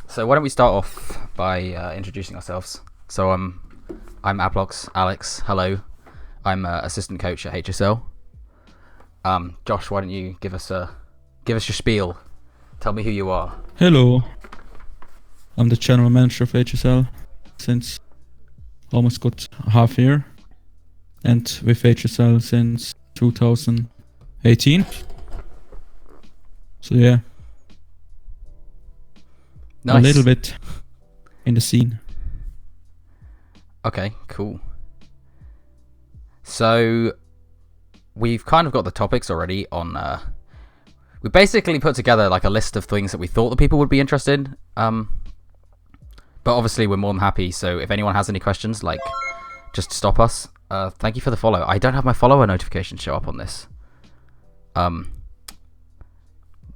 So why don't we start off by introducing ourselves? So I'm Aplox, Alex. Hello, I'm assistant coach at HSL. Josh, why don't you give us your spiel? Tell me who you are. Hello, I'm the general manager of HSL since almost got a half year, and with HSL since 2018. So yeah, Nice. a little bit in the scene. Okay, cool. So we've kind of got the topics already on. We basically put together like a list of things that we thought the people would be interested in. But obviously we're more than happy. So if anyone has any questions, like, just stop us. Thank you for the follow. I don't have my follower notifications show up on this.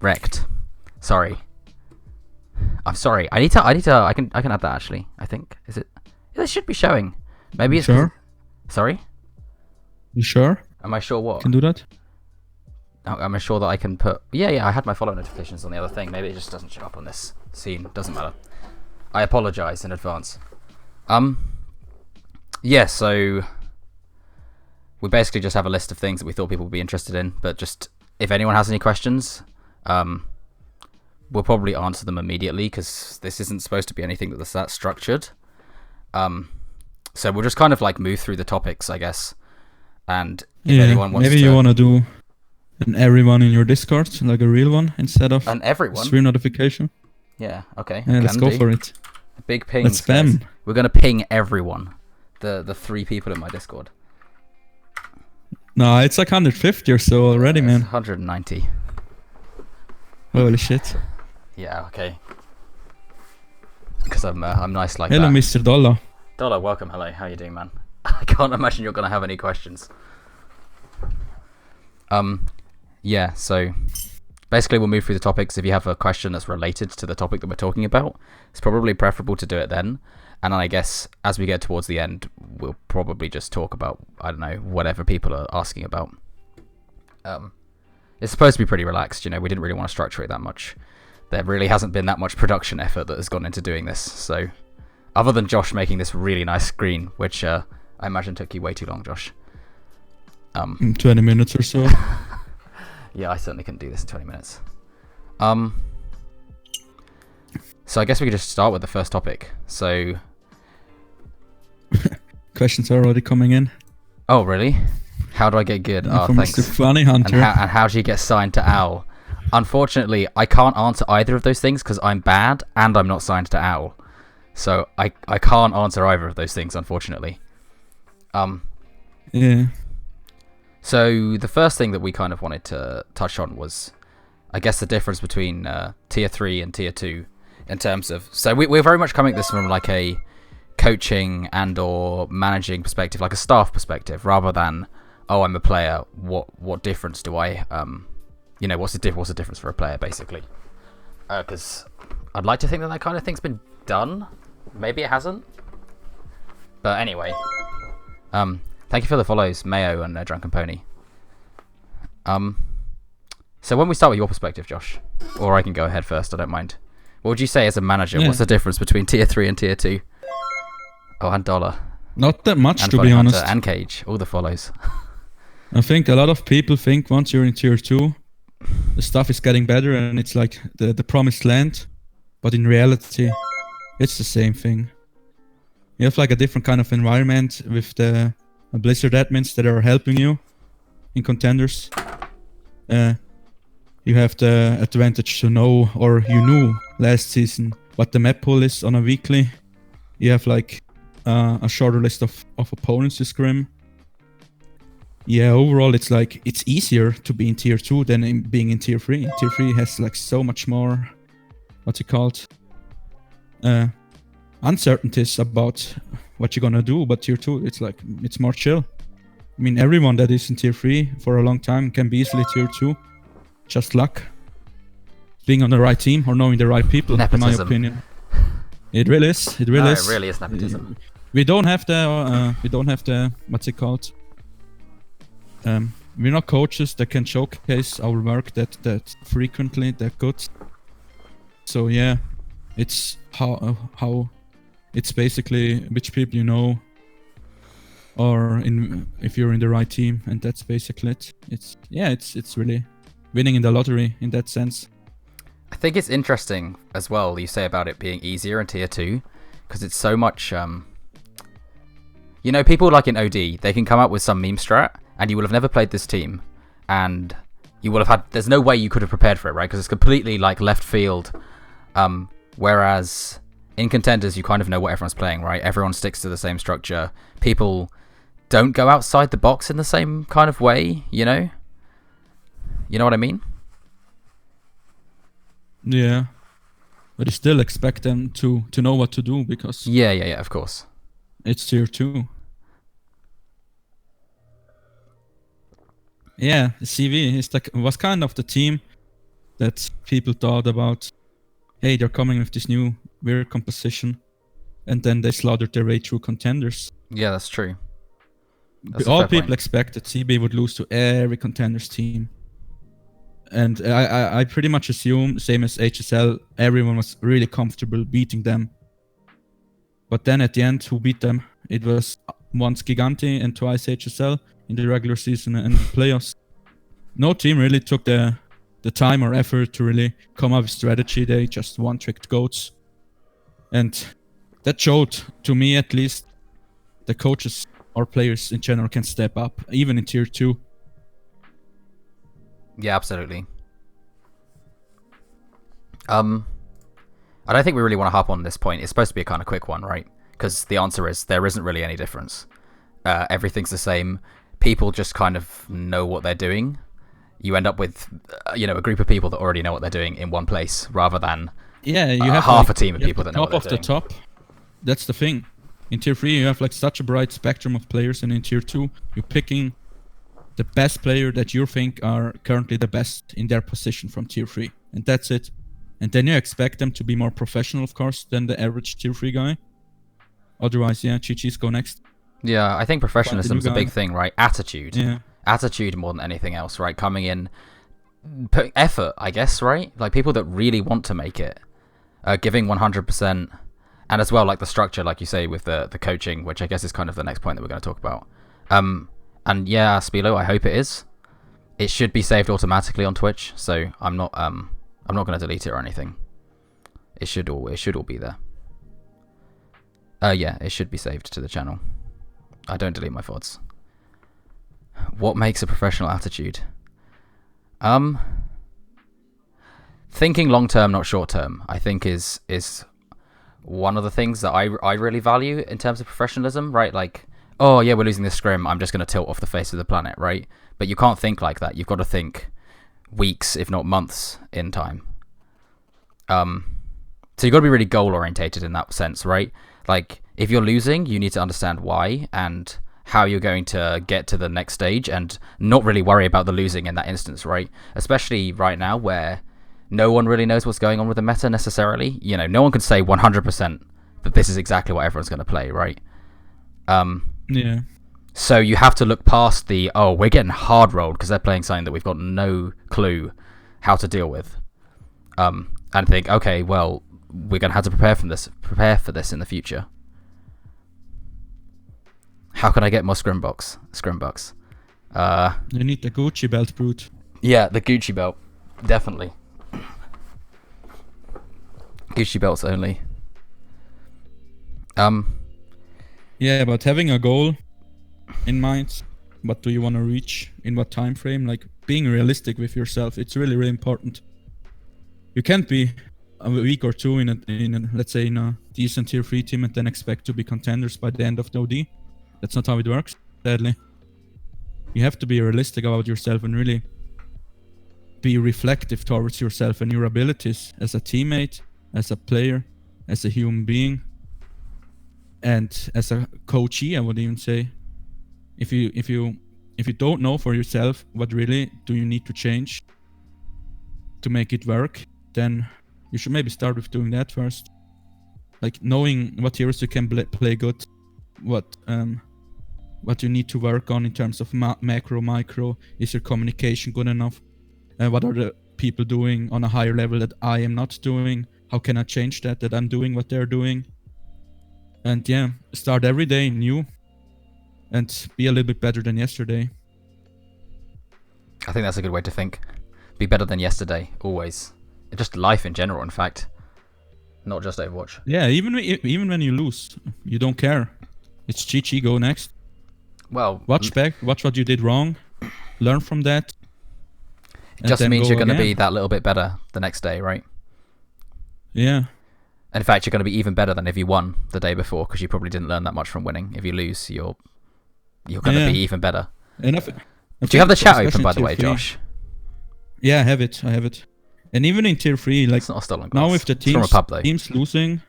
Wrecked. Sorry. I'm sorry. I can add that actually. I think. Is it? Yeah, it should be showing. Maybe it's Sure. Sorry. You sure? Am I sure what? Can do that? Am I sure that I can put? Yeah. I had my follow notifications on the other thing. Maybe it just doesn't show up on this scene. Doesn't matter. I apologize in advance. Yeah. So we basically just have a list of things that we thought people would be interested in. But just if anyone has any questions, we'll probably answer them immediately because this isn't supposed to be anything that's that structured. So we'll just kind of like move through the topics, I guess. And if anyone wants maybe you want to do an everyone in your Discord, like a real one, instead of an everyone stream notification. Yeah, okay. Yeah, let's go for it. Big ping. Let's spam. We're gonna ping everyone. The 3 people in my Discord. No, it's like 150 or so already, man. 190. Holy shit. Yeah, okay. Because I'm nice like Hello, that. Mr. Dollar. Dollar, welcome. Hello. How you doing, man? I can't imagine you're gonna have any questions. Yeah. So basically, we'll move through the topics. If you have a question that's related to the topic that we're talking about, it's probably preferable to do it then. And then I guess as we get towards the end, we'll probably just talk about, I don't know, whatever people are asking about. It's supposed to be pretty relaxed, you know. We didn't really want to structure it that much. There really hasn't been that much production effort that has gone into doing this. So, other than Josh making this really nice screen, which I imagine took you way too long, Josh. 20 minutes or so. Yeah, I certainly couldn't do this in 20 minutes. So I guess we could just start with the first topic. So, Questions are already coming in. oh really? How do I get good? Oh, From thanks. Mr. Funny Hunter. And how do you get signed to OWL? Unfortunately, I can't answer either of those things because I'm bad and I'm not signed to OWL. So I can't answer either of those things, unfortunately. Yeah. So the first thing that we kind of wanted to touch on was, I guess, the difference between tier 3 and tier 2 in terms of... So we're very much coming at this from like a coaching and or managing perspective, like a staff perspective, rather than, oh, I'm a player, what difference do I... what's the difference for a player, basically? Because I'd like to think that kind of thing's been done. Maybe it hasn't. But anyway... thank you for the follows, Mayo and Drunken Pony. So when we start with your perspective, Josh, or I can go ahead first, I don't mind. What would you say as a manager? Yeah. What's the difference between tier 3 and tier 2? Oh, and Dollar. Not that much, And to Funny be Hunter honest. and Cage, all the follows. I think a lot of people think once you're in tier 2, the stuff is getting better and it's like the promised land. But in reality, it's the same thing. You have like a different kind of environment with the Blizzard admins that are helping you in contenders. You have the advantage to know, or you knew last season, what the map pool is on a weekly. You have like a shorter list of opponents to scrim. Yeah, overall it's like it's easier to be in tier 2 than being in tier 3. Tier 3 has like so much more, what's it called? Uncertainties about what you're gonna do, but tier 2 it's more chill. I mean, everyone that is in tier 3 for a long time can be easily tier 2. Just luck. Being on the right team or knowing the right people, Nepotism. in my opinion. It really is. It really is. It really is nepotism. We don't have the what's it called? We're not coaches that can showcase our work that frequently, that good. So yeah, It's how it's basically which people you know, or if you're in the right team, and that's basically it. It's really winning in the lottery in that sense. I think it's interesting as well, you say about it being easier in Tier 2, because it's so much, people like in OD, they can come up with some meme strat, and you will have never played this team, and you will have had, there's no way you could have prepared for it, right? Because it's completely like left field, whereas in Contenders, you kind of know what everyone's playing, right? Everyone sticks to the same structure. People don't go outside the box in the same kind of way, you know? You know what I mean? Yeah, but you still expect them to know what to do because yeah, of course. It's Tier 2. Yeah, CV was kind of the team that people thought about. Hey, they're coming with this new weird composition, and then they slaughtered their way through Contenders. Yeah, that's true. All people expected CB would lose to every Contenders team. And I pretty much assume, same as HSL, everyone was really comfortable beating them. But then at the end, who beat them? It was once Gigante and twice HSL in the regular season and playoffs. No team really took the time or effort to really come up with strategy. They just one-tricked goats. And that showed, to me at least, the coaches or players in general can step up, even in Tier 2. Yeah, absolutely. I don't think we really want to hop on this point. It's supposed to be a kind of quick one, right? Because the answer is there isn't really any difference. Everything's the same. People just kind of know what they're doing. You end up with, a group of people that already know what they're doing in one place, rather than you have half a team of people that know what they're doing. Top of the top. That's the thing. In Tier 3, you have like such a bright spectrum of players, and in Tier 2, you're picking the best player that you think are currently the best in their position from Tier 3. And that's it. And then you expect them to be more professional, of course, than the average Tier 3 guy. Otherwise, GG's go next. Yeah, I think professionalism is a big thing, right? Attitude. Yeah. Attitude more than anything else, right? Coming in, putting effort, I guess, right? Like people that really want to make it, giving 100%. And as well, like the structure, like you say, with the coaching, which I guess is kind of the next point that we're going to talk about. And yeah, Spilo, I hope it is. It should be saved automatically on Twitch, so I'm not going to delete it or anything. It should all be there. Yeah, it should be saved to the channel. I don't delete my VODs. What makes a professional attitude? Thinking long term, not short term, I think is one of the things that I really value in terms of professionalism, right? Like, oh yeah, we're losing this scrim, I'm just going to tilt off the face of the planet, right? But you can't think like that. You've got to think weeks, if not months in time. So you've got to be really goal orientated in that sense, right? Like, if you're losing, you need to understand why and how you're going to get to the next stage and not really worry about the losing in that instance, right? Especially right now where no one really knows what's going on with the meta necessarily. No one can say 100% that this is exactly what everyone's going to play, right? Yeah. So you have to look past we're getting hard rolled because they're playing something that we've got no clue how to deal with. And think, okay, well, we're going to have to prepare for this in the future. How can I get more scrim bucks? You need the Gucci belt, brute. Yeah, the Gucci belt. Definitely. Gucci belts only. Yeah, but having a goal in mind, what do you want to reach, in what time frame, like being realistic with yourself, it's really, really important. You can't be a week or two in a let's say in a decent Tier 3 team and then expect to be contenders by the end of the OD. That's not how it works, sadly. You have to be realistic about yourself and really be reflective towards yourself and your abilities as a teammate, as a player, as a human being, and as a coachee, I would even say. If you don't know for yourself what really do you need to change to make it work, then you should maybe start with doing that first. Like knowing what heroes you can play good, what you need to work on in terms of macro, micro. Is your communication good enough? What are the people doing on a higher level that I am not doing? how can I change that I'm doing what they're doing. And yeah, start every day new and be a little bit better than yesterday. I think that's a good way to think. Be better than yesterday, always. Just life in general, in fact. Not just Overwatch. Yeah, even when you lose, you don't care. It's GG, go next. Well, watch back, watch what you did wrong, learn from that. It just means you're going to be that little bit better the next day, right? Yeah. In fact, you're going to be even better than if you won the day before, because you probably didn't learn that much from winning. If you lose, you're going to be even better. And do you have the chat open, by the way, Josh? Yeah, I have it. And even in tier 3, like it's not a stolen glass. Now with the teams losing,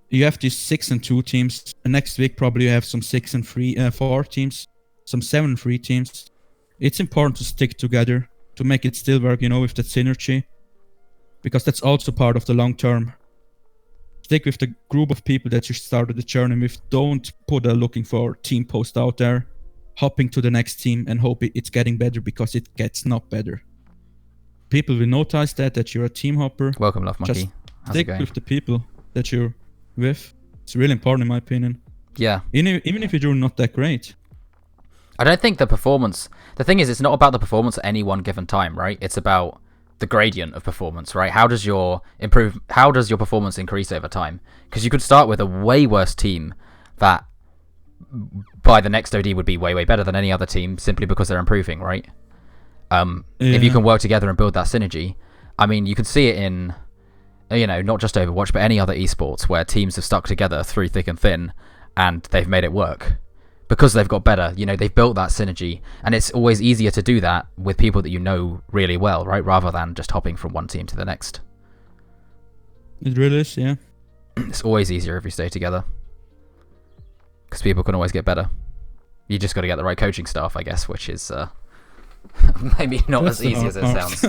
you have these 6 and 2 teams. And next week probably you have some 6 and 4 teams, some 7 and 3 teams. It's important to stick together to make it still work, with that synergy, because that's also part of the long term. Stick with the group of people that you started the journey with. Don't put a looking for team post out there, hopping to the next team and hope it's getting better, because it gets not better. People will notice that you're a team hopper. Welcome, Love Monkey. Just stick with the people that you're with. It's really important in my opinion. Yeah. Even if you're not that great. I don't think the thing is, it's not about the performance at any one given time, right? It's about the gradient of performance, right? How does your performance increase over time? Because you could start with a way worse team that by the next OD would be way, way better than any other team, simply because they're improving, right? If you can work together and build that synergy, I mean, you can see it in, not just Overwatch, but any other esports where teams have stuck together through thick and thin, and they've made it work because they've got better. They've built that synergy, and it's always easier to do that with people that you know really well, right? Rather than just hopping from one team to the next. It really is, yeah. It's always easier if you stay together, because people can always get better. You just got to get the right coaching staff, I guess, which is maybe not as easy as it sounds.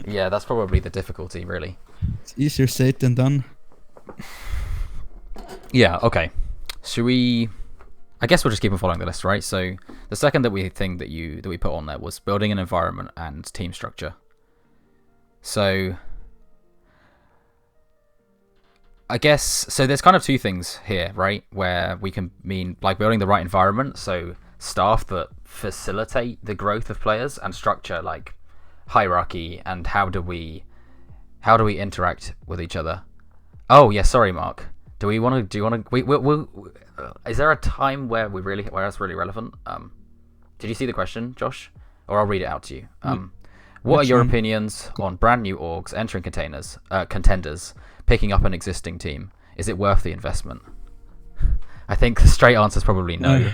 Yeah, that's probably the difficulty, really. It's easier said than done. Yeah, okay. Should we... I guess we'll just keep on following the list, right? So the second that we put on there was building an environment and team structure. So I guess, so there's kind of two things here, right? Where we can mean like building the right environment, so staff that facilitate the growth of players, and structure like hierarchy and how do we interact with each other. Oh yeah, sorry, Mark. Is there a time where that's really relevant? Did you see the question, Josh? Or I'll read it out to you. What are your opinions on brand new orgs entering contenders, picking up an existing team? Is it worth the investment? I think the straight answer is probably no.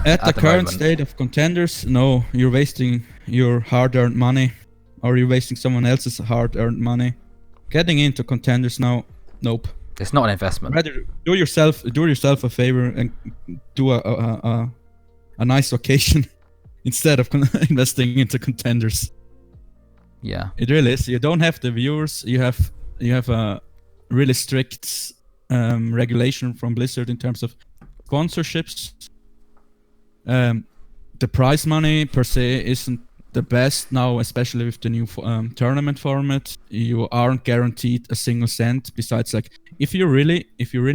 At the current state of contenders, no. You're wasting your hard-earned money, or you're wasting someone else's hard-earned money. Getting into contenders now, nope. It's not an investment. Rather do yourself a favor and do a nice vacation instead of investing into contenders. Yeah, it really is. You don't have the viewers. You have a really strict regulation from Blizzard in terms of sponsorships. The prize money per se isn't the best now, especially with the new tournament format. You aren't guaranteed a single cent. Besides, like if you're really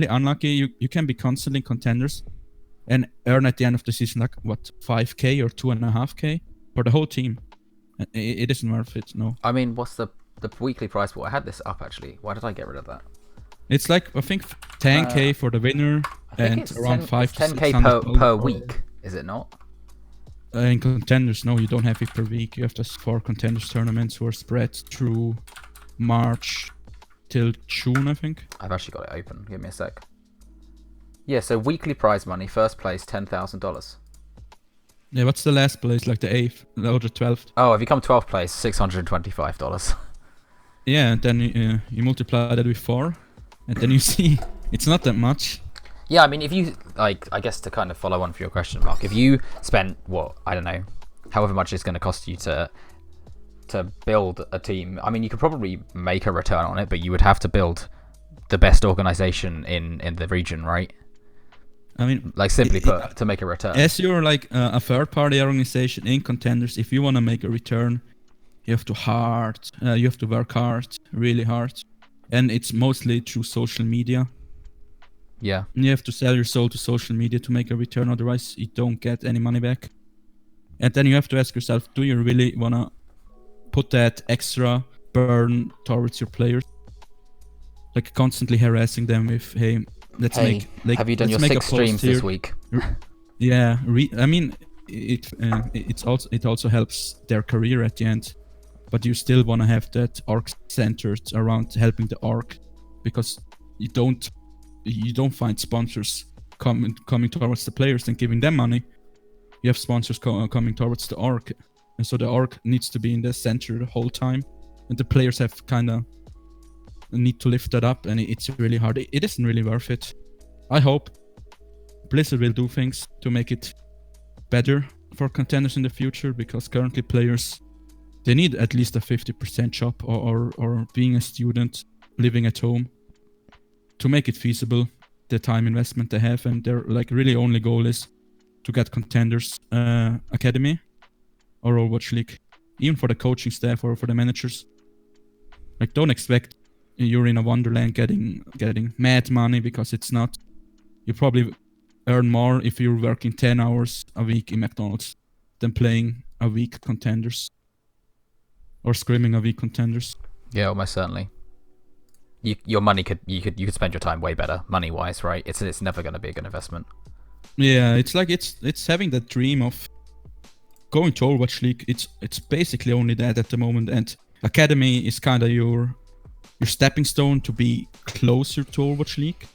unlucky, you can be constantly contenders and earn at the end of the season like what, 5k or 2.5k for the whole team. It isn't worth it. No. I mean, what's the weekly prize pool? I had this up actually. Why did I get rid of that? It's like I think 10k for the winner and around 5 to 10k per week. Is it not? In contenders, no, you don't have it per week. You have just 4 contenders tournaments who are spread through March till June, I think. I've actually got it open. Give me a sec. Yeah, so weekly prize money, first place, $10,000. Yeah, what's the last place? Like the 8th, or the 12th? Oh, if you come 12th place, $625. Yeah, and then you multiply that with 4, and then you see it's not that much. Yeah, I mean, if you, like, I guess to kind of follow on for your question, Mark, if you spent, I don't know, however much it's going to cost you to build a team, I mean, you could probably make a return on it, but you would have to build the best organization in the region, right? I mean, like simply put, to make a return. As you're like a third-party organization in contenders, if you want to make a return, you have to work hard, really hard. and it's mostly through social media. Yeah. You have to sell your soul to social media to make a return, otherwise you don't get any money back. And then you have to ask yourself, do you really wanna put that extra burn towards your players? Like constantly harassing them with, hey, let's make like have you done let's your make 6 a post streams here. this week? Yeah, I mean, it also helps their career at the end, but you still want to have that arc centered around helping the arc, because you don't find sponsors coming towards the players and giving them money. You have sponsors coming towards the arc, and so the arc needs to be in the center the whole time, and the players have kind of need to lift that up, and it's really hard. It isn't really worth it. I hope Blizzard will do things to make it better for contenders in the future, because currently players, they need at least a 50% job or being a student living at home to make it feasible, the time investment they have, and their like really only goal is to get Contenders Academy or Overwatch League, even for the coaching staff or for the managers. Like, don't expect you're in a wonderland getting mad money, because it's not. You probably earn more if you're working 10 hours a week in McDonald's than playing a week Contenders or scrimming a week Contenders. Yeah, almost certainly. Your money you could spend your time way better money wise, right? It's never going to be a good investment. Yeah, it's like it's having that dream of going to Overwatch League. It's basically only that at the moment, and Academy is kind of your stepping stone to be closer to Overwatch League.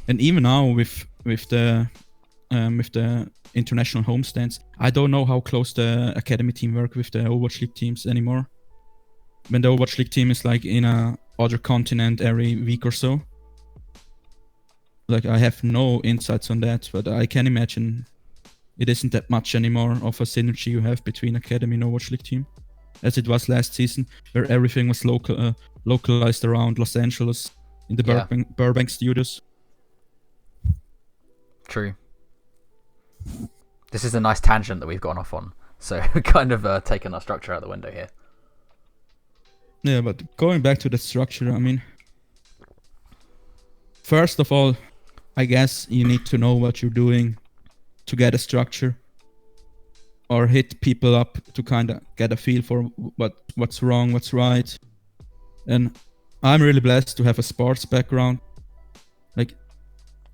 And even now with the international homestands, I don't know how close the Academy team work with the Overwatch League teams anymore. When the Overwatch League team is like in a other continent every week or so. Like, I have no insights on that, but I can imagine it isn't that much anymore of a synergy you have between Academy and Overwatch League team, as it was last season, where everything was localized around Los Angeles in the Burbank studios. True. This is a nice tangent that we've gone off on, so we're kind of taken our structure out the window here. Yeah, but going back to the structure, I mean, first of all, I guess you need to know what you're doing to get a structure, or hit people up to kind of get a feel for what's wrong, what's right. And I'm really blessed to have a sports background, like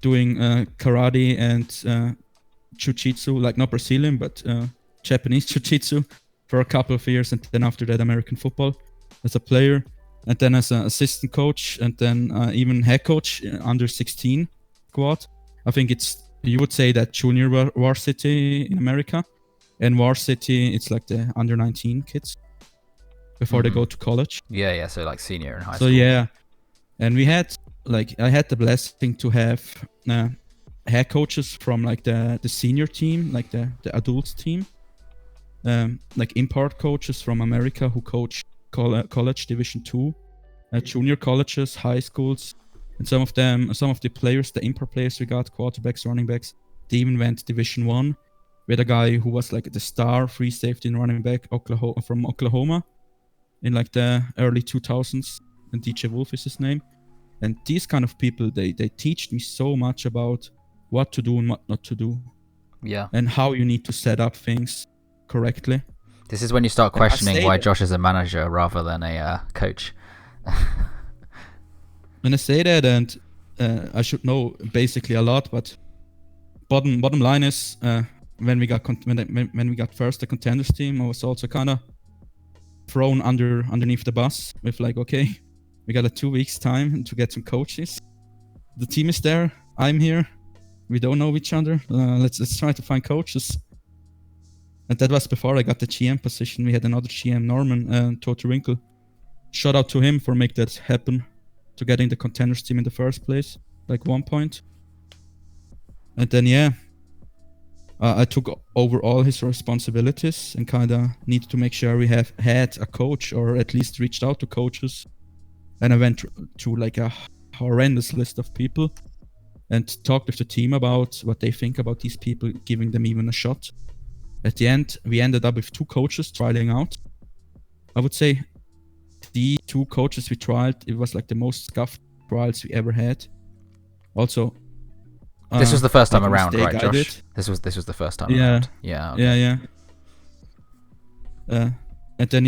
doing karate and jiu-jitsu, like not Brazilian, but Japanese jiu-jitsu for a couple of years, and then after that American football as a player, and then as an assistant coach, and then even head coach under 16 squad. I think you would say that junior varsity in America, and varsity it's like the under 19 kids before they go to college. Yeah, so like senior in high So school. yeah, and I had the blessing to have head coaches from like the senior team, like the adults team, like import coaches from America who coach college Division 2, junior colleges, high schools, and some of the players, the import players we got, quarterbacks, running backs, they even went Division 1 with a guy who was like the star free safety and running back from Oklahoma in like the early 2000s, and DJ Wolf is his name. And these kind of people, they teach me so much about what to do and what not to do. Yeah. And how you need to set up things correctly. This is when you start questioning why Josh is a manager rather than a coach. When I say that, and I should know basically a lot, but bottom line is, when we got first the Contenders team, I was also kind of thrown underneath the bus with like, okay, we got a 2 weeks time to get some coaches. The team is there, I'm here, we don't know each other. Let's try to find coaches. And that was before I got the GM position. We had another GM, Norman Toterinkle. Shout out to him for make that happen, to getting the Contenders team in the first place, like 1 point. And then I took over all his responsibilities and kind of needed to make sure we had a coach, or at least reached out to coaches. And I went through like a horrendous list of people and talked with the team about what they think about these people, giving them even a shot. At the end, we ended up with 2 coaches trialing out. I would say the two coaches we tried, it was like the most scuffed trials we ever had. Also, this was the first time like a around, mistake right, I Josh? did. This was the first time Yeah. around. Yeah. Okay. Yeah. And then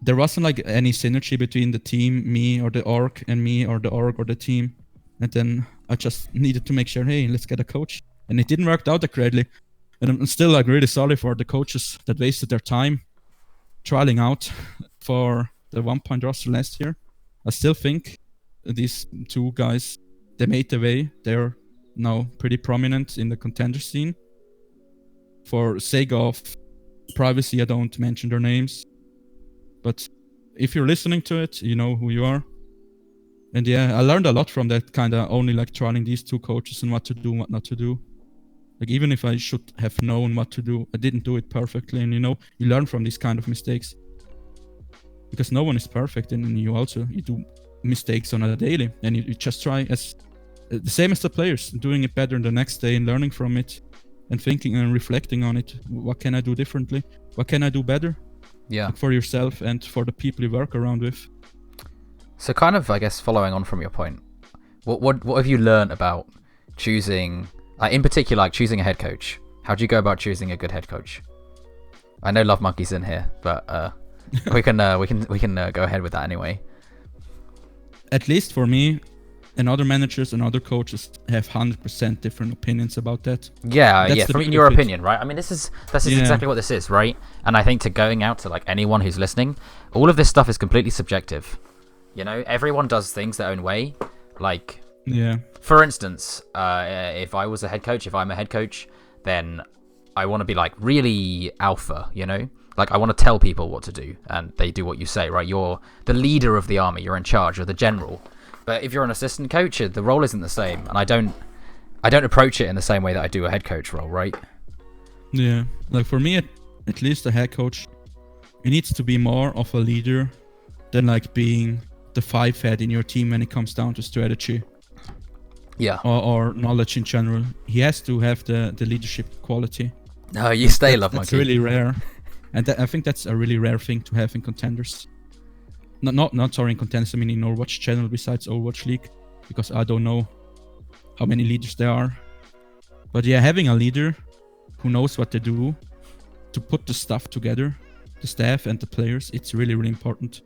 there wasn't like any synergy between the team, me or the org, and me or the org or the team. And then I just needed to make sure, hey, let's get a coach. And it didn't work out that greatly. And I'm still like really sorry for the coaches that wasted their time trialing out for the 1 point roster last year. I still think these two guys, they made the way. They're now pretty prominent in the contender scene. For sake of privacy, I don't mention their names. But if you're listening to it, you know who you are. And yeah, I learned a lot from that, kind of only like trialing these two coaches and what to do and what not to do. Like even if I should have known what to do, I didn't do it perfectly. And you learn from these kind of mistakes. Because no one is perfect, and you do mistakes on a daily. And you just try as the same as the players, doing it better the next day and learning from it and thinking and reflecting on it. What can I do differently? What can I do better? Yeah. Like for yourself and for the people you work around with. So kind of, I guess, following on from your point, what have you learned about choosing, in particular, like choosing a head coach? How do you go about choosing a good head coach? I know Love Monkey's in here, but we can go ahead with that anyway. At least for me, and other managers and other coaches have 100% different opinions about that. Yeah, from your opinion, right? I mean, this is exactly what this is, right? And I think going out to like anyone who's listening, all of this stuff is completely subjective. Everyone does things their own way. Like, for instance, if I'm a head coach, then I want to be like really alpha, Like I want to tell people what to do, and they do what you say, right? You're the leader of the army. You're in charge. You're the general. But if you're an assistant coach, the role isn't the same, and I don't approach it in the same way that I do a head coach role, right? Yeah, like for me, at least a head coach, it needs to be more of a leader than like being the five head in your team when it comes down to strategy. Yeah. Or knowledge in general. He has to have the leadership quality. No, you stay, Love Monkey. That's really rare, and I think that's a really rare thing to have in contenders. Not in contenders. I mean in Overwatch channel besides Overwatch League, because I don't know how many leaders there are. But yeah, having a leader who knows what they do to put the stuff together, the staff and the players, it's really, really important.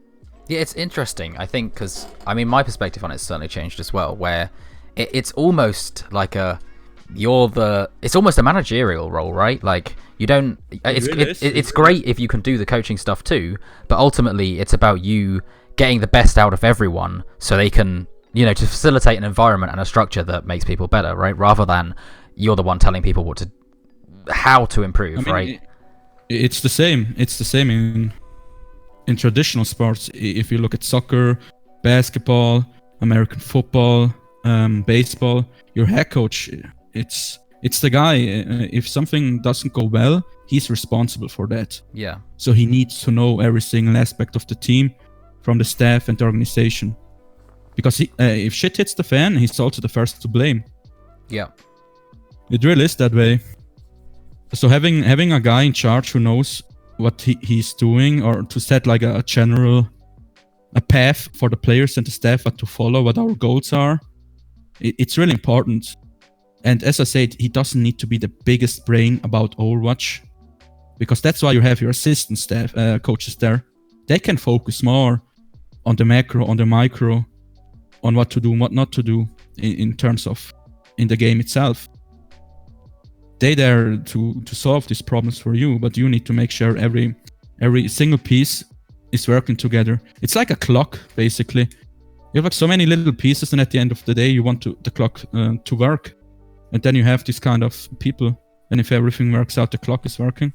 Yeah, it's interesting, I think, because, I mean, my perspective on it's certainly changed as well, where it's almost like it's almost a managerial role, right? Like, you don't, it's great if you can do the coaching stuff too, but ultimately it's about you getting the best out of everyone so they can, to facilitate an environment and a structure that makes people better, right? Rather than you're the one telling people how to improve, right? It's the same. It's the same in traditional sports. If you look at soccer, basketball, American football, baseball, your head coach, it's the guy. If something doesn't go well, he's responsible for that. Yeah. So he needs to know every single aspect of the team, from the staff and the organization. Because if shit hits the fan, he's also the first to blame. Yeah. It really is that way. So having a guy in charge who knows what he's doing, or to set like a path for the players and the staff to follow, what our goals are, it's really important. And as I said, he doesn't need to be the biggest brain about Overwatch, because that's why you have your assistant staff coaches there. They can focus more on the macro, on the micro, on what to do and what not to do in terms of in the game itself. They there to solve these problems for you, but you need to make sure every single piece is working together. It's like a clock, basically. You have like so many little pieces, and at the end of the day, you want the clock to work. And then you have this kind of people, and if everything works out, the clock is working.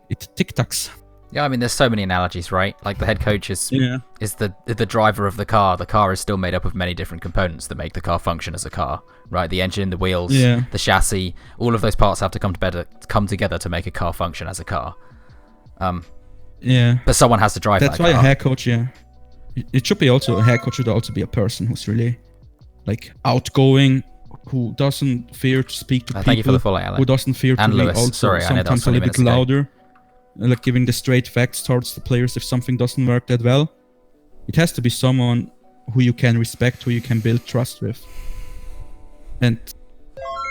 It tic-tacs. Yeah, I mean, there's so many analogies, right? Like the head coach is the driver of the car. The car is still made up of many different components that make the car function as a car, right? The engine, the wheels, the chassis, all of those parts have to come together to make a car function as a car. But someone has to drive that car. That's why a head coach, it should be also, a head coach should also be a person who's really like outgoing, who doesn't fear to speak to people. Thank you for the follow, Alan. Who doesn't fear to be also sometimes a little bit louder. Like giving the straight facts towards the players if something doesn't work that well. it has to be someone who you can respect, who you can build trust with. And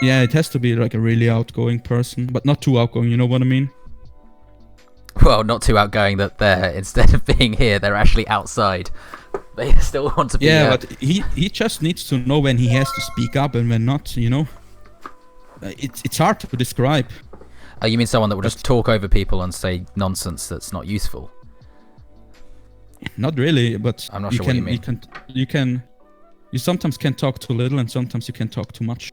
yeah, it has to be like a really outgoing person, but not too outgoing, you know what I mean? Well, not too outgoing that they're, instead of being here, they're actually outside. They still want to be Yeah, but he just needs to know when he has to speak up and when not, you know? It's hard to describe. Oh, you mean someone that will just talk over people and say nonsense that's not useful? Not really, but I'm not sure what you mean. You sometimes can talk too little and sometimes you can talk too much.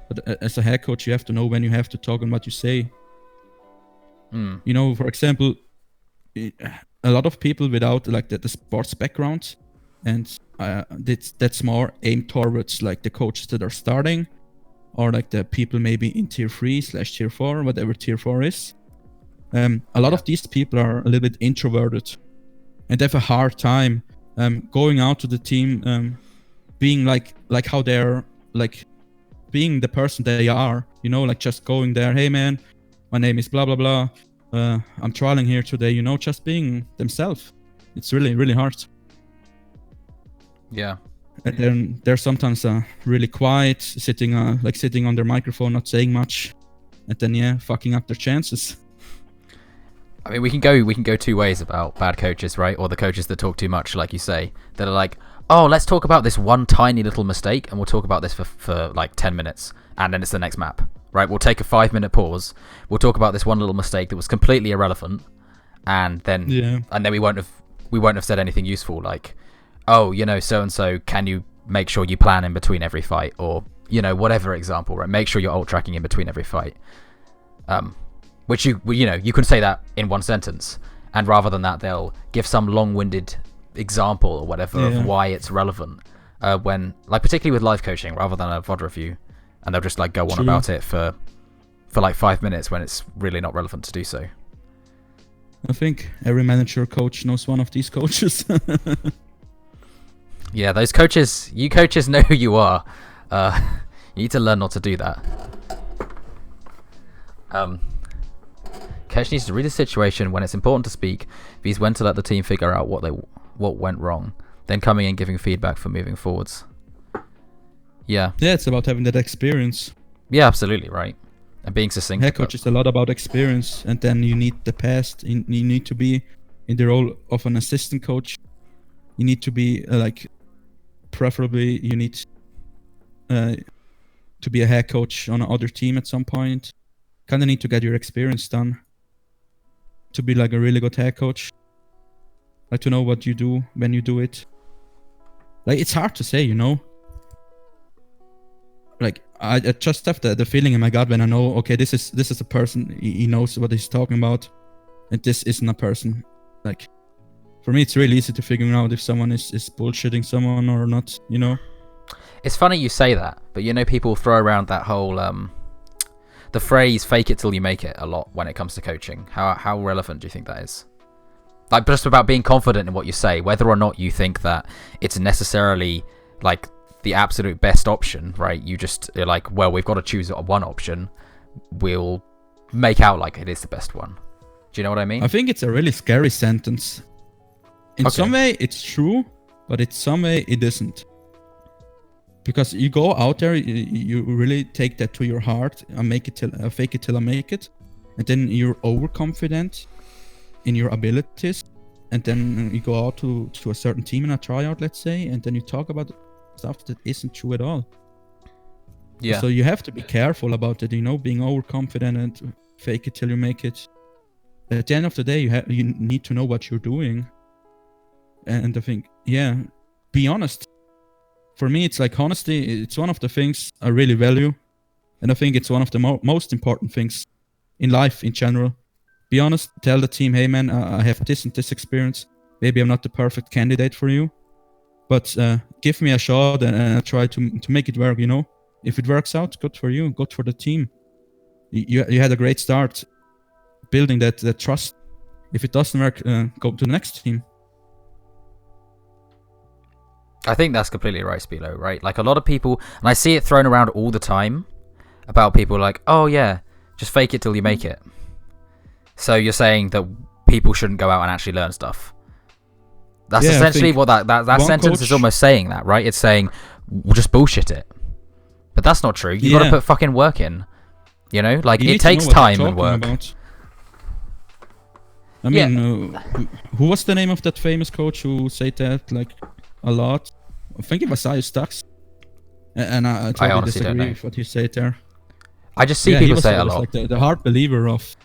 But as a head coach, you have to know when you have to talk and what you say. Mm. You know, for example, a lot of people without like the sports background, and that's more aimed towards like the coaches that are starting, or like the people maybe in tier 3/tier 4, whatever tier 4 is. A lot of these people are a little bit introverted, and they have a hard time going out to the team, being like how they're like being the person they are, you know, like just going there, hey man, my name is blah blah blah, I'm trialing here today, you know, just being themselves. It's really, really hard. Yeah. And then they're sometimes really quiet, sitting on their microphone, not saying much, and then fucking up their chances. I mean, we can go two ways about bad coaches, right? Or the coaches that talk too much, like you say, that are like, oh, let's talk about this one tiny little mistake, and we'll talk about this for like 10 minutes, and then it's the next map, right? We'll take a 5-minute pause. We'll talk about this one little mistake that was completely irrelevant, and then we won't have said anything useful, like, oh, you know, so and so, can you make sure you plan in between every fight, or you know, whatever example, right? Make sure you're ult tracking in between every fight. Which you can say that in one sentence, and rather than that, they'll give some long-winded example or whatever of why it's relevant. When, like, particularly with live coaching, rather than a VOD review, and they'll just like go on about it for like 5 minutes when it's really not relevant to do so. I think every manager coach knows one of these coaches. Yeah, those coaches, you coaches know who you are. You need to learn not to do that. Coach needs to read a situation when it's important to speak, because when to let the team figure out what went wrong, then coming in giving feedback for moving forwards. Yeah, it's about having that experience. Yeah, absolutely right, and being succinct. Head coach is a lot about experience, and then you need the past. You need to be in the role of an assistant coach. You need to be preferably you need to be a head coach on another team at some point. Kind of need to get your experience done to be like a really good head coach. Like to know what you do when you do it. Like it's hard to say, you know. Like I just have the feeling in my gut when I know, okay, this is a person, he knows what he's talking about, and this isn't a person. Like for me, it's really easy to figure out if someone is bullshitting someone or not, you know. It's funny you say that, but you know, people throw around that whole the phrase "fake it till you make it" a lot when it comes to coaching. How relevant do you think that is? Like, just about being confident in what you say, whether or not you think that it's necessarily like the absolute best option, right? You're like, well, we've got to choose one option. We'll make out like it is the best one. Do you know what I mean? I think it's a really scary sentence. In some way, it's true, but in some way, it isn't. Because you go out there, you really take that to your heart and fake it till I make it, and then you're overconfident in your abilities, and then you go out to a certain team in a tryout, let's say, and then you talk about stuff that isn't true at all. Yeah. So you have to be careful about it, you know, being overconfident and fake it till you make it. At the end of the day, you need to know what you're doing, and I think, be honest. For me, it's like honesty. It's one of the things I really value, and I think it's one of the most important things in life in general. Be honest. Tell the team, hey man, I have this and this experience. Maybe I'm not the perfect candidate for you, but give me a shot and I try to make it work. You know, if it works out, good for you, good for the team. You had a great start building that trust. If it doesn't work, go to the next team. I think that's completely right, Spilo, right? Like a lot of people, and I see it thrown around all the time about people like, oh yeah, just fake it till you make it. So you're saying that people shouldn't go out and actually learn stuff. That's Yeah, I essentially think what that one sentence is coach- almost saying that, right? It's saying, well, just bullshit it. But that's not true. You got to Yeah. put fucking work in. You know, like, You it need to know takes what you're time and talking work. about. I Yeah. mean, who was the name of that famous coach who said that like a lot? I think it was Isaiah Stux. And I totally honestly don't disagree know. with what he said there. I just see he people was say it a always lot. like the hard believer of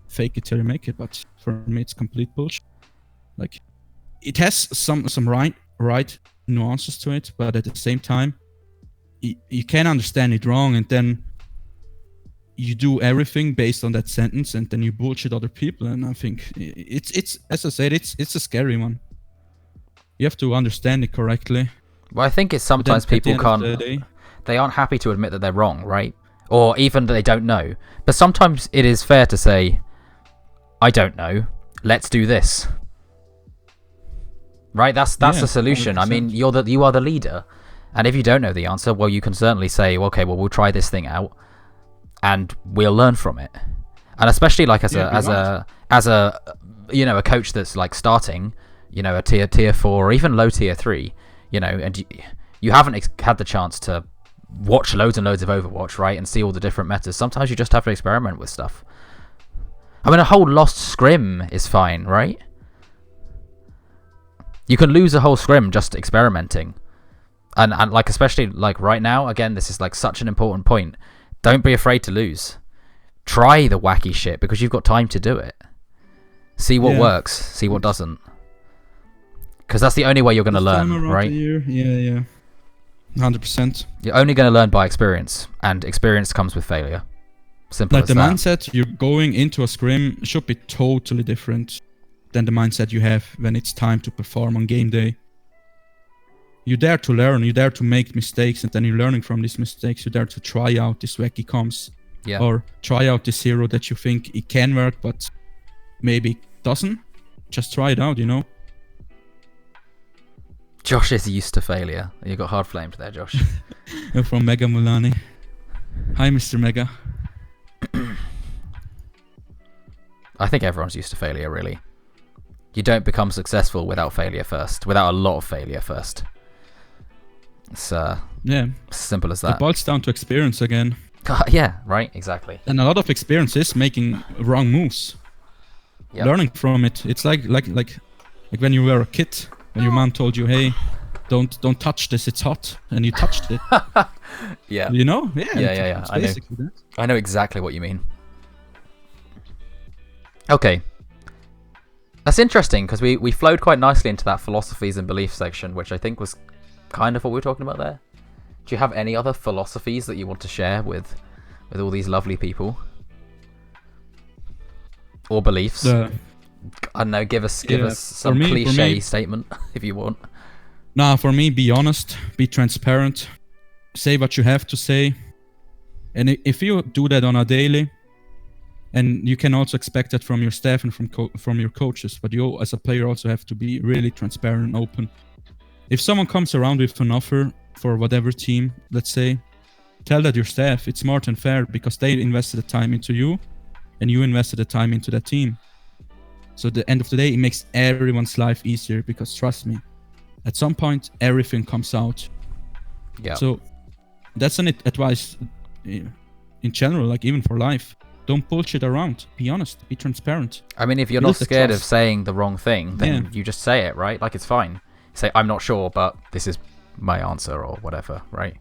fake it till you make it, but for me it's complete bullshit. Like, it has some right nuances to it, but at the same time, you can understand it wrong, and then you do everything based on that sentence, and then you bullshit other people. And I think it's as I said, it's a scary one. You have to understand it correctly. Well, I think it's But then sometimes at the people end of can't. the day- They aren't happy to admit that they're wrong, right? Or even that they don't know. But sometimes it is fair to say, I don't know. Let's do this. Right? That's Yeah, the solution. I mean, 100%. you are the leader. And if you don't know the answer, well, you can certainly say, okay, well, we'll try this thing out and we'll learn from it. And especially like as a you know, a coach that's like starting, you know, a tier 4 or even low tier 3, you know, and you haven't had the chance to watch loads and loads of Overwatch, right, and see all the different metas. Sometimes you just have to experiment with stuff. I mean, a whole lost scrim is fine, right? You can lose a whole scrim just experimenting. And like, especially like right now, again, this is like such an important point. Don't be afraid to lose. Try the wacky shit because you've got time to do it. See what works, see what doesn't. Because that's the only way you're going to learn, right? Yeah. 100%. You're only going to learn by experience, and experience comes with failure. Simple Like as the that. mindset you're going into a scrim should be totally different than the mindset you have when it's time to perform on game day. You're there to learn, you're there to make mistakes, and then you're learning from these mistakes. You're there to try out this wacky comms. Yeah. Or try out this hero that you think it can work, but maybe it doesn't. Just try it out, you know? Josh is used to failure. You got hard flamed there, Josh. From Mega Mulani. Hi, Mr. Mega. I think everyone's used to failure, really. You don't become successful without failure first, without a lot of failure first. It's Yeah. simple as It that. boils down to experience again. Yeah, right, exactly. And a lot of experience is making wrong moves. Yep. Learning from it. It's like when you were a kid, when your mom told you, "Hey, don't touch this. It's hot," and you touched it. Yeah. You know? Yeah. It's I know. basically that. I know exactly what you mean. Okay. That's interesting, because we flowed quite nicely into that philosophies and beliefs section, which I think was kind of what we were talking about there. Do you have any other philosophies that you want to share with all these lovely people? Or beliefs? I don't know, give us some for cliche me, statement if you want. Nah, for me, be honest, be transparent, say what you have to say, and if you do that on a daily, and you can also expect that from your staff and from your coaches, but you as a player also have to be really transparent and open. If someone comes around with an offer for whatever team, let's say, tell that your staff. It's smart and fair because they invested the time into you, and you invested the time into that team. So at the end of the day, it makes everyone's life easier because trust me, at some point everything comes out. Yeah. So that's an advice in general, like even for life. Don't bullshit around. Be honest. Be transparent. I mean, if you're Build not the scared of trust. saying the wrong thing, then Yeah. you just say it, right? Like, it's fine. Say, I'm not sure, but this is my answer, or whatever, right?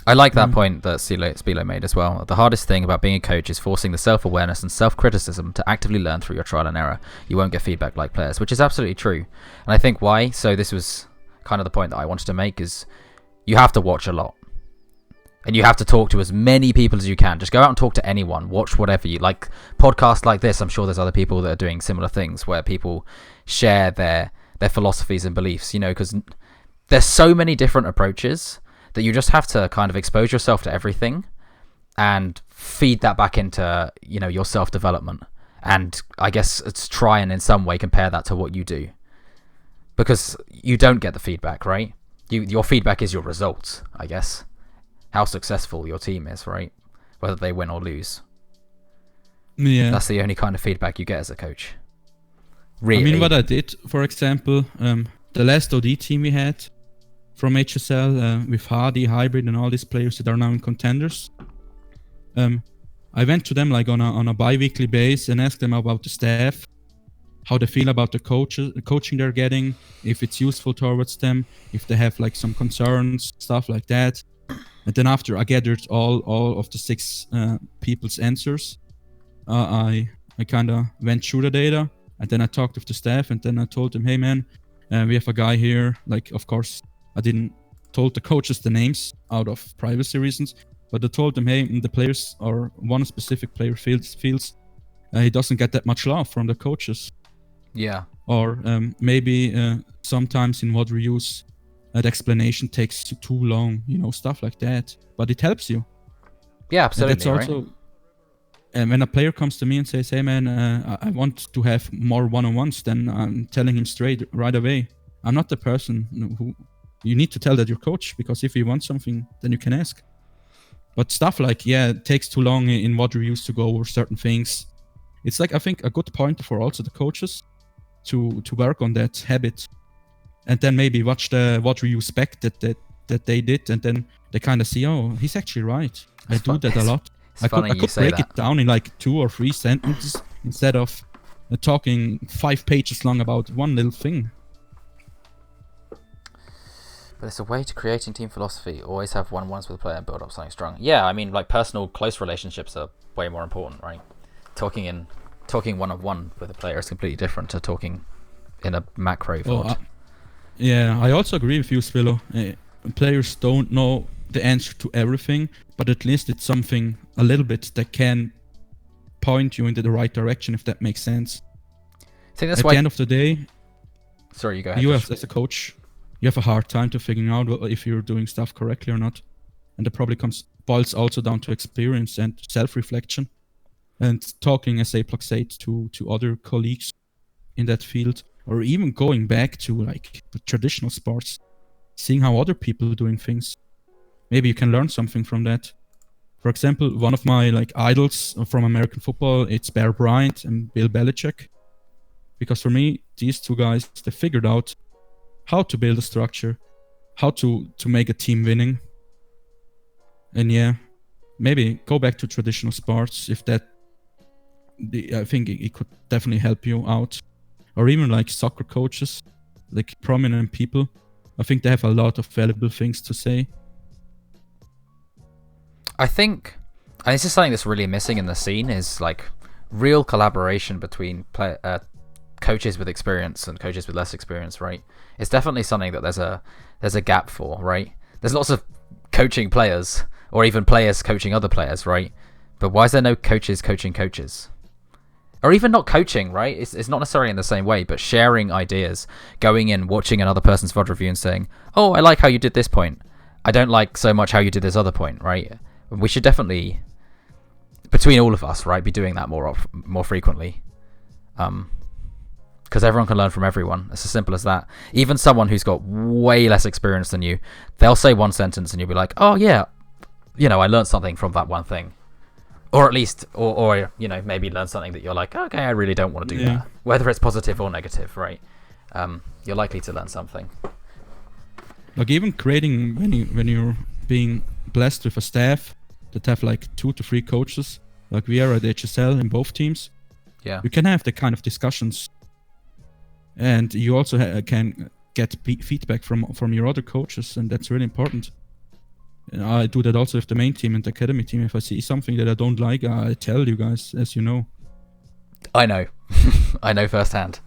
I like that point that Spilo made as well. The hardest thing about being a coach is forcing the self-awareness and self-criticism to actively learn through your trial and error. You won't get feedback like players, which is absolutely true. And I think why, so this was kind of the point that I wanted to make, is you have to watch a lot. And you have to talk to as many people as you can. Just go out and talk to anyone. Watch whatever you like. Podcasts like this, I'm sure there's other people that are doing similar things where people share their philosophies and beliefs, you know, because there's so many different approaches that you just have to kind of expose yourself to everything and feed that back into, you know, your self-development. And I guess it's try and in some way compare that to what you do. Because you don't get the feedback, right? Your feedback is your results, I guess. How successful your team is, right? Whether they win or lose. Yeah. That's the only kind of feedback you get as a coach. Really? I mean, what I did, for example, the last OD team we had from HSL with Hardy, Hybrid, and all these players that are now in Contenders. I went to them like on a bi-weekly base and asked them about the staff, how they feel about the coaching they're getting, if it's useful towards them, if they have like some concerns, stuff like that. And then after I gathered all of the 6 people's answers, I kind of went through the data, and then I talked with the staff, and then I told them, hey man, we have a guy here. Like, of course, I didn't told the coaches the names out of privacy reasons, but I told them, hey, the players, or one specific player feels he doesn't get that much love from the coaches. Yeah. Or maybe sometimes in WOD reviews, the explanation takes too long, stuff like that. But it helps you. Yeah, absolutely. And that's also, when a player comes to me and says, hey man, I want to have more one-on-ones, then I'm telling him straight right away. I'm not the person who you need to tell that your coach, because if you want something, then you can ask. But stuff like, it takes too long in WOD reviews to go over certain things. It's like, I think, a good point for also the coaches to work on that habit, and then maybe watch the WOD reviews back that they did, and then they kind of see, oh, he's actually right. I do that a lot. I could break it down in like 2 or 3 sentences instead of talking 5 pages long about one little thing. But it's a way to creating team philosophy. Always have one-on-ones with a player and build up something strong. Yeah, I mean, like personal, close relationships are way more important, right? Talking one-on-one with a player is completely different to talking in a macro VOD. I also agree with you, Spillo. Players don't know the answer to everything, but at least it's something a little bit that can point you into the right direction, if that makes sense. I think that's at why the end of the day, sorry, you go ahead. You as a coach, you have a hard time to figuring out if you're doing stuff correctly or not. And that probably boils also down to experience and self-reflection. And talking, as Aplox said, to other colleagues in that field, or even going back to like the traditional sports, seeing how other people are doing things. Maybe you can learn something from that. For example, one of my like idols from American football, it's Bear Bryant and Bill Belichick. Because for me, these 2 guys, they figured out how to build a structure, how to make a team winning. And maybe go back to traditional sports if that. I think it could definitely help you out. Or even like soccer coaches, like prominent people. I think they have a lot of valuable things to say. I think, and this is something that's really missing in the scene, is like real collaboration between coaches with experience and coaches with less experience, right? It's definitely something that there's a gap for, right? There's lots of coaching players, or even players coaching other players, right? But why is there no coaches coaching coaches? Or even not coaching, right? It's not necessarily in the same way, but sharing ideas, going in, watching another person's VOD review and saying, oh, I like how you did this point. I don't like so much how you did this other point, right? We should definitely, between all of us, right, be doing that more frequently. Because everyone can learn from everyone. It's as simple as that. Even someone who's got way less experience than you, they'll say one sentence and you'll be like, oh yeah, I learned something from that one thing. Or at least, or maybe learn something that you're like, okay, I really don't want to do that. Whether it's positive or negative, right? You're likely to learn something. Like even creating, when you're being blessed with a staff that have like 2 to 3 coaches, like we are at HSL in both teams. Yeah. You can have the kind of discussions. And you also can get feedback from your other coaches, and that's really important. I do that also with the main team and the academy team. If I see something that I don't like, I tell you guys, as you know. I know. I know firsthand.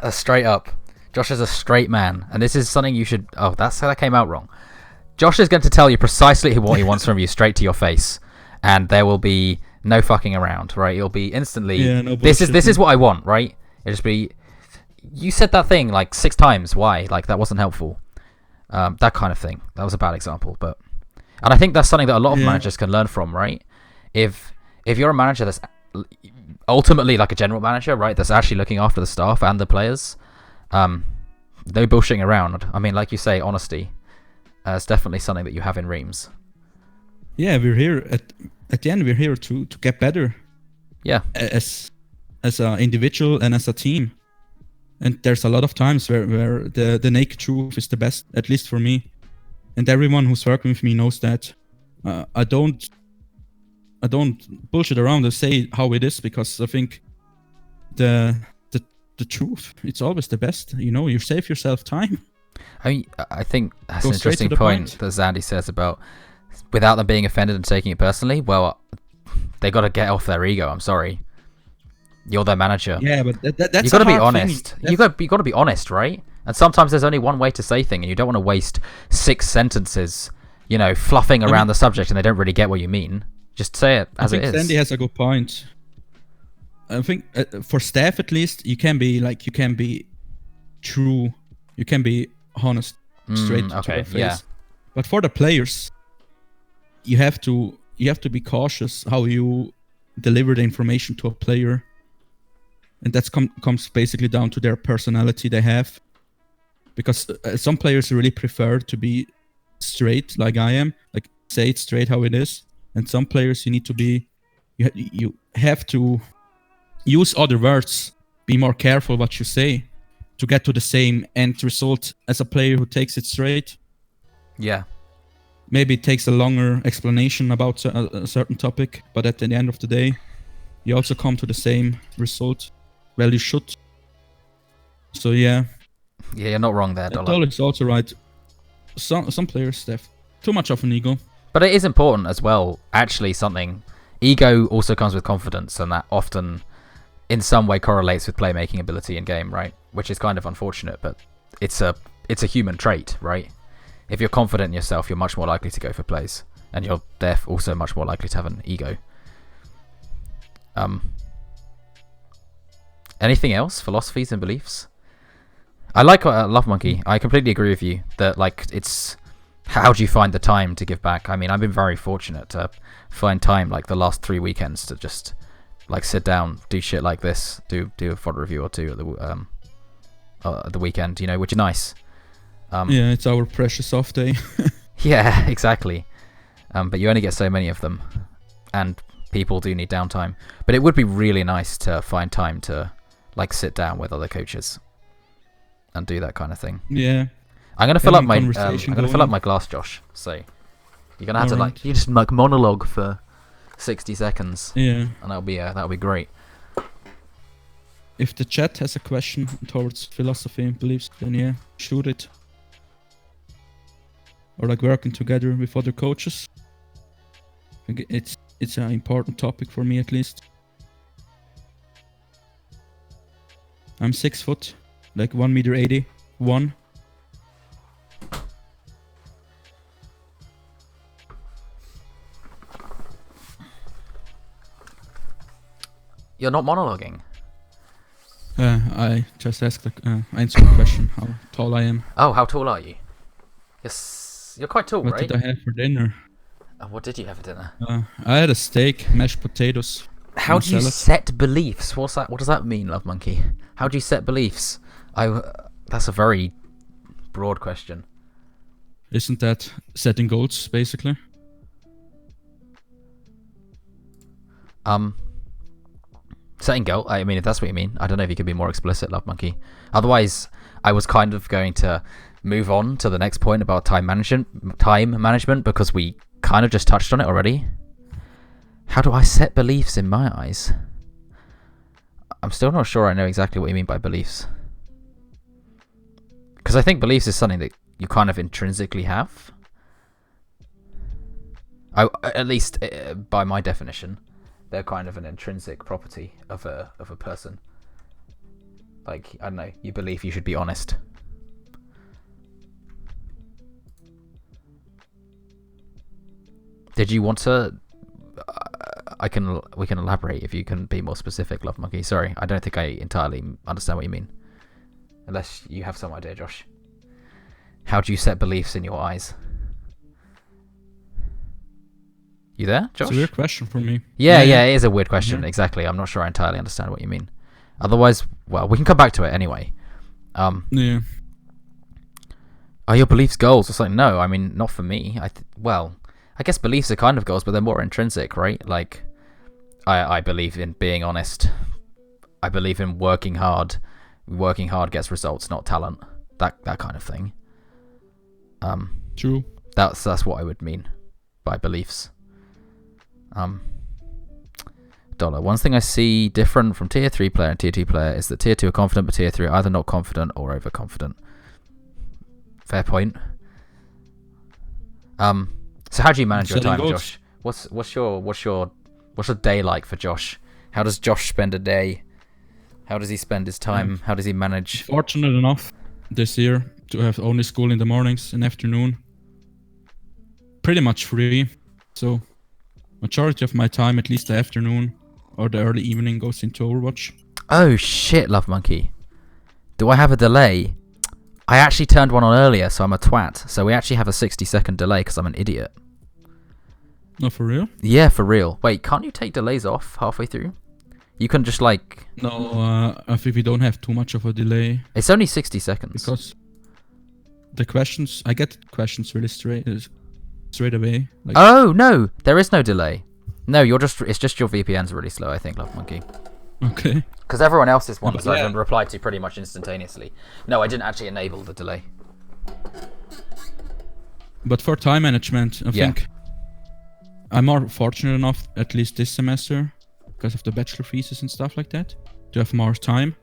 Straight up. Josh is a straight man. And this is something you should... Oh, that came out wrong. Josh is going to tell you precisely what he wants from you straight to your face. And there will be no fucking around, right? It'll be instantly... No this is what I want, right? It'll just be... You said that thing like 6 times. Why? Like, that wasn't helpful. That kind of thing. That was a bad example, but... And I think that's something that a lot of managers can learn from, right? If you're a manager that's ultimately like a general manager, right, that's actually looking after the staff and the players, no bullshitting around. I mean, like you say, honesty is definitely something that you have in Reams. Yeah, we're here at the end. We're here to get better. Yeah, as an individual and as a team. And there's a lot of times where the naked truth is the best, at least for me. And everyone who's working with me knows that. I don't bullshit around and say how it is, because I think the truth, it's always the best. You save yourself time. I think that's Go an straight to interesting the point point. that Zandy says about without them being offended and taking it personally. Well, they got to get off their ego. I'm sorry, you're their manager. Yeah, but that's You got to be a hard thing. honest. You got to be honest, right? And sometimes there's only one way to say things, and you don't want to waste 6 sentences, fluffing around the subject, and they don't really get what you mean. Just say it as it is. I think Sandy has a good point. I think for staff at least, you can be true, you can be honest, straight to their face. Yeah. But for the players, you have to be cautious how you deliver the information to a player, and that comes basically down to their personality they have. Because some players really prefer to be straight, like I am, like say it straight how it is. And some players you have to use other words, be more careful what you say to get to the same end result as a player who takes it straight. Yeah. Maybe it takes a longer explanation about a certain topic, but at the end of the day, you also come to the same result. Well, you should. So yeah. Yeah, you're not wrong there, Dollar. Dollar is also right. Some players have too much of an ego. But it is important as well. Actually, ego also comes with confidence, and that often, in some way, correlates with playmaking ability in game, right? Which is kind of unfortunate, but it's a human trait, right? If you're confident in yourself, you're much more likely to go for plays, and you're therefore also much more likely to have an ego. Anything else? Philosophies and beliefs? I like Love Monkey. I completely agree with you that it's how do you find the time to give back? I mean, I've been very fortunate to find time like the last 3 weekends to just like sit down, do shit like this, do a fodder review or two at the weekend, which is nice. Yeah, it's our precious off day. Yeah, exactly. But you only get so many of them, and people do need downtime. But it would be really nice to find time to like sit down with other coaches and do that kind of thing. Yeah. I'm gonna fill up my glass, Josh. So you're gonna have to you just like monologue for 60 seconds. Yeah. And that'll be great. If the chat has a question towards philosophy and beliefs, then yeah, shoot it. Or like working together with other coaches. I think it's an important topic for me at least. I'm 6 foot, like 1.81 m. You're not monologuing. I just asked answered the question how tall I am. Oh, how tall are you? Yes, you're quite tall, What right? did I have for dinner? What did you have for dinner? I had a steak, mashed potatoes. How do you salad. set beliefs? What's that? What does that mean, Love Monkey? How do you set beliefs? That's a very broad question. Isn't that setting goals, basically? Setting goal. I mean, if that's what you mean, I don't know if you could be more explicit, Love Monkey. Otherwise, I was kind of going to move on to the next point about time management because we kind of just touched on it already. How do I set beliefs in my eyes? I'm still not sure I know exactly what you mean by beliefs. Because I think beliefs is something that you kind of intrinsically have. At least by my definition, they're kind of an intrinsic property of a person. Like, I don't know, you believe you should be honest. Did you want to... we can elaborate if you can be more specific, Love Monkey. Sorry, I don't think I entirely understand what you mean. Unless you have some idea, Josh. How do you set beliefs in your eyes? You there, Josh? It's a weird question for me. Yeah, it is a weird question. Yeah. Exactly. I'm not sure I entirely understand what you mean. Otherwise, well, we can come back to it anyway. Yeah. Are your beliefs goals or something? No, I mean, not for me. I guess beliefs are kind of goals, but they're more intrinsic, right? Like, I believe in being honest. I believe in working hard working hard gets results, not talent. That kind of thing. True. That's what I would mean by beliefs. Dollar. One thing I see different from tier 3 player and tier 2 player is that tier 2 are confident, but tier 3 are either not confident or overconfident. Fair point. So how do you manage your time, Josh? What's your day like for Josh? How does Josh spend a day? How does he spend his time? How does he manage? Fortunate enough this year to have only school in the mornings and afternoon. Pretty much free. So majority of my time, at least the afternoon or the early evening, goes into Overwatch. Oh shit, Love Monkey. Do I have a delay? I actually turned one on earlier, so I'm a twat. So we actually have a 60-second delay because I'm an idiot. No, for real? Yeah, for real. Wait, can't you take delays off halfway through? You can just like... No, I think we don't have too much of a delay. It's only 60 seconds. Because the questions, I get questions really straight away. Like, oh, no, there is no delay. No, it's just your VPN's really slow, I think, Love Monkey. Okay. Because everyone else's ones Yeah. I've replied to pretty much instantaneously. No, I didn't actually enable the delay. But for time management, I think I'm more fortunate enough, at least this semester, because of the bachelor thesis and stuff like that, to have more time,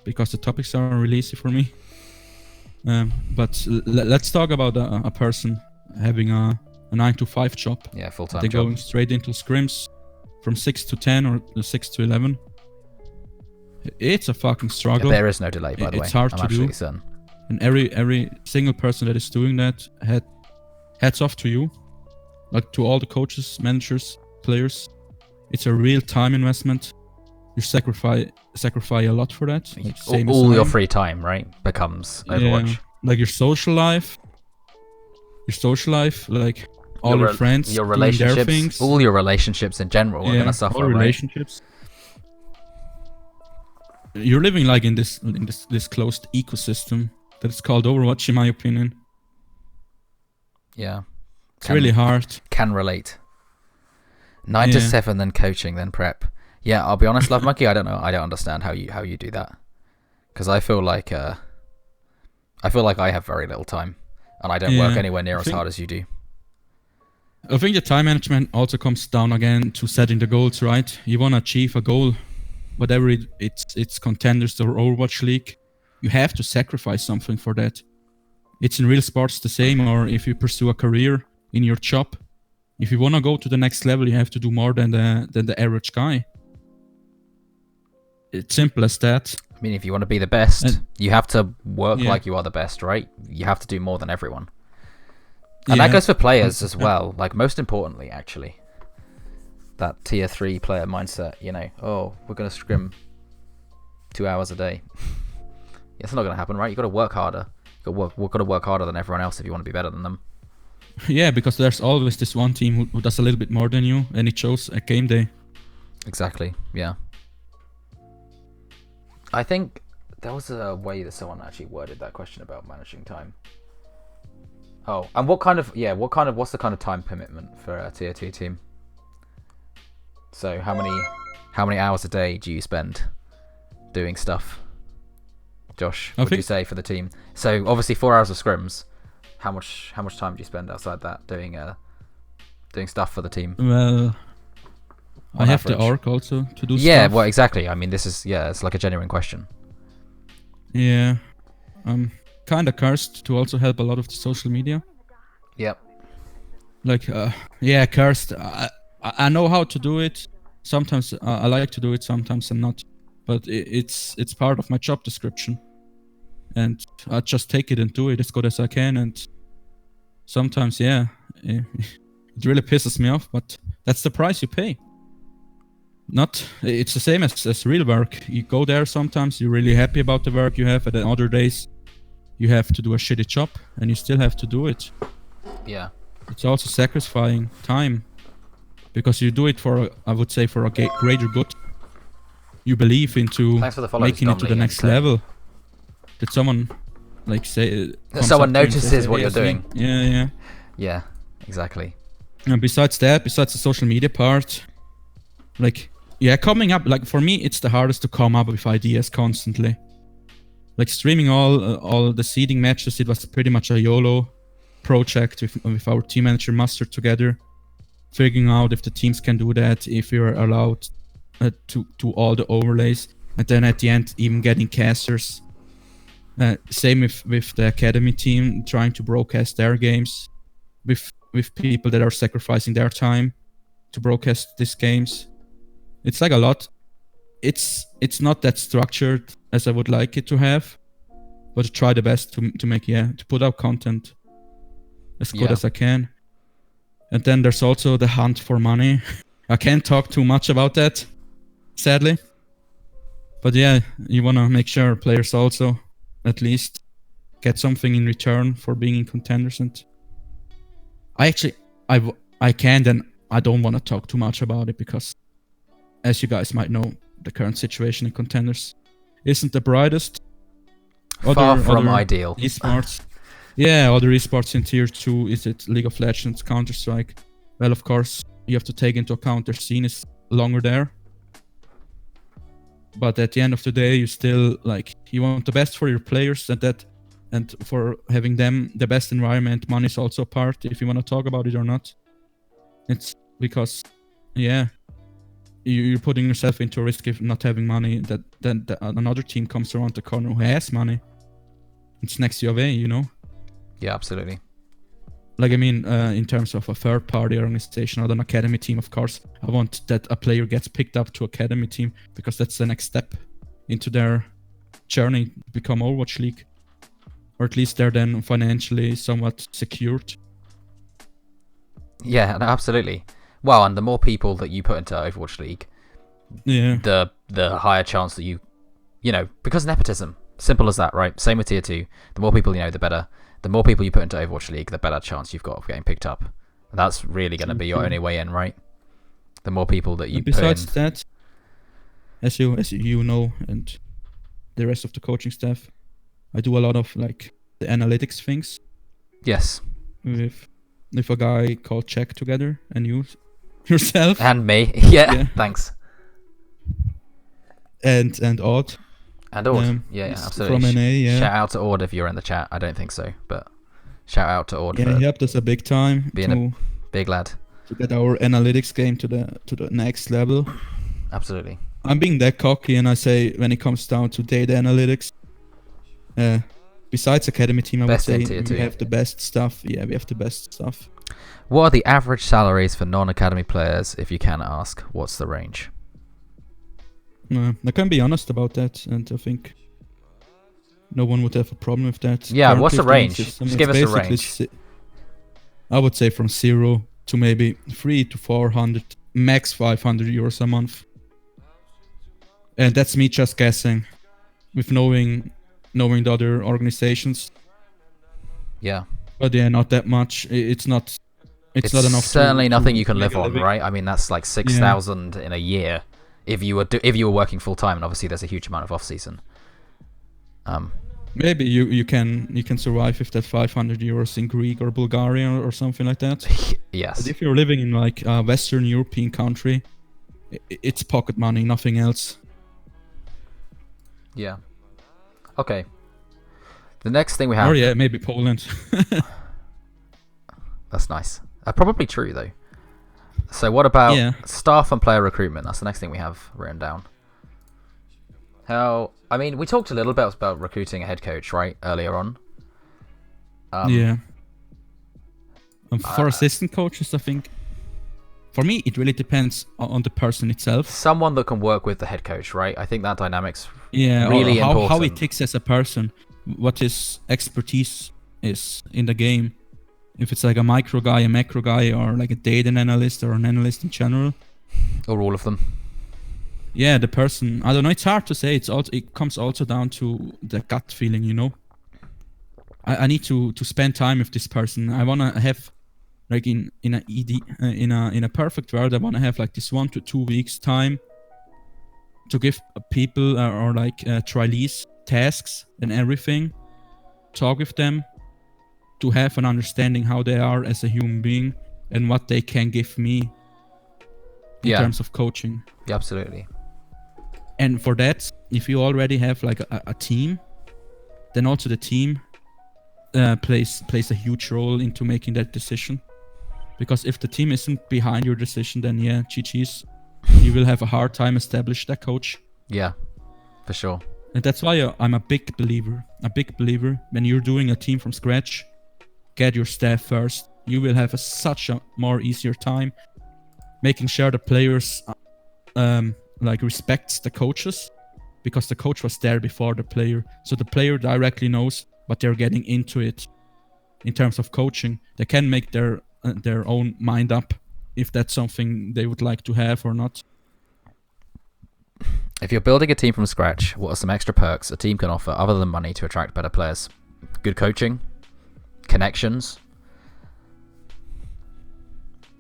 because the topics are really easy for me. But let's talk about a person having a 9 to 5 job. Yeah, full-time They're job. going straight into scrims from 6 to 10 or 6 to 11. It's a fucking struggle. There is no delay, by the way. It's hard I'm to absolutely do. certain. And every single person that is doing that, hats off to you. Like to all the coaches, managers, players. It's a real time investment. You sacrifice a lot for that. Like All your free time, right, becomes Overwatch. Yeah, like your social life, like all your friends, your doing their relationships, things. all your relationships in general are gonna suffer, all right? relationships. You're living like in this closed ecosystem that's called Overwatch, in my opinion. Yeah, It's really hard. Can relate. 9 to 7, then coaching, then prep. Yeah, I'll be honest, Love Monkey. I don't know. I don't understand how you do that, because I feel like I have very little time, and I don't work anywhere near as hard as you do. I think the time management also comes down again to setting the goals, right? You want to achieve a goal, whatever it's Contenders or Overwatch League, you have to sacrifice something for that. It's in real sports the same, or if you pursue a career in your job, if you want to go to the next level, you have to do more than the average guy. It's simple as that. I mean, if you want to be the best, you have to work like you are the best, right? You have to do more than everyone. And that goes for players as well. Like, most importantly, actually. That tier 3 player mindset, oh, we're going to scrim 2 hours a day. It's not going to happen, right? You've got to work harder. We've got to work harder than everyone else if you want to be better than them. Yeah, because there's always this one team who does a little bit more than you, and it shows at game day. Exactly, yeah. I think there was a way that someone actually worded that question about managing time. Oh, and what's the kind of time commitment for a tier 2 team? So how many hours a day do you spend doing stuff? Josh, what would you say for the team? So obviously 4 hours of scrims. How much time do you spend outside that doing stuff for the team? Well, I have the org also to do stuff. Yeah, well, exactly. I mean, it's like a genuine question. Yeah, I'm kind of cursed to also help a lot of the social media. Yep. Like, cursed. I know how to do it. Sometimes I like to do it, sometimes I'm not. But it's part of my job description. And I just take it and do it as good as I can. And sometimes, it really pisses me off. But that's the price you pay. It's the same as real work. You go there sometimes, you're really happy about the work you have. And then other days, you have to do a shitty job. And you still have to do it. Yeah. It's also sacrificing time. Because you do it for a greater good. You believe into making it to the next level. That someone, like, say... Someone notices what you're doing. Yeah, exactly. And besides the social media part, like, coming up, like, for me, it's the hardest to come up with ideas constantly. like streaming all the seeding matches. It was pretty much a YOLO project with our team manager Mustard together, figuring out if the teams can do that, if we are allowed to do all the overlays, and then at the end even getting casters. Same with the academy team, trying to broadcast their games with people that are sacrificing their time to broadcast these games. It's like a lot. It's not that structured as I would like it to have, but I try the best to put out content as good as I can. And then there's also the hunt for money. I can't talk too much about that, sadly. But yeah, you want to make sure players also at least get something in return for being in Contenders. And I can't, and I don't want to talk too much about it because, as you guys might know, the current situation in Contenders isn't the brightest. Far from ideal. Esports. Yeah, other esports in tier 2, is it League of Legends, Counter-Strike? Well, of course, you have to take into account their scene is longer there. But at the end of the day, you still you want the best for your players, and for having them the best environment. Money is also a part, if you want to talk about it or not. It's because, you're putting yourself into a risk if not having money. Then another team comes around the corner who has money. It's next your way, Yeah, absolutely. In terms of a third-party organization or an academy team, of course, I want that a player gets picked up to academy team because that's the next step into their journey to become Overwatch League. Or at least they're then financially somewhat secured. Yeah, no, absolutely. Well, and the more people that you put into Overwatch League, the higher chance that you because nepotism. Simple as that, right? Same with tier 2. The more people the better. The more people you put into Overwatch League, the better chance you've got of getting picked up. And that's really going to be your only way in, right? The more people that you put in. Besides that, as you know, and the rest of the coaching staff, I do a lot of the analytics things. Yes. With a guy called Jack together, and you yourself. And me. Yeah. Thanks. And Odd. And Ord, yeah, absolutely. From NA, yeah. Shout out to Ord if you're in the chat. I don't think so, but shout out to Ord. Yeah, he helped us a big time. Being a big lad. To get our analytics game to the next level. Absolutely. I'm being that cocky, and I say when it comes down to data analytics, besides academy team, I would say we have the best stuff. Yeah, we have the best stuff. What are the average salaries for non-academy players? If you can ask, what's the range? I can be honest about that, and I think no one would have a problem with that. Yeah, what's the range? Just give us a range. I would say from 0 to maybe 300 to 400, max 500 euros a month. And that's me just guessing, with knowing the other organizations. Yeah. But yeah, not that much. It's not enough. Certainly nothing you can live on, right? I mean, that's like 6,000 in a year. If you were working full time, and obviously there's a huge amount of off season. Maybe you can survive with that 500 euros in Greek or Bulgaria or something like that. Yes. But if you're living in a Western European country, it's pocket money, nothing else. Yeah. Okay. The next thing we have. Or yeah, maybe Poland. That's nice. Probably true though. So what about staff and player recruitment? That's the next thing we have written down. We talked a little bit about recruiting a head coach, right, earlier on. For assistant coaches, I think, for me, it really depends on the person itself. Someone that can work with the head coach, right? I think that dynamic's really important. How he ticks as a person, what his expertise is in the game. If it's like a micro guy, a macro guy, or like a data analyst or an analyst in general. Or all of them. Yeah, the person. I don't know. It's hard to say. It comes also down to the gut feeling, I need to spend time with this person. I want to have, like in a perfect world, I want to have like this 1 to 2 weeks time to give people or trialees tasks and everything. Talk with them. To have an understanding how they are as a human being and what they can give me in terms of coaching. Yeah, absolutely. And for that, if you already have like a team, then also the team plays a huge role into making that decision. Because if the team isn't behind your decision, then yeah, GG's. You will have a hard time establish that coach. Yeah, for sure. And that's why I'm a big believer. When you're doing a team from scratch, get your staff first. You will have such a more easier time making sure the players respects the coaches, because the coach was there before the player. So the player directly knows what they're getting into it in terms of coaching. They can make their own mind up if that's something they would like to have or not. If you're building a team from scratch, what are some extra perks a team can offer other than money to attract better players? Good coaching, connections.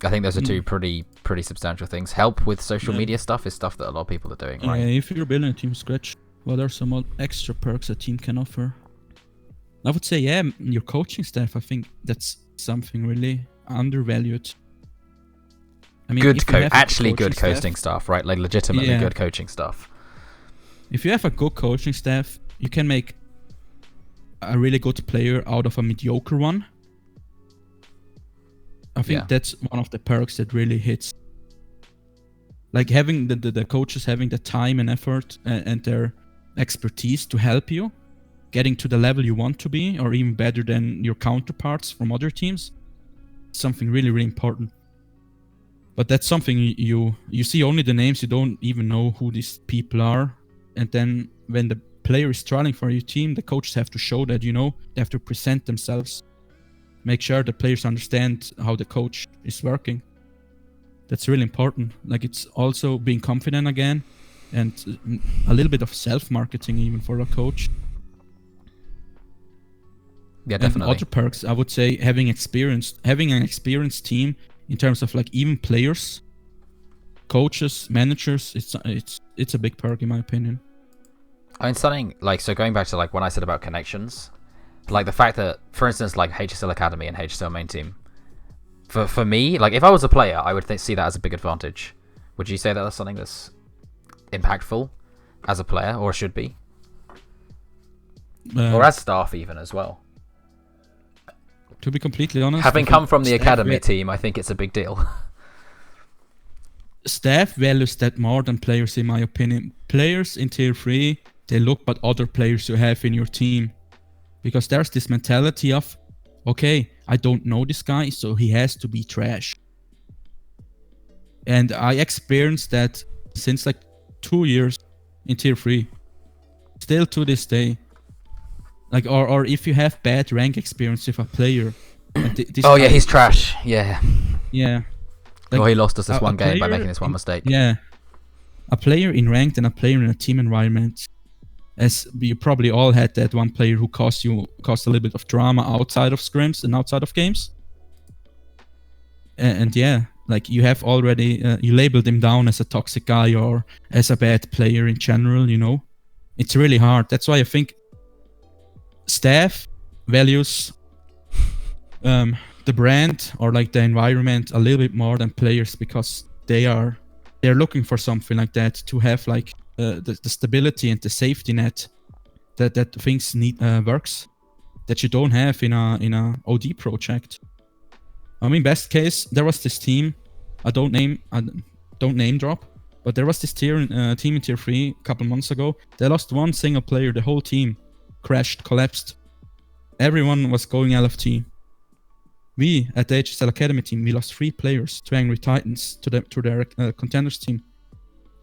I think those are two pretty substantial things. Help with social media stuff is stuff that a lot of people are doing, right? If you're building a team from scratch, what are some extra perks a team can offer? I would say, your coaching staff. I think that's something really undervalued. I mean, good coaching staff, right? Like legitimately Yeah. good coaching staff. If you have a good coaching staff, you can make a really good player out of a mediocre one. I think that's one of the perks that really hits. Like having the coaches having the time and effort and their expertise to help you getting to the level you want to be, or even better than your counterparts from other teams. Something really, really important. But that's something you see only the names, you don't even know who these people are. And then when the player is trialing for your team, the coaches have to show that, they have to present themselves. Make sure the players understand how the coach is working. That's really important. Like, it's also being confident again, and a little bit of self-marketing even for a coach. Yeah, definitely. And other perks, I would say, having an experienced team in terms of like even players, coaches, managers. It's a big perk in my opinion. I mean, something like, so going back to like when I said about connections, like the fact that, for instance, like HSL Academy and HSL main team, for me, like if I was a player, I would see that as a big advantage. Would you say that that's something that's impactful as a player, or should be, or as staff even as well? To be completely honest, having come from the academy team, I think it's a big deal. Staff values that more than players, in my opinion. Players in tier 3, they look at other players you have in your team, because there's this mentality of, okay, I don't know this guy, so he has to be trash. And I experienced that since like 2 years in tier 3, still to this day. Like, or if you have bad rank experience with a player. He's trash. Yeah. Like, he lost us this one game by making this one mistake. Yeah. A player in ranked and a player in a team environment. As you probably all had that one player who caused a little bit of drama outside of scrims and outside of games. And yeah, like you have already, you labeled him down as a toxic guy or as a bad player in general, It's really hard. That's why I think staff values the brand or like the environment a little bit more than players, because they're looking for something like that to have like the stability and the safety net that things need works that you don't have in a OD project. I mean, best case, there was this team. I don't name drop, but there was this team in tier 3 a couple months ago. They lost one single player. The whole team crashed, collapsed. Everyone was going LFT. We at the HSL Academy team, we lost 3 players to Angry Titans to their Contenders team.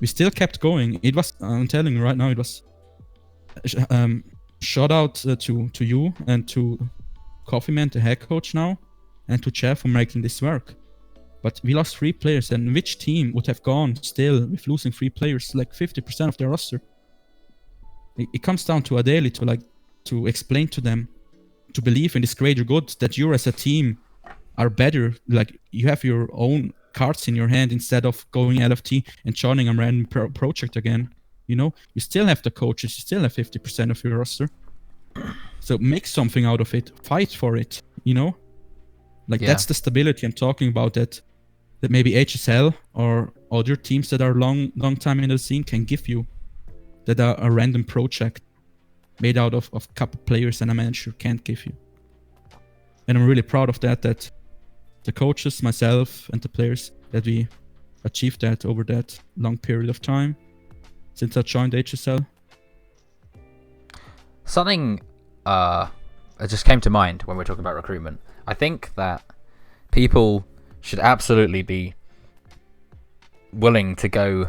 We still kept going. It was, I'm telling you right now, it was shout out to you and to Coffeeman, the head coach now, and to Jeff for making this work. But we lost 3 players, and which team would have gone still with losing 3 players, like 50% of their roster? It comes down to a daily to explain to them, to believe in this greater good, that you as a team are better. Like, you have your own cards in your hand instead of going LFT and joining a random project again. You still have the coaches, you still have 50% of your roster. So make something out of it, fight for it, That's the stability I'm talking about, that maybe HSL or other teams that are long time in the scene can give you, that are a random project. made out of couple players and a manager can't give you. And I'm really proud of that the coaches, myself, and the players, that we achieved that over that long period of time since I joined HSL. Something it just came to mind when we're talking about recruitment. I think that people should absolutely be willing to go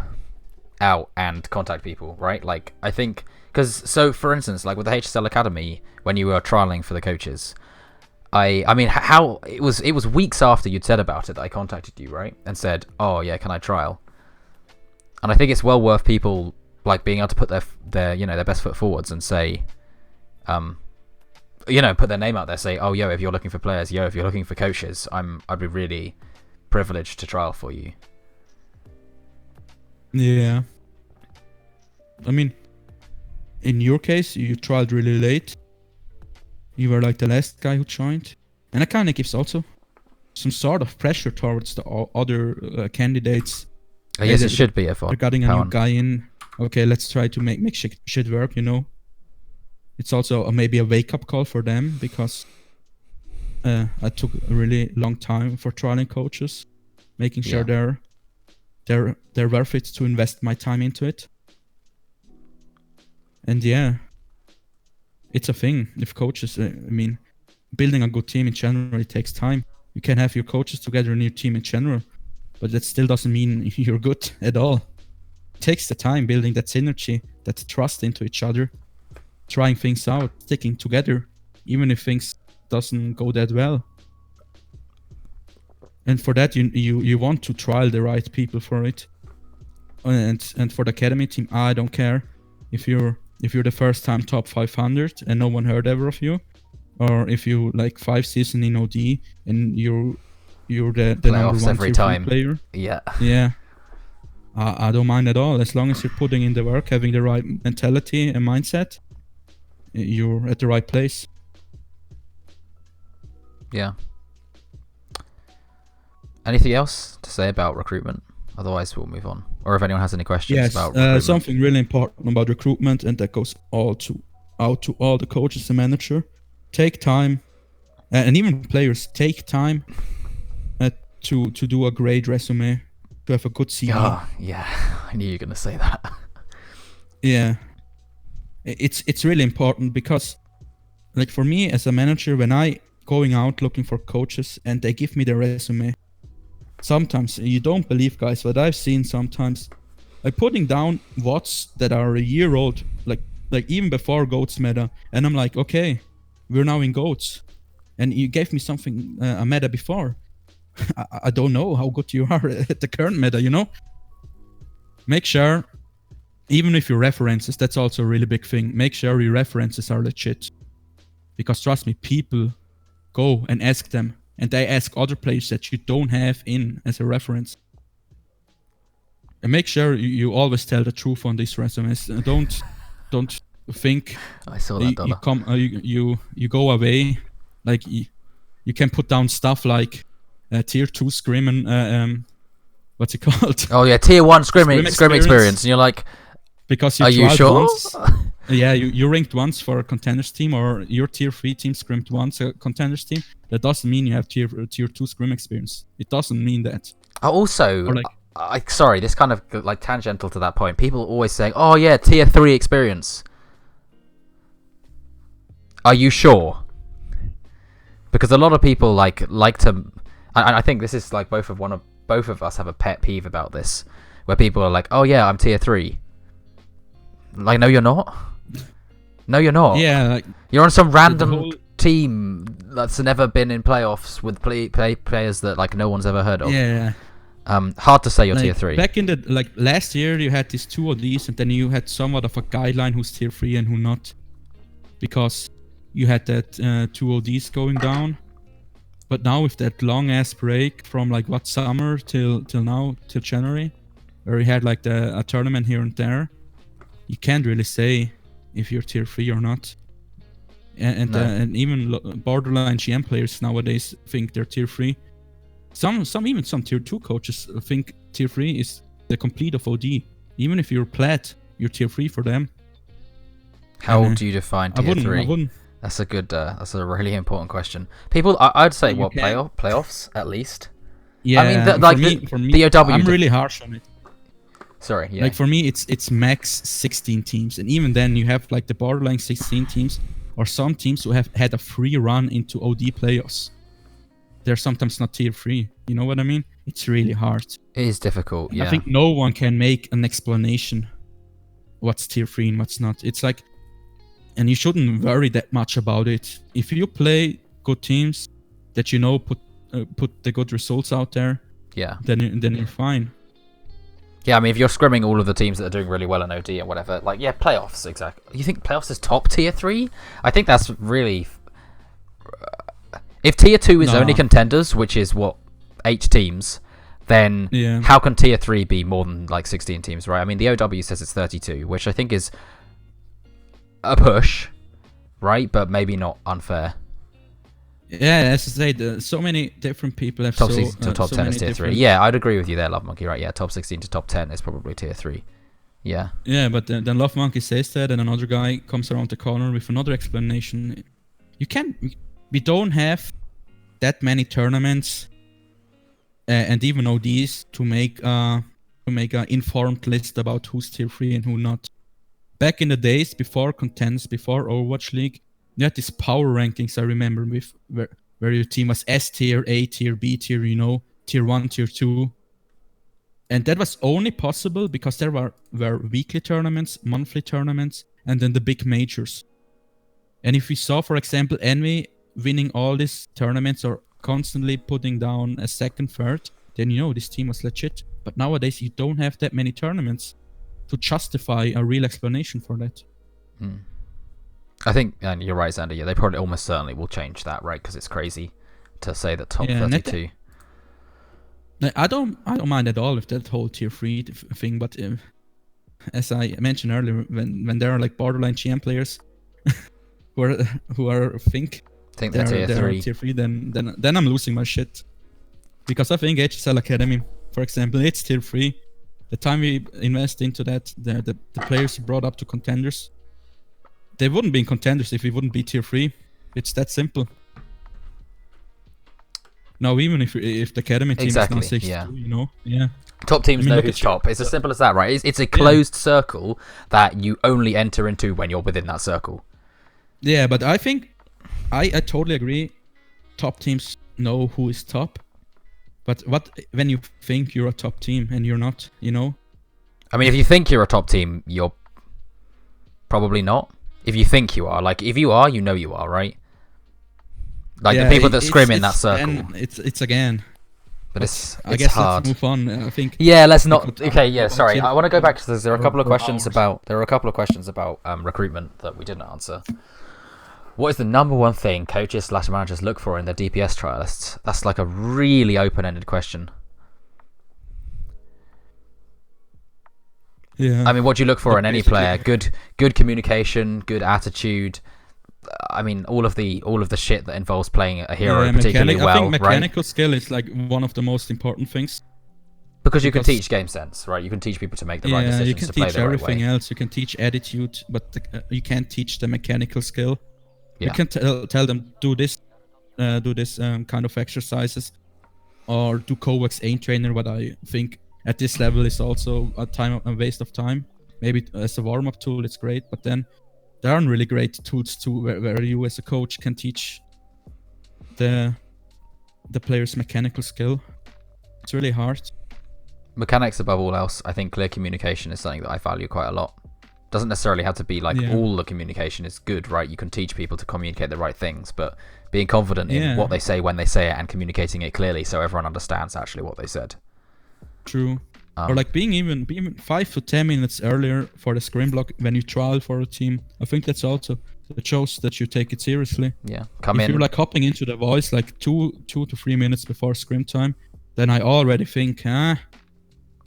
out and contact people, right? Like, I think, because, so for instance, like with the HSL Academy, when you were trialing for the coaches, I mean, how it was weeks after you'd said about it that I contacted you, right? And said, oh yeah, can I trial? And I think it's well worth people like being able to put their their best foot forwards and say, put their name out there, say, oh yo, if you're looking for players, if you're looking for coaches, I'd be really privileged to trial for you. Yeah. I mean, in your case, you trialed really late. You were like the last guy who joined. And that kind of gives also some sort of pressure towards the other candidates. I guess it should be if they're getting a new guy in. Okay, let's try to make shit work, It's also maybe a wake-up call for them, because I took a really long time for trialing coaches, making sure they're worth it to invest my time into it. And yeah, it's a thing. If coaches, I mean, building a good team in general, it takes time. You can have your coaches together in your team in general, but that still doesn't mean you're good at all. It takes the time building that synergy, that trust into each other, trying things out, sticking together, even if things doesn't go that well. And for that, you want to trial the right people for it. And for the academy team, I don't care if you're the first time top 500 and no one heard ever of you, or if you like 5 seasons in OD and you're the number 1 every time player. Yeah. I don't mind at all, as long as you're putting in the work, having the right mentality and mindset. You're at the right place. Yeah. Anything else to say about recruitment? Otherwise, we'll move on. Or if anyone has any questions about recruitment. Something really important about recruitment, and that goes out to all the coaches and manager. Take time, and even players, take time to do a great resume, to have a good CV. Oh, yeah. I knew you were going to say that. Yeah. It's really important, because like for me as a manager, when I going out looking for coaches and they give me their resume, sometimes you don't believe, guys, what I've seen sometimes. I'm putting down VODs that are a year old, like even before GOATS meta, and I'm like, okay, we're now in GOATS, and you gave me something a meta before. I don't know how good you are at the current meta, Make sure, even if your references, that's also a really big thing, make sure your references are legit. Because trust me, people go and ask them, and they ask other players that you don't have in as a reference. And make sure you always tell the truth on these resumes. Don't think I saw that you go away, like you can put down stuff like tier 2 scrim and what's it called? Oh yeah, tier 1 scrim experience, and you're like, because are you sure? Once, yeah, you ranked once for a contenders team, or your tier 3 team scrimmed once a contenders team. That doesn't mean you have tier 2 scrim experience. It doesn't mean that. Also, sorry, this kind of like tangential to that point. People always saying, "Oh yeah, tier 3 experience." Are you sure? Because a lot of people like to. I think this is like both of us have a pet peeve about this, where people are like, "Oh yeah, I'm tier 3." Like, no, you're not. No, you're not. Yeah, like, you're on some random team that's never been in playoffs with players that like no one's ever heard of. Yeah. Hard to say you're tier 3. Back in the last year, you had these 2 ODs, and then you had somewhat of a guideline who's tier 3 and who not, because you had that 2 ODs going down. But now with that long ass break from like summer till now till January, where we had like a tournament here and there, you can't really say if you're tier 3 or not. And even borderline GM players nowadays think they're tier 3. Some tier 2 coaches think tier 3 is the complete of OD. Even if you're plat, you're tier 3 for them. How do you define tier I 3? wouldn't. That's a good. That's a really important question. People, I'd say You what can- playoffs at least. Yeah, I mean, for me, the OW. I'm really harsh on it. Sorry, yeah. Like for me, it's max 16 teams, and even then, you have like the borderline 16 teams, or some teams who have had a free run into OD playoffs. They're sometimes not tier 3. You know what I mean? It's really hard. It is difficult. And Yeah. I think no one can make an explanation what's tier 3 and what's not. It's like, and you shouldn't worry that much about it. If you play good teams that you know put the good results out there, Yeah. then you're fine. Yeah, I mean, if you're scrimming all of the teams that are doing really well in OD and whatever, like, yeah, playoffs, exactly. You think playoffs is top tier 3? I think that's really... If tier 2 is only contenders, which is what, 8 teams, then how can tier 3 be more than, like, 16 teams, right? I mean, the OW says it's 32, which I think is a push, right? But maybe not unfair. Yeah, as I say, so many different people have Top 16 to top 10 is tier 3. different- Yeah, I'd agree with you there, Love Monkey, right? Yeah, top 16 to top 10 is probably tier 3. Yeah. Yeah, but then Love Monkey says that, and another guy comes around the corner with another explanation. We don't have that many tournaments and even ODs to make an informed list about who's tier 3 and who not. Back in the days before Contenders, before Overwatch League, you had these power rankings, I remember, with where your team was S tier, A tier, B tier, tier 1, tier 2. And that was only possible because there were weekly tournaments, monthly tournaments, and then the big majors. And if we saw, for example, Envy winning all these tournaments or constantly putting down a second, third, then this team was legit. But nowadays, you don't have that many tournaments to justify a real explanation for that. I think, and you're right, Xander, yeah, they probably almost certainly will change that, right? Because it's crazy to say that top 32. I don't mind at all with that whole tier 3 thing, but as I mentioned earlier, when there are like borderline GM players who are think they're tier 3, then I'm losing my shit. Because I think HSL Academy, for example, it's tier 3. The time we invest into that, the players brought up to Contenders, they wouldn't be in Contenders if we wouldn't be tier 3. It's that simple. Now, even if the academy team is now 6-2, yeah. Top teams know who's top. It's as simple as that, right? It's a closed circle that you only enter into when you're within that circle. Yeah, but I think I totally agree. Top teams know who is top. But what when you think you're a top team and you're not, I mean, if you think you're a top team, you're probably not. If you think you are, like if you are, you know you are, right? Like the people that scrim in that circle. It's again. But it's I guess hard. Let's move on. I think. Yeah, let's not. Okay, yeah, sorry. I want to go back to there are a couple of questions about recruitment that we didn't answer. What is the number one thing coaches / managers look for in their DPS trialists? That's like a really open-ended question. Yeah. I mean, what do you look for in any player? Good communication, good attitude. I mean, all of the shit that involves playing a hero particularly well, I think mechanical right? skill is like one of the most important things. Because you can teach game sense, right? You can teach people to make the right decisions to play the right way. You can teach everything else. You can teach attitude, but you can't teach the mechanical skill. Yeah. You can tell them do this kind of exercises, or do Kovacs aim trainer. What I think at this level is also a waste of time. Maybe as a warm-up tool, it's great, but then there aren't really great tools too, where you as a coach can teach the player's mechanical skill. It's really hard. Mechanics above all else. I think clear communication is something that I value quite a lot. Doesn't necessarily have to be like all the communication is good, right? You can teach people to communicate the right things, but being confident in what they say when they say it and communicating it clearly so everyone understands actually what they said. True. Or like being even 5 to 10 minutes earlier for the scrim block when you trial for a team. I think that shows that you take it seriously. Yeah. If you're like hopping into the voice like 2 to 3 minutes before scrim time, then I already think,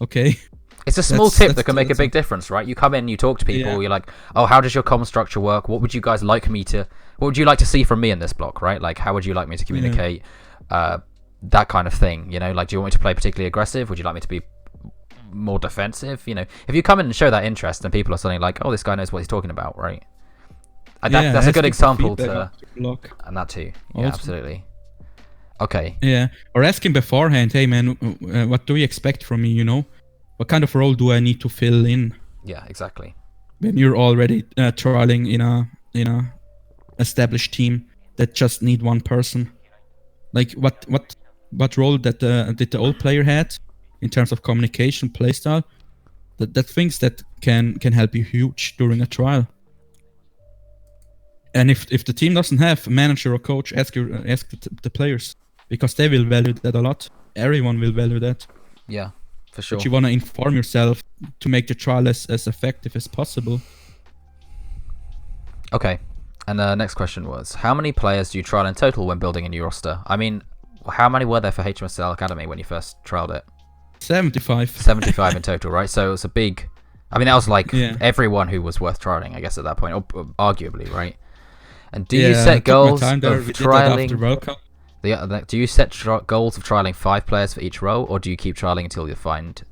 okay. It's a small tip that can make a big difference, right? You come in, you talk to people, you're like, oh, how does your comm structure work? What would you like to see from me in this block, right? Like, how would you like me to communicate? That kind of thing, like, do you want me to play particularly aggressive? Would you like me to be more defensive? If you come in and show that interest, then people are suddenly like, oh, this guy knows what he's talking about, right? That's a good asking for example feedback to, after block. and that too. Yeah, Also. absolutely. Okay. Yeah, or asking beforehand, hey man, what do you expect from me? What kind of role do I need to fill in Yeah, exactly. when you're already trialing in a established team that just need one person? Like what role that did the old player had in terms of communication, playstyle? That things that can help you huge during a trial. And if the team doesn't have a manager or coach, ask the players, because they will value that a lot. Everyone will value that. Yeah, for sure. But you want to inform yourself to make the trial as effective as possible. Okay. And the next question was, how many players do you trial in total when building a new roster? I mean, how many were there for HSL Academy when you first trialed it? 75. 75 in total, right? So it was a big... I mean, that was like Yeah. everyone who was worth trialing, I guess, at that point, or arguably, right? And do Yeah, you I set took my goals time there. of We did that after trialing... World Cup. Do you set goals of trialing 5 players for each role, or do you keep trialing until you find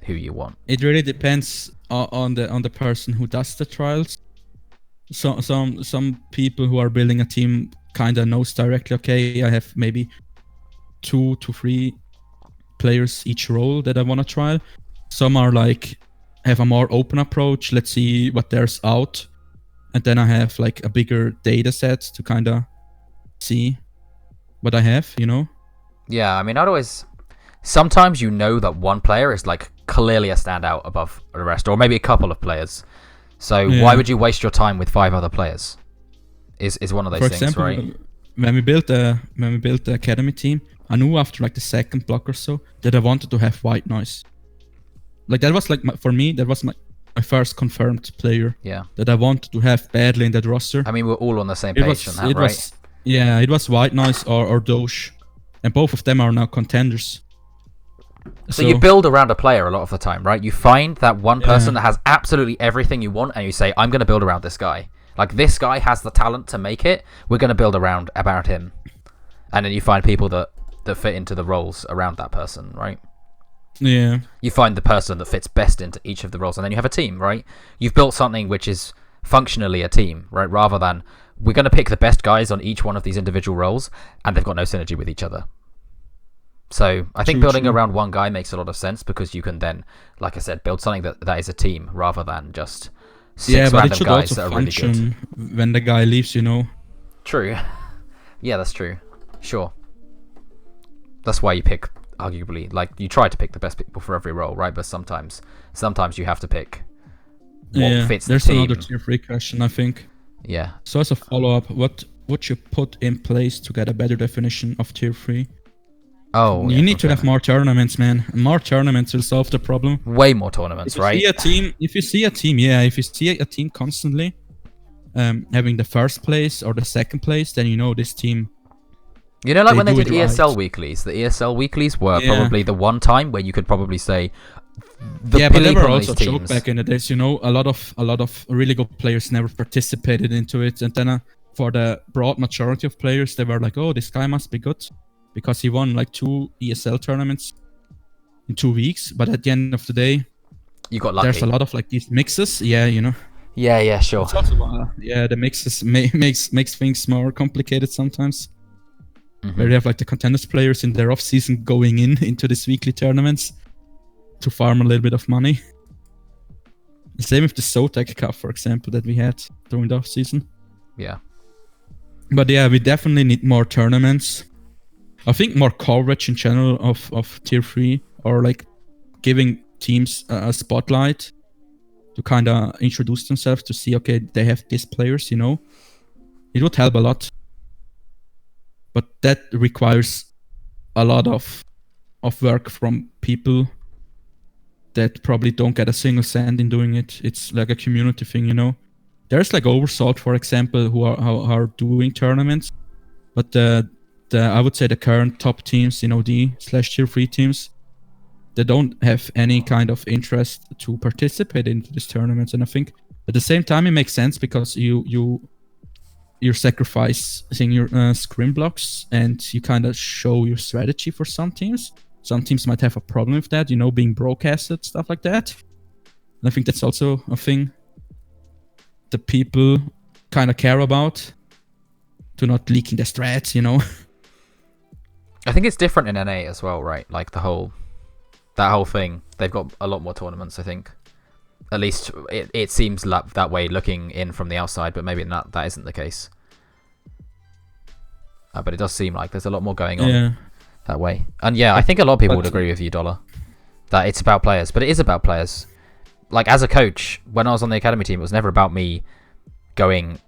who you want? It really depends on the person who does the trials. So some people who are building a team kind of knows directly, okay, I have maybe 2 to 3 players each role that I want to trial. Some are like have a more open approach. Let's see what there's out, and then I have like a bigger data set to kind of see what I have. Yeah, I mean, I'd always... Sometimes you know that one player is like clearly a standout above the rest, or maybe a couple of players. So why would you waste your time with 5 other players? Is one of those For things, example, right? when we built the academy team, I knew after like the second block or so that I wanted to have white noise. Like that was like for me, that was my first confirmed player. Yeah. That I wanted to have badly in that roster. I mean, we're all on the same page on that, right? It was white noise or Doge, and both of them are now contenders. So you build around a player a lot of the time, right? You find that one person that has absolutely everything you want, and you say, I'm going to build around this guy. Like, this guy has the talent to make it. We're going to build about him. And then you find people that fit into the roles around that person, right? Yeah. You find the person that fits best into each of the roles, and then you have a team, right? You've built something which is functionally a team, right? Rather than, we're going to pick the best guys on each one of these individual roles, and they've got no synergy with each other. So I think building around one guy makes a lot of sense, because you can then, like I said, build something that is a team rather than just 6 random guys that are really good. When the guy leaves, True. Yeah, that's true. Sure. That's why you pick, arguably, like, you try to pick the best people for every role, right? But sometimes you have to pick what fits the team. There's another tier 3 question, I think. Yeah. So as a follow-up, what would you put in place to get a better definition of tier 3? Oh, you need to have more tournaments, man. More tournaments will solve the problem. Way more tournaments, right? If you see a team constantly having the first place or the second place, then you know this team. Like when they did ESL weeklies. The ESL weeklies were probably the one time where you could probably say but they were also choked back in the days. A lot of really good players never participated into it, and then for the broad majority of players, they were like, "Oh, this guy must be good," because he won like 2 ESL tournaments in 2 weeks. But at the end of the day, you got lucky. There's a lot of like these mixes. Yeah, Yeah, sure. It's also, the mixes makes things more complicated sometimes. Where you have like the contenders players in their off season going into these weekly tournaments to farm a little bit of money. The same with the Zotac Cup, for example, that we had during the off season. Yeah. But yeah, we definitely need more tournaments. I think more coverage in general of tier 3, or like giving teams a spotlight to kind of introduce themselves, to see, okay, they have these players, It would help a lot. But that requires a lot of work from people that probably don't get a single cent in doing it. It's like a community thing, There's like Oversalt, for example, who are doing tournaments. But I would say the current top teams, D/tier 3 teams, they don't have any kind of interest to participate into these tournaments. And I think at the same time it makes sense, because you're sacrificing your scrim blocks, and you kind of show your strategy for some teams. Some teams might have a problem with that, being broadcasted, stuff like that. And I think that's also a thing. The people kind of care about, to not leaking the strats, you know. I think it's different in NA as well, right? Like that whole thing. They've got a lot more tournaments, I think. At least it seems that way looking in from the outside, but maybe that isn't the case. But it does seem like there's a lot more going on that way. And yeah, I think a lot of people would agree with you, Dollar, that it's about players. But it is about players. Like, as a coach, when I was on the academy team, it was never about me going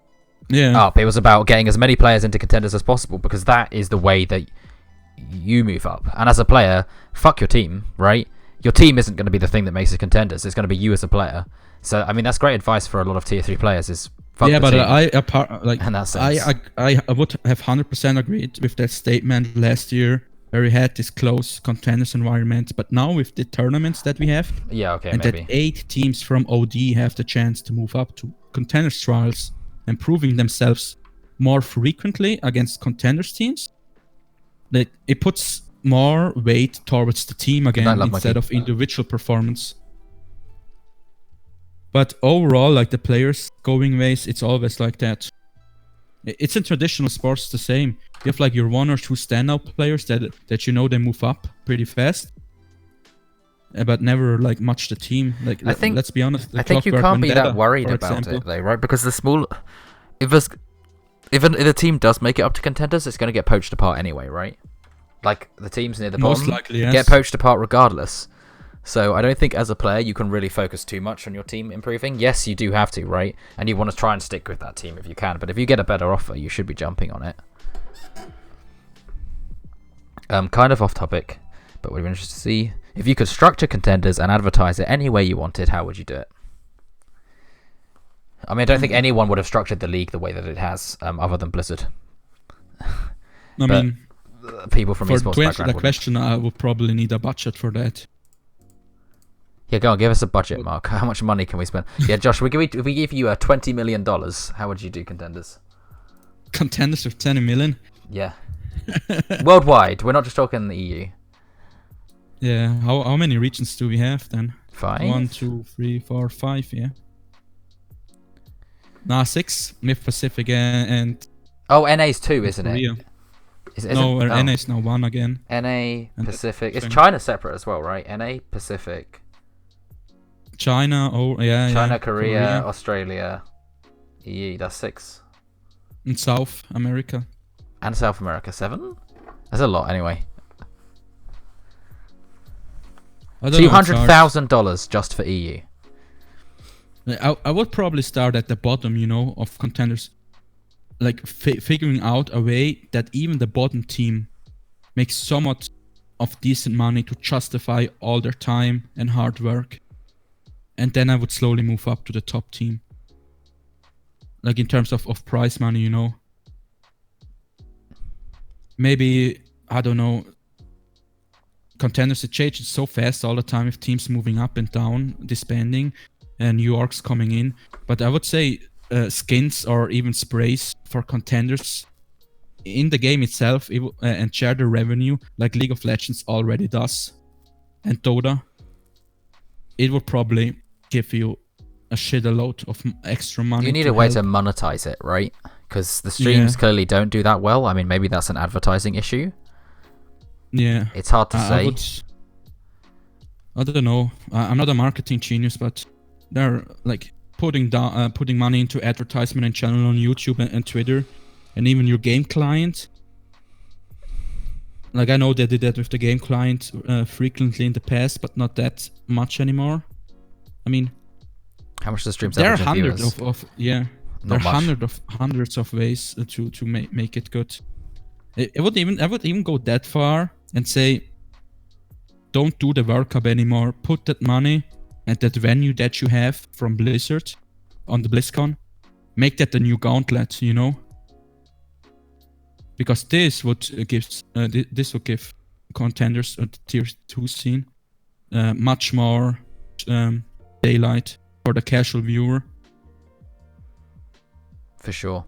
up. It was about getting as many players into contenders as possible, because that is the way that you move up. And as a player, fuck your team, right? Your team isn't going to be the thing that makes it contenders. It's going to be you as a player. So, I mean, that's great advice for a lot of tier 3 players, is fuck the team. I would have 100% agreed with that statement last year, where we had this close contenders environment. But now with the tournaments that we have, that 8 teams from OD have the chance to move up to contenders trials and proving themselves more frequently against contenders teams, that it puts more weight towards the team again instead of individual performance. But overall, like the players going ways, it's always like that. It's in traditional sports the same. You have like your 1 or 2 standout players that you know they move up pretty fast, but never like much the team. Like, I think, let's be honest. I think you can't be that worried about it, though, right? Because the small, if the team does make it up to contenders, it's going to get poached apart anyway, right? Like, the teams near the bottom get poached apart regardless. So I don't think as a player you can really focus too much on your team improving. Yes, you do have to, right? And you want to try and stick with that team if you can. But if you get a better offer, you should be jumping on it. Kind of off topic, but we're interested to see. If you could structure contenders and advertise it any way you wanted, how would you do it? I mean, I don't think anyone would have structured the league the way that it has, other than Blizzard. I mean, people from esports background. To answer the question, I would probably need a budget for that. Yeah, go on, give us a budget, Mark. How much money can we spend? Yeah, Josh, if we give you $20 million, how would you do contenders? Contenders of 10 million? Yeah. Worldwide. We're not just talking the EU. Yeah. How many regions do we have then? 5? 1, 2, 3, 4, 5. Yeah. Nah, 6. With Pacific and. Oh, NA's 2, isn't Korea. It? NA's now 1 again. NA, Pacific. Is China separate as well, right? NA, Pacific. China, China, Korea, Australia, EU. That's 6. And South America. And South America, 7? That's a lot, anyway. $200,000 just for EU. I would probably start at the bottom, you know, of contenders. Like figuring out a way that even the bottom team makes somewhat of decent money to justify all their time and hard work. And then I would slowly move up to the top team. Like in terms of prize money, you know. Maybe, I don't know, contenders, it changes so fast all the time with teams moving up and down, disbanding, and new orgs coming in. But I would say skins or even sprays for contenders in the game itself and share the revenue like League of Legends already does. And Dota, it would probably give you a shitload of extra money. You need a way to monetize it, right? Because the streams clearly don't do that well. I mean, maybe that's an advertising issue. Yeah. It's hard to say. I don't know. I'm not a marketing genius, but they're like putting money into advertisement and channel on YouTube and Twitter, and even your game client. Like, I know they did that with the game client frequently in the past, but not that much anymore. I mean, how much the streams? There are hundreds hundreds of ways to make it good. I would even go that far and say, don't do the World Cup anymore. Put that money and that venue that you have from Blizzard on the BlizzCon, make that the new gauntlet, you know. Because this would give contenders at the tier 2 scene much more daylight for the casual viewer. For sure.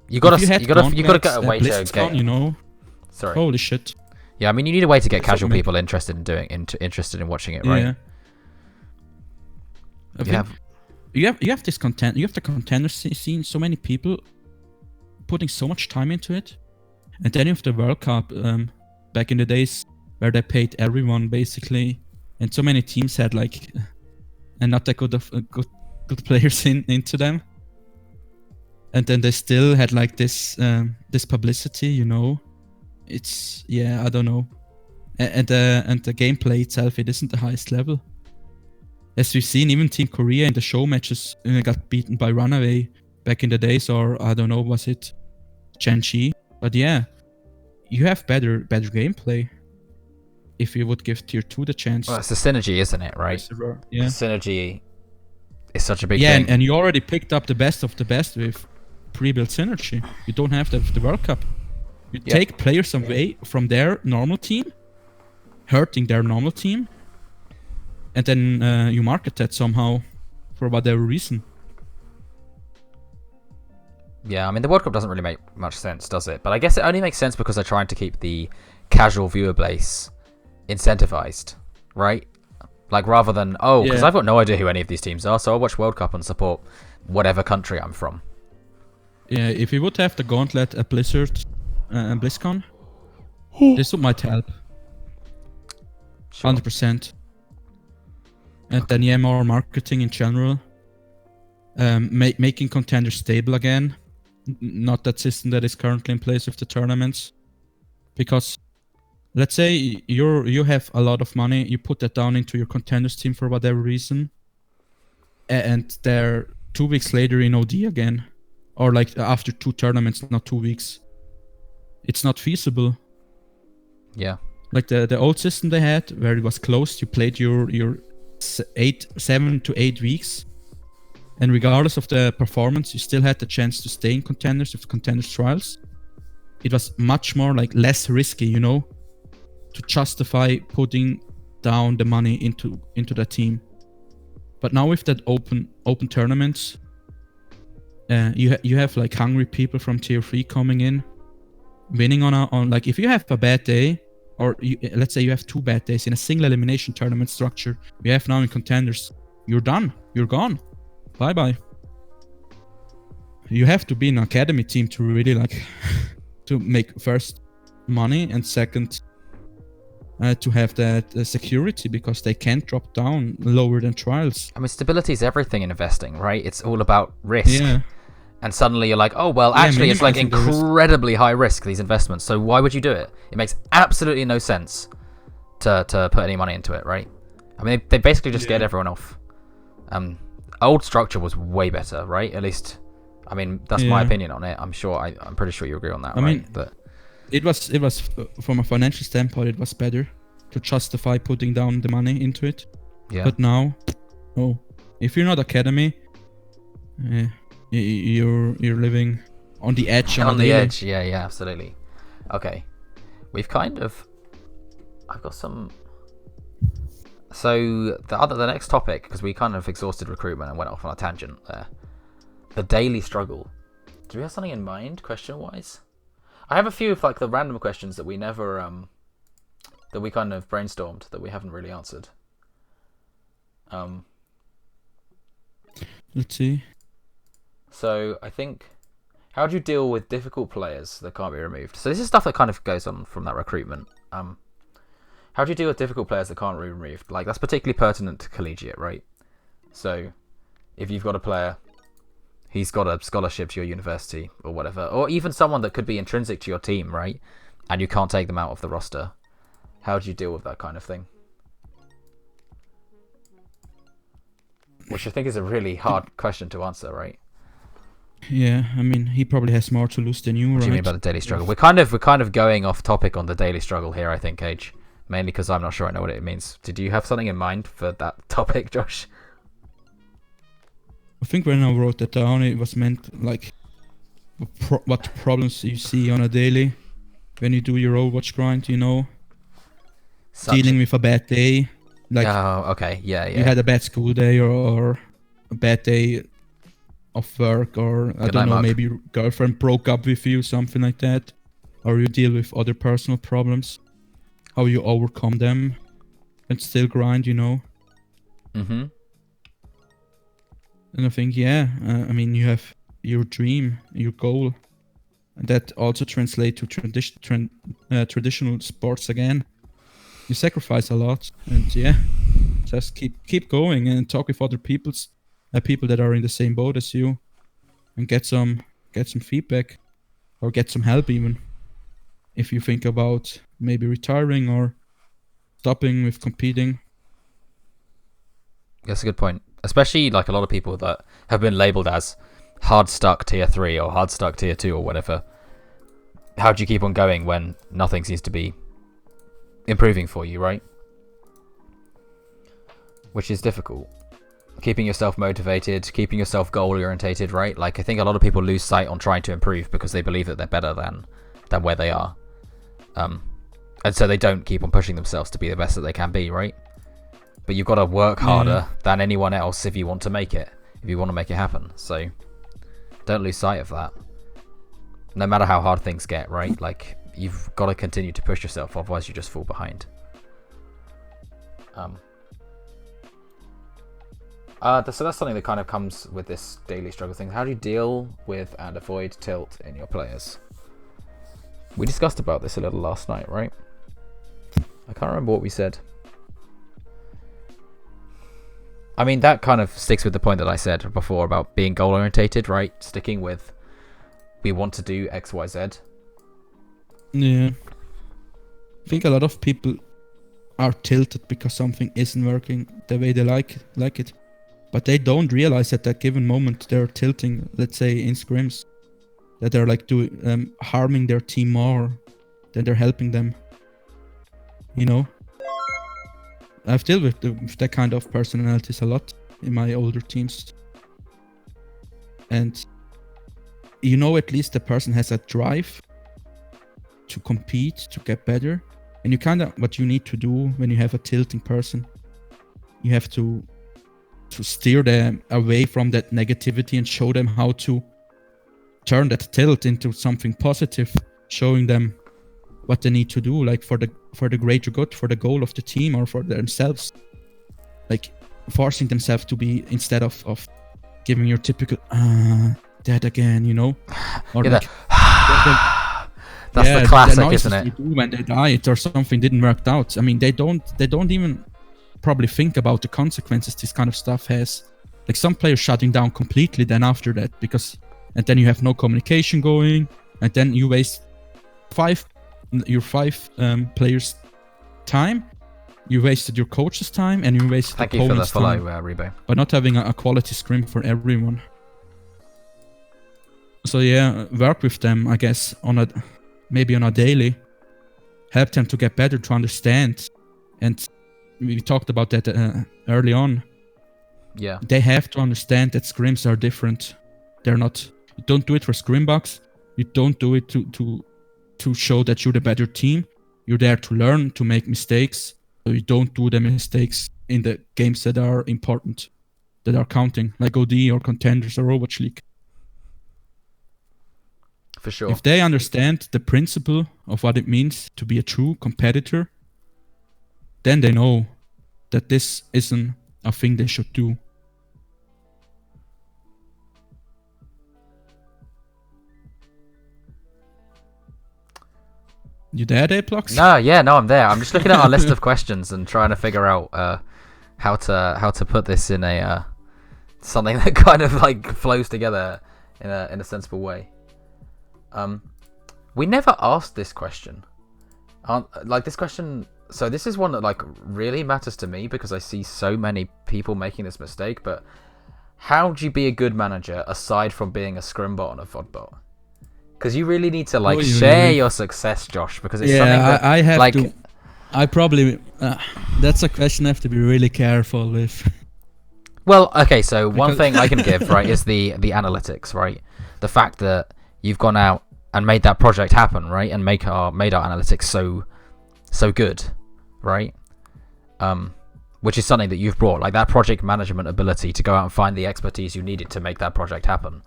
You gotta get a way to get, you know. Sorry. Holy shit. Yeah, I mean, you need a way to get casual people interested in watching it, right? Yeah. you have this the contender scene. So many people putting so much time into it, and then you have the World Cup. Back in the days where they paid everyone basically, and so many teams had like, and not that good of good players into them. And then they still had like this publicity, you know. It's I don't know, and the gameplay itself, it isn't the highest level. As we've seen, even Team Korea in the show matches got beaten by Runaway back in the days, or I don't know, was it Genji? But yeah, you have better gameplay if you would give Tier 2 the chance. Well, it's the synergy, isn't it? Right? Yeah. The synergy is such a big thing. Yeah, and you already picked up the best of the best with pre-built synergy. You don't have that with the World Cup. You take players away from their normal team, hurting their normal team, and then you market that somehow for whatever reason. Yeah, I mean, the World Cup doesn't really make much sense, does it? But I guess it only makes sense because they're trying to keep the casual viewer base incentivized, right? Like, rather than, because I've got no idea who any of these teams are, so I'll watch World Cup and support whatever country I'm from. Yeah, if we would have the gauntlet at Blizzard and BlizzCon, this might help. Sure. 100%. And then, more marketing in general. Making contenders stable again. Not that system that is currently in place with the tournaments. Because, let's say you have a lot of money, you put that down into your contenders team for whatever reason, and they're 2 weeks later in OD again. Or like after 2 tournaments, not 2 weeks. It's not feasible. Yeah. Like the old system they had, where it was closed, you played your 7 to 8 weeks, and regardless of the performance, you still had the chance to stay in contenders with contenders trials. It was much more like less risky, you know, to justify putting down the money into the team. But now with that open tournaments, you have like hungry people from Tier 3 coming in, winning on like, if you have a bad day, or let's say you have 2 bad days in a single elimination tournament structure we have now in contenders, you're done, you're gone, bye. You have to be an academy team to really like to make first money, and second to have that security, because they can't drop down lower than trials. I mean, stability is everything in investing, right? It's all about risk. Yeah. And suddenly you're like, oh, well, actually, it's like incredibly high risk, these investments. So why would you do it? It makes absolutely no sense to put any money into it, right? I mean, they basically just scared everyone off. Old structure was way better, right? At least, I mean, that's my opinion on it. I'm pretty sure you agree on that, right? Mean, but it was from a financial standpoint, it was better to justify putting down the money into it. Yeah. But now, if you're not academy, you're living on the edge. On the edge, yeah, absolutely. Okay, we've I've got some. So the next topic, because we kind of exhausted recruitment and went off on a tangent there. The daily struggle. Do we have something in mind, question-wise? I have a few of like the random questions that we never that we kind of brainstormed that we haven't really answered. Let's see. So I think, how do you deal with difficult players that can't be removed? So this is stuff that kind of goes on from that recruitment. How do you deal with difficult players that can't be removed? Like, that's particularly pertinent to collegiate, right? So if you've got a player, he's got a scholarship to your university or whatever, or even someone that could be intrinsic to your team, right? And you can't take them out of the roster. How do you deal with that kind of thing? Which I think is a really hard question to answer, right? Yeah, I mean, he probably has more to lose than you, right? What do you mean by the daily struggle? We're kind of going off topic on the daily struggle here, I think, Age. Mainly because I'm not sure I know what it means. Did you have something in mind for that topic, Josh? I think when I wrote that down, it was meant like what problems you see on a daily when you do your Overwatch grind, you know? Dealing with a bad day. Like, oh, okay, yeah. You had a bad school day or a bad day of work, or I don't know, maybe your girlfriend broke up with you, something like that. Or you deal with other personal problems. How you overcome them and still grind, you know? Mm-hmm. And I think, yeah, I mean, you have your dream, your goal, and that also translates to traditional sports again. You sacrifice a lot, and yeah, just keep going and talk with other people that are in the same boat as you, and get some feedback, or get some help even. If you think about maybe retiring or stopping with competing. That's a good point. Especially like a lot of people that have been labelled as hard stuck tier 3 or hard stuck tier 2 or whatever. How do you keep on going when nothing seems to be improving for you, right? Which is difficult. Keeping yourself motivated, keeping yourself goal orientated, right? Like, I think a lot of people lose sight on trying to improve because they believe that they're better than where they are. And so they don't keep on pushing themselves to be the best that they can be, right? But you've got to work harder than anyone else if you want to make it. If you want to make it happen. So don't lose sight of that. No matter how hard things get, right? Like, you've got to continue to push yourself, otherwise you just fall behind. So that's something that kind of comes with this daily struggle thing. How do you deal with and avoid tilt in your players? We discussed about this a little last night, right? I can't remember what we said. I mean, that kind of sticks with the point that I said before about being goal orientated, right? Sticking with, we want to do X, Y, Z. Yeah. I think a lot of people are tilted because something isn't working the way they like it. But they don't realize at that given moment they're tilting, let's say in scrims, that they're like harming their team more than they're helping them. You know? I've dealt with that kind of personalities a lot in my older teams. And you know, at least the person has a drive to compete, to get better. And you kind of, what you need to do when you have a tilting person, you have to steer them away from that negativity and show them how to turn that tilt into something positive, showing them what they need to do, like for the greater good, for the goal of the team or for themselves, like forcing themselves to be, instead of giving your typical that again, you know, or yeah, like that's the classic, isn't it? You do when they died or something didn't work out. I mean, they don't even probably think about the consequences this kind of stuff has. Like some players shutting down completely then after that, and then you have no communication going, and then you waste your five players' time, you wasted your coach's time, and you wasted Thank you for the follow, time Rebo. by not having a quality scrim for everyone. So yeah, work with them, I guess, maybe on a daily. Help them to get better, to understand. And we talked about that early on. Yeah. They have to understand that scrims are different. They're not. You don't do it for scrim bugs. You don't do it to show that you're the better team. You're there to learn, to make mistakes. So you don't do the mistakes in the games that are important, that are counting, like OD or Contenders or Overwatch League. For sure. If they understand the principle of what it means to be a true competitor, then they know that this isn't a thing they should do. You there, Aplox? No, I'm there. I'm just looking at our list of questions and trying to figure out how to put this in a something that kind of like flows together in a sensible way. We never asked this question. Like this question. So this is one that like really matters to me because I see so many people making this mistake. But how do you be a good manager aside from being a scrim bot and a VOD bot? Because you really need to like share your success, Josh. Because it's something that I have like, to. I probably that's a question I have to be really careful with. Well, okay. So one thing I can give right is the analytics, right? The fact that you've gone out and made that project happen, right, and made our analytics so good, right? Which is something that you've brought, like that project management ability to go out and find the expertise you needed to make that project happen,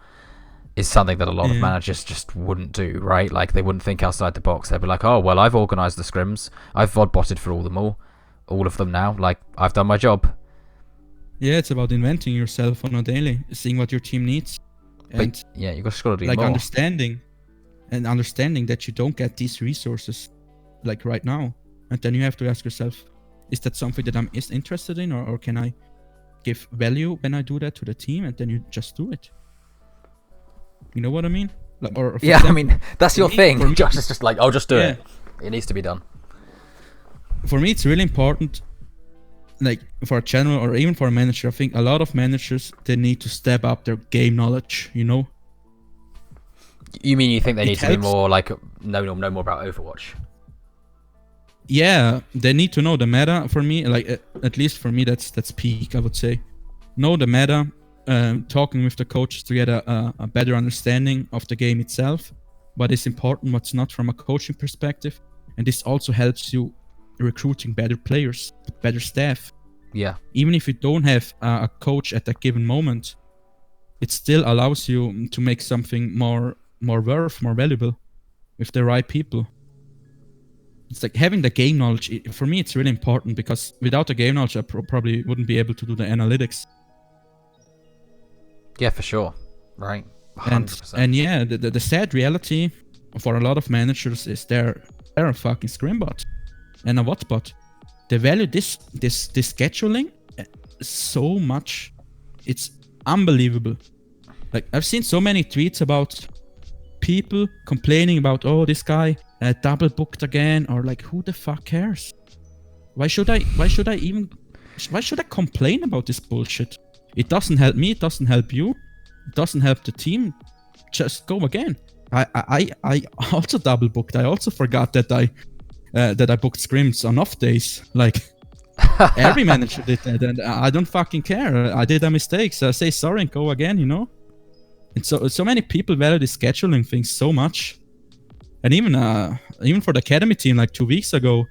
is something that a lot of managers just wouldn't do, right? Like they wouldn't think outside the box. They'd be like, oh well, I've organised the scrims, I've VOD botted for all of them now, like I've done my job. Yeah, it's about inventing yourself on a daily, seeing what your team needs, and But yeah, you just gotta do like more. understanding that you don't get these resources like right now, and then you have to ask yourself, is that something that I'm interested in, or can I give value when I do that to the team? And then you just do it. You know what I mean? Like, or for Yeah, example, I mean that's your for thing. me, Josh is just like, I'll just do yeah. it. It needs to be done. For me, it's really important, like for a channel or even for a manager. I think a lot of managers, they need to step up their game knowledge. You know, You mean you think they It need to be helps. more like know more about Overwatch? Yeah, they need to know the meta. For me, like at least for me, that's peak. I would say, know the meta. Talking with the coaches to get a better understanding of the game itself. What is important, what's not from a coaching perspective, and this also helps you recruiting better players, better staff. Yeah. Even if you don't have a coach at that given moment, it still allows you to make something more more valuable with the right people. It's like having the game knowledge. For me, it's really important because without the game knowledge, I probably wouldn't be able to do the analytics. Yeah, for sure. Right. 100%. And yeah, the sad reality for a lot of managers is they're a fucking scrimbot and a whatbot. They value this scheduling so much. It's unbelievable. Like, I've seen so many tweets about people complaining about, oh, this guy double booked again, or like, who the fuck cares? Why should I complain about this bullshit? It doesn't help me, it doesn't help you, it doesn't help the team. Just go again. I also double booked. I also forgot that I booked scrims on off days. Like, every manager did that, and I don't fucking care. I did a mistake, so I say sorry and go again, you know? And so many people value the scheduling things so much. And even for the academy team, like 2 weeks ago,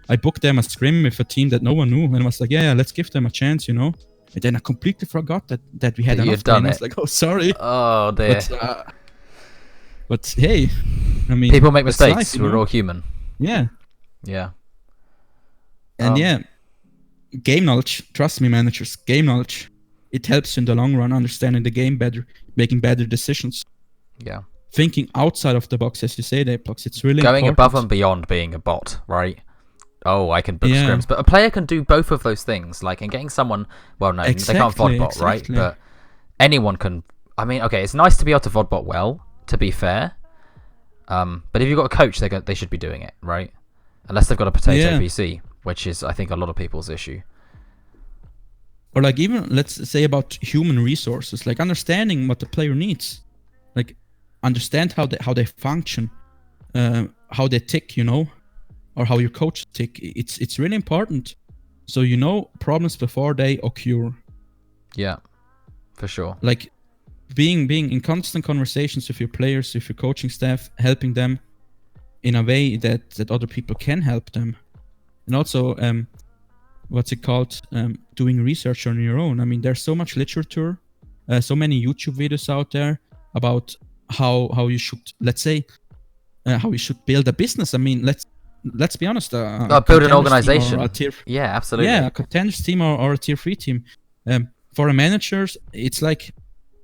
I booked them a scrim with a team that no one knew, and I was like, yeah, let's give them a chance, you know? And then I completely forgot that we had an off day. I was like, oh, sorry. Oh dear. But hey, I mean, people make mistakes. Life, We're all human. Yeah. Yeah. And yeah, game knowledge. Trust me, managers. Game knowledge. It helps you in the long run, understanding the game better, making better decisions. Yeah. Thinking outside of the box, as you say, the Aplox. It's really going important. above and beyond being a bot, right? Oh, I can book scrims, but a player can do both of those things. Like, in getting someone, well, no, they can't VOD bot, right? But anyone can. I mean, okay, it's nice to be able to VOD bot well, to be fair. But if you've got a coach, they should be doing it, right? Unless they've got a potato PC, which is, I think, a lot of people's issue. Or like, even let's say about human resources, like understanding what the player needs, like understand how they function, how they tick, you know, or how your coach tick. It's really important, so you know problems before they occur. Yeah, for sure. Like being in constant conversations with your players, with your coaching staff, helping them in a way that other people can help them, and also what's it called? Doing research on your own. I mean, there's so much literature, so many YouTube videos out there about how you should, let's say, how you should build a business. I mean, let's be honest. Build an organization. Yeah, absolutely. Yeah, a contenders team or a tier 3 team. For a managers, it's like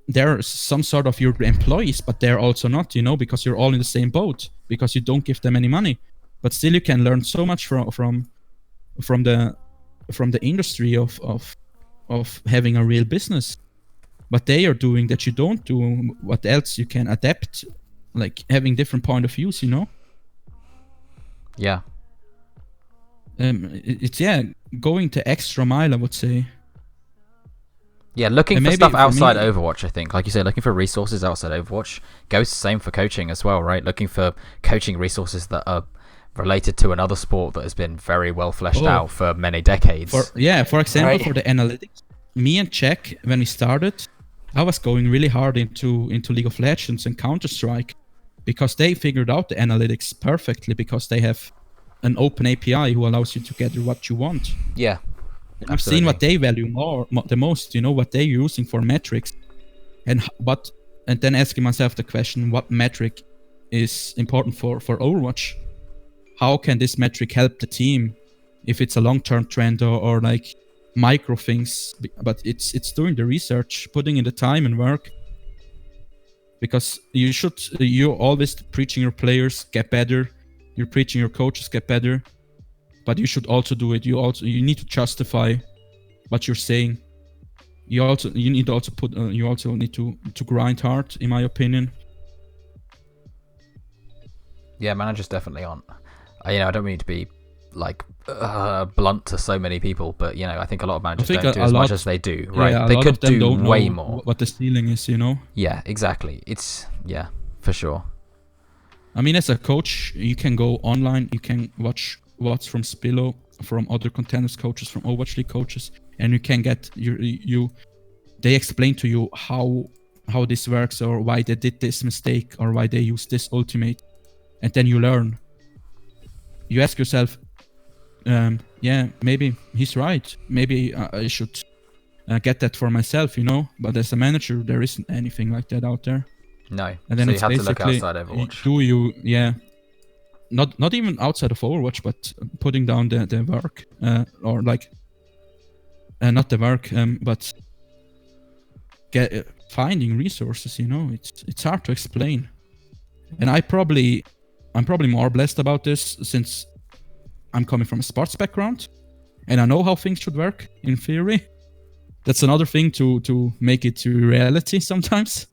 they're some sort of your employees, but they're also not, you know, because you're all in the same boat, because you don't give them any money. But still, you can learn so much from the industry of having a real business. What they are doing that you don't do, what else you can adapt, like having different point of views, you know? Yeah. It's going the extra mile, I would say. Yeah, looking for stuff outside Overwatch, I think. Like you said, looking for resources outside Overwatch goes the same for coaching as well, right? Looking for coaching resources that are related to another sport that has been very well fleshed out for many decades. For example, for the analytics, me and Jack, when we started, I was going really hard into League of Legends and Counter-Strike, because they figured out the analytics perfectly, because they have an open API who allows you to get what you want. Yeah. I've seen what they value the most, you know, what they're using for metrics, and then asking myself the question, what metric is important for Overwatch? How can this metric help the team, if it's a long-term trend or like micro things, but it's doing the research, putting in the time and work. Because you're always preaching your players get better, you're preaching your coaches get better, but you should also do it. You need to justify what you're saying. You also need to grind hard, in my opinion. Yeah, managers definitely aren't. I don't mean to be like blunt to so many people, but I think a lot of managers don't do as much as they do. Right? Yeah, they could do don't way know more. What the ceiling is, Yeah, exactly. It's for sure. I mean, as a coach, you can go online, you can watch what's from Spillo, from other Contenders coaches, from Overwatch League coaches, and you can get they explain to you how this works, or why they did this mistake, or why they used this ultimate, and then you learn. You ask yourself, maybe he's right. Maybe I should get that for myself, But as a manager, there isn't anything like that out there. No. And then so it's you have to look basically, outside Overwatch. Not even outside of Overwatch, but putting down the work, or like not the work, but finding resources. It's hard to explain, and I'm probably more blessed about this since I'm coming from a sports background, and I know how things should work in theory. That's another thing to make it to reality sometimes.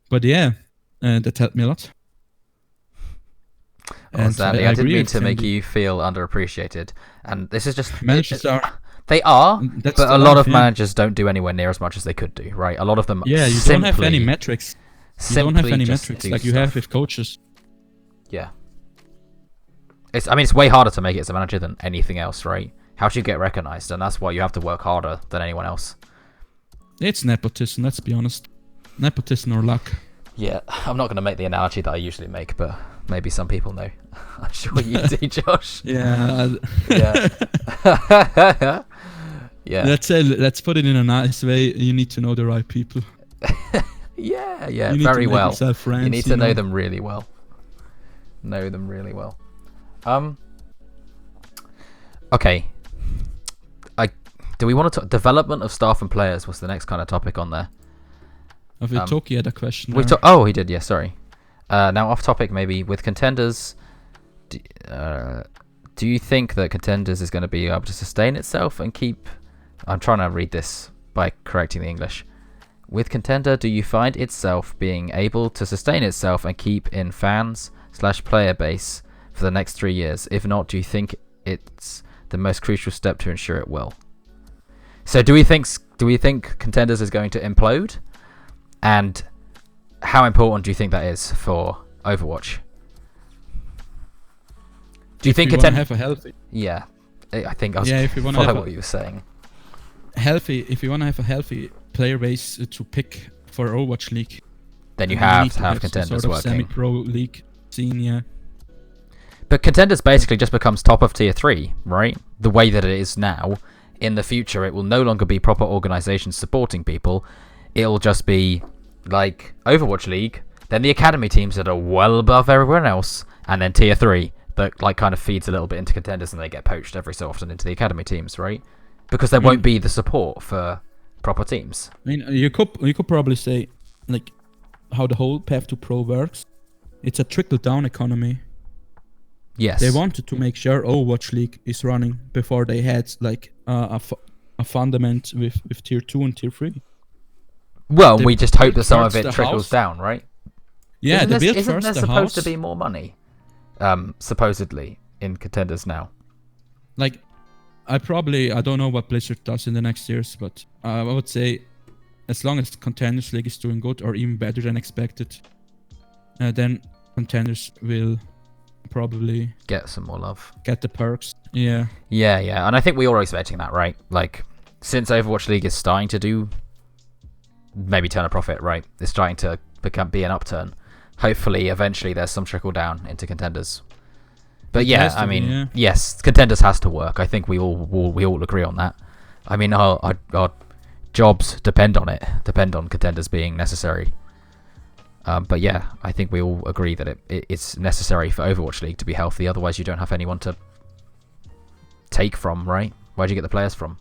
But that helped me a lot. And Sandy, I didn't mean to make you feel underappreciated, and this is just managers are. They are, That's but a lot of managers don't do anywhere near as much as they could do. Right? A lot of them. Yeah, you don't have any metrics. You don't have any metrics like you have with coaches. Yeah. It's way harder to make it as a manager than anything else, right? How do you get recognized? And that's why you have to work harder than anyone else. It's nepotism, let's be honest. Nepotism or luck. Yeah, I'm not going to make the analogy that I usually make, but maybe some people know. I'm sure you do, Josh. Yeah. Yeah. Yeah. Let's put it in a nice way. You need to know the right people. Yeah, you very well. Friends, you need to know them really well. Know them really well. Okay. Do we want to talk development of staff and players? Was the next kind of topic on there? Toki had a question. Oh, he did. Yeah, sorry. Now off topic, maybe with Contenders. Do you think that Contenders is going to be able to sustain itself and keep? I'm trying to read this by correcting the English. With Contender, do you find itself being able to sustain itself and keep in fans/player base for the next 3 years? If not, do you think it's the most crucial step to ensure it will? So do we think Contenders is going to implode? And how important do you think that is for Overwatch? Do you think Contenders have a healthy? Yeah, I think I was if you want follow what you were saying. If you want to have a healthy player base to pick for Overwatch League, then you have to have Contenders sort of working. Semi-pro league scene, yeah. But Contenders basically just becomes top of tier 3, right? The way that it is now. In the future, it will no longer be proper organizations supporting people. It'll just be like Overwatch League, then the academy teams that are well above everyone else, and then tier 3 that like kind of feeds a little bit into Contenders, and they get poached every so often into the academy teams, right? Because there won't be the support for proper teams. I mean, you could probably say like how the whole path to pro works. It's a trickle down economy. Yes. They wanted to make sure Overwatch League is running before they had like a fundament with tier 2 and tier 3. Well, we just hope that some of it trickles down, right? Yeah, isn't they built isn't first there the supposed house. to be more money? Supposedly in Contenders now. Like, I don't know what Blizzard does in the next years, but I would say as long as Contenders League is doing good or even better than expected, then Contenders will probably get some more love. Get the perks. Yeah. Yeah. And I think we're all expecting that, right? Like, since Overwatch League is starting to do maybe turn a profit, right? It's starting to be an upturn. Hopefully, eventually, there's some trickle down into Contenders. But yes, Contenders has to work. I think we all agree on that. I mean, our jobs depend on it. Depend on Contenders being necessary. But yeah, I think we all agree that it's necessary for Overwatch League to be healthy. Otherwise, you don't have anyone to take from, right? Where'd you get the players from?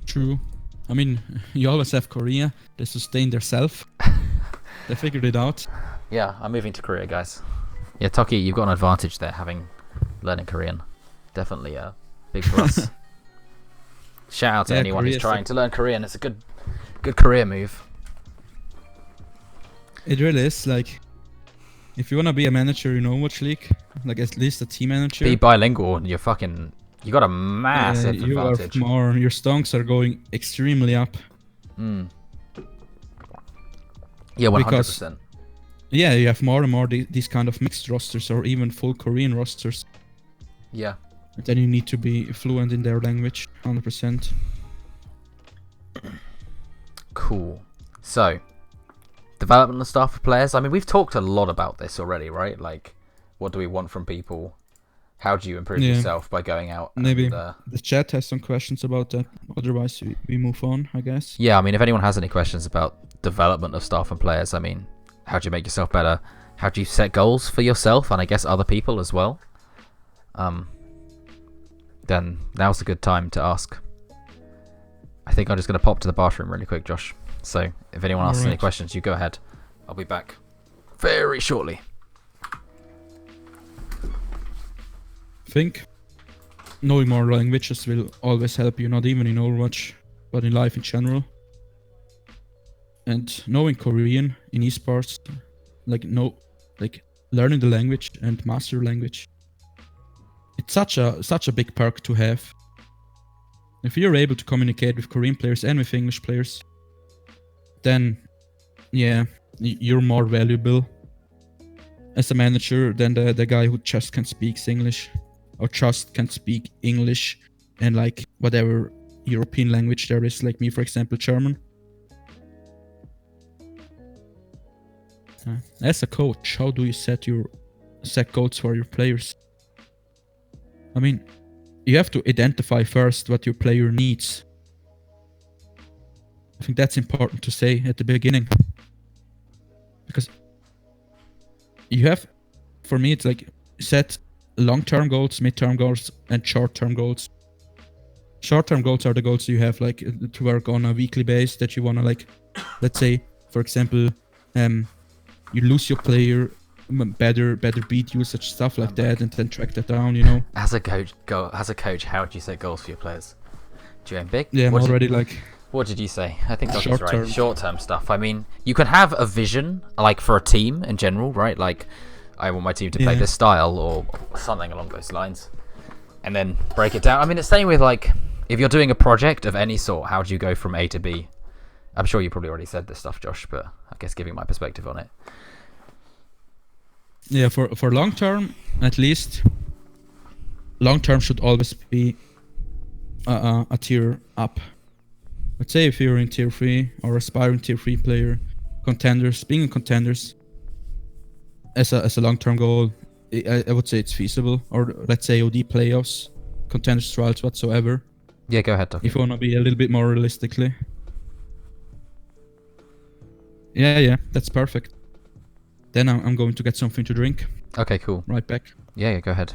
True. I mean, you always have Korea. They sustain themselves. They figured it out. Yeah, I'm moving to Korea, guys. Yeah, Toki, you've got an advantage there, learning Korean. Definitely big plus. Shout out to anyone who's trying to learn Korean. It's a good career move. It really is. Like, if you wanna be a manager in Overwatch League, like at least a team manager, be bilingual, and you got a massive advantage. Your stonks are going extremely up. Yeah, 100%. Yeah, you have more and more these kind of mixed rosters or even full Korean rosters. Yeah. And then you need to be fluent in their language, 100%. Cool. So, development and stuff for players. I mean, we've talked a lot about this already, right? Like, what do we want from people? How do you improve yourself by going out? Maybe the chat has some questions about that. Otherwise, we move on, I guess. Yeah, I mean, if anyone has any questions about development of staff and players, I mean, how do you make yourself better? How do you set goals for yourself and I guess other people as well? Then now's a good time to ask. I think I'm just going to pop to the bathroom really quick, Josh. So if anyone asks any questions, you go ahead. I'll be back very shortly. I think knowing more languages will always help you, not even in Overwatch, but in life in general. And knowing Korean in esports, learning the language and master language, it's such a big perk to have. If you're able to communicate with Korean players and with English players, then yeah, you're more valuable as a manager than the guy who just can speak English or just can speak English and like whatever European language there is, like me, for example, German. As a coach, how do you set goals for your players? I mean, you have to identify first what your player needs. I think that's important to say at the beginning. Because you have, for me, it's like set long-term goals, mid-term goals, and short-term goals. Short-term goals are the goals you have like to work on a weekly basis that you want to like, let's say, for example, you lose your player, better beat usage, stuff like that, and then track that down, you know. As a coach, how do you set goals for your players? Do you aim big? Yeah, What did you say? I think that's right. Short-term stuff. I mean, you can have a vision, like for a team in general, right? Like, I want my team to play this style or something along those lines, and then break it down. I mean, it's the same with like, if you're doing a project of any sort, how do you go from A to B? I'm sure you probably already said this stuff, Josh, but I guess giving my perspective on it. Yeah, for long term, at least, long term should always be a tier up. Let's say if you're in tier 3 or aspiring tier 3 player, contenders, being in contenders as a long term goal, I would say it's feasible. Or let's say OD playoffs, contenders trials whatsoever. Yeah, go ahead, Doc. If you want to be a little bit more realistically. Yeah, that's perfect. Then I'm going to get something to drink. Okay, cool. Right back. Yeah, go ahead.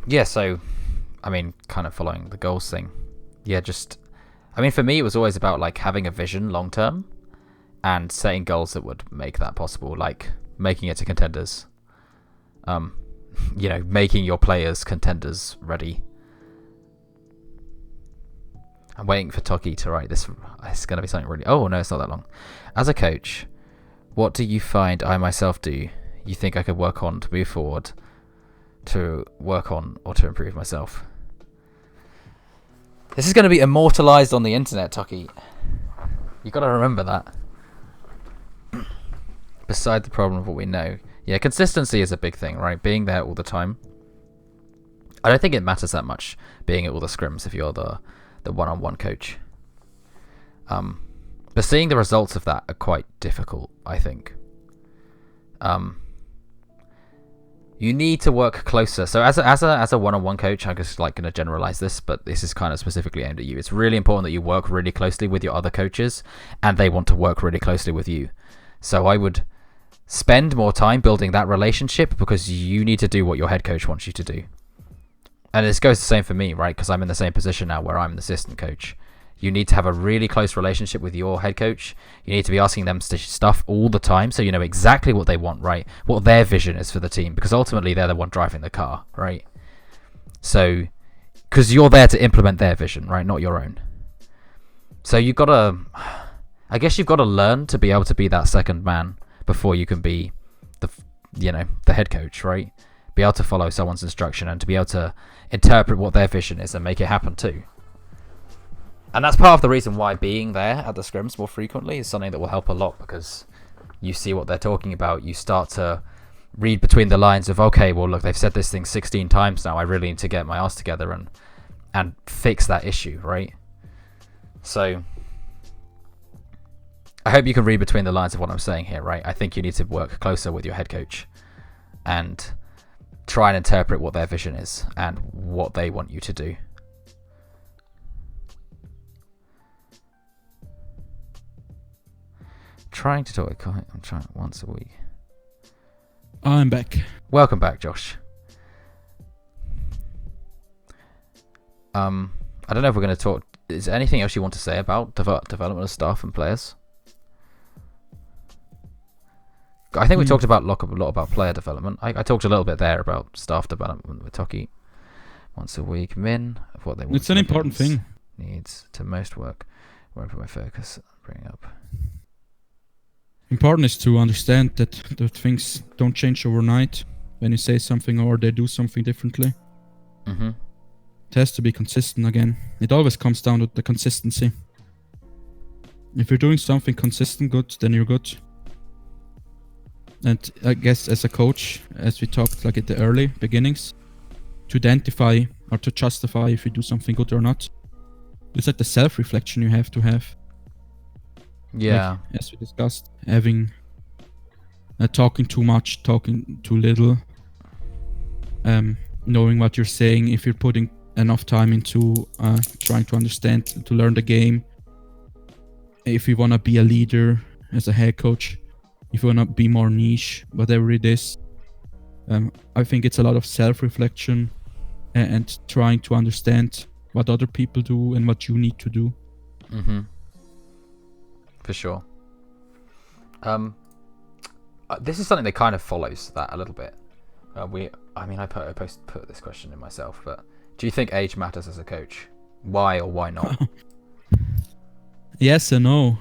Yeah, so, I mean, kind of following the goals thing. Yeah, I mean, for me, it was always about, like, having a vision long term and setting goals that would make that possible, like making it to contenders. Making your players contenders ready. I'm waiting for Toki to write this. It's going to be something really... Oh, no, it's not that long. As a coach, what do you find I myself do you think I could work on to move forward, to work on, or to improve myself? This is going to be immortalized on the internet, Toki. You got to remember that. Beside the problem of what we know. Yeah, consistency is a big thing, right? Being there all the time. I don't think it matters that much being at all the scrims if you're the one-on-one coach. But seeing the results of that are quite difficult, I think. You need to work closer. So as a one-on-one coach, I'm just like going to generalize this, but this is kind of specifically aimed at you. It's really important that you work really closely with your other coaches, and they want to work really closely with you. So I would spend more time building that relationship, because you need to do what your head coach wants you to do. And this goes the same for me, right? Because I'm in the same position now where I'm an assistant coach. You need to have a really close relationship with your head coach. You need to be asking them stuff all the time, so you know exactly what they want, right? What their vision is for the team, because ultimately they're the one driving the car, right? So, because you're there to implement their vision, right? Not your own. So you've got to, I guess you've got to learn to be able to be that second man before you can be the head coach, right? Be able to follow someone's instruction and to be able to interpret what their vision is and make it happen too. And that's part of the reason why being there at the scrims more frequently is something that will help a lot, because you see what they're talking about. You start to read between the lines of, okay, well, look, they've said this thing 16 times now. I really need to get my ass together and fix that issue, right? So I hope you can read between the lines of what I'm saying here, right? I think you need to work closer with your head coach and try and interpret what their vision is and what they want you to do. Trying to talk. I'm trying once a week. I'm back. Welcome back, Josh. I don't know if we're going to talk. Is there anything else you want to say about development of staff and players? I think we talked about a lot about player development. I talked a little bit there about staff development with Toki. Once a week, of what they want. It's an important thing. Needs to most work. Where I put my focus, bring up. Important is to understand that things don't change overnight when you say something or they do something differently. Mm-hmm. It has to be consistent again. It always comes down to the consistency. If you're doing something consistent good, then you're good. And I guess as a coach, as we talked like at the early beginnings, to identify or to justify if you do something good or not, it's like the self-reflection you have to have. Yeah. Like, as we discussed, having talking too much, talking too little, knowing what you're saying, if you're putting enough time into trying to understand, to learn the game, if you want to be a leader as a head coach, if you want to be more niche, whatever it is. I think it's a lot of self-reflection and trying to understand what other people do and what you need to do. Mm-hmm. For sure. This is something that kind of follows that a little bit. I put this question in myself, but do you think age matters as a coach? Why or why not? Yes and no.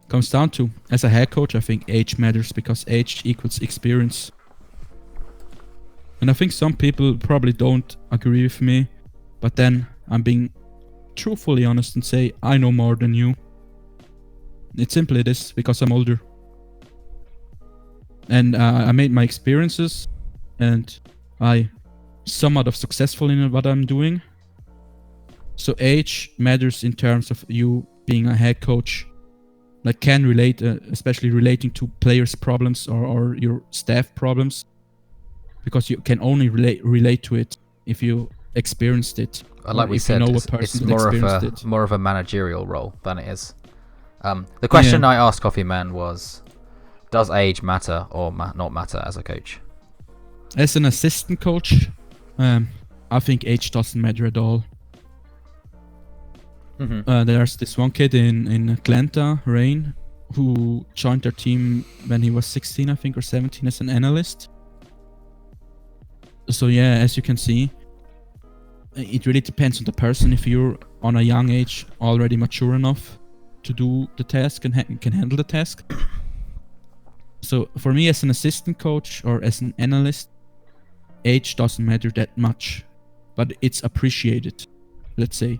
Comes down to, as a head coach, I think age matters because age equals experience. And I think some people probably don't agree with me, but then I'm being truthfully honest and say I know more than you. It's simply this, because I'm older. And I made my experiences and I somewhat of successful in what I'm doing. So age matters in terms of you being a head coach. Like can relate, especially relating to players' problems or your staff problems. Because you can only relate to it if you experienced it. Like we said, it's more of a managerial role than it is. The question I asked Coffee Man was, does age matter or not matter as a coach? As an assistant coach, I think age doesn't matter at all. Mm-hmm. There's this one kid in Atlanta, Rain, who joined their team when he was 16, I think, or 17 as an analyst. So yeah, as you can see, it really depends on the person. If you're on a young age already mature enough to do the task and can handle the task. So for me as an assistant coach or as an analyst, age doesn't matter that much, but it's appreciated, let's say.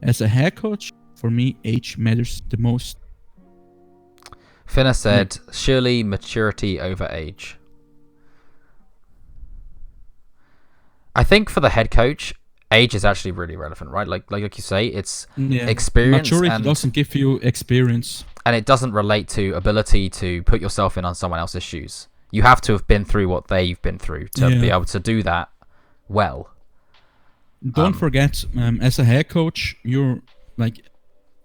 As a head coach, for me, age matters the most. Finna said, surely maturity over age. I think for the head coach, age is actually really relevant, right? Like you say, it's experience. Maturity doesn't give you experience. And it doesn't relate to ability to put yourself in on someone else's shoes. You have to have been through what they've been through to be able to do that well. Don't forget, as a head coach, you're like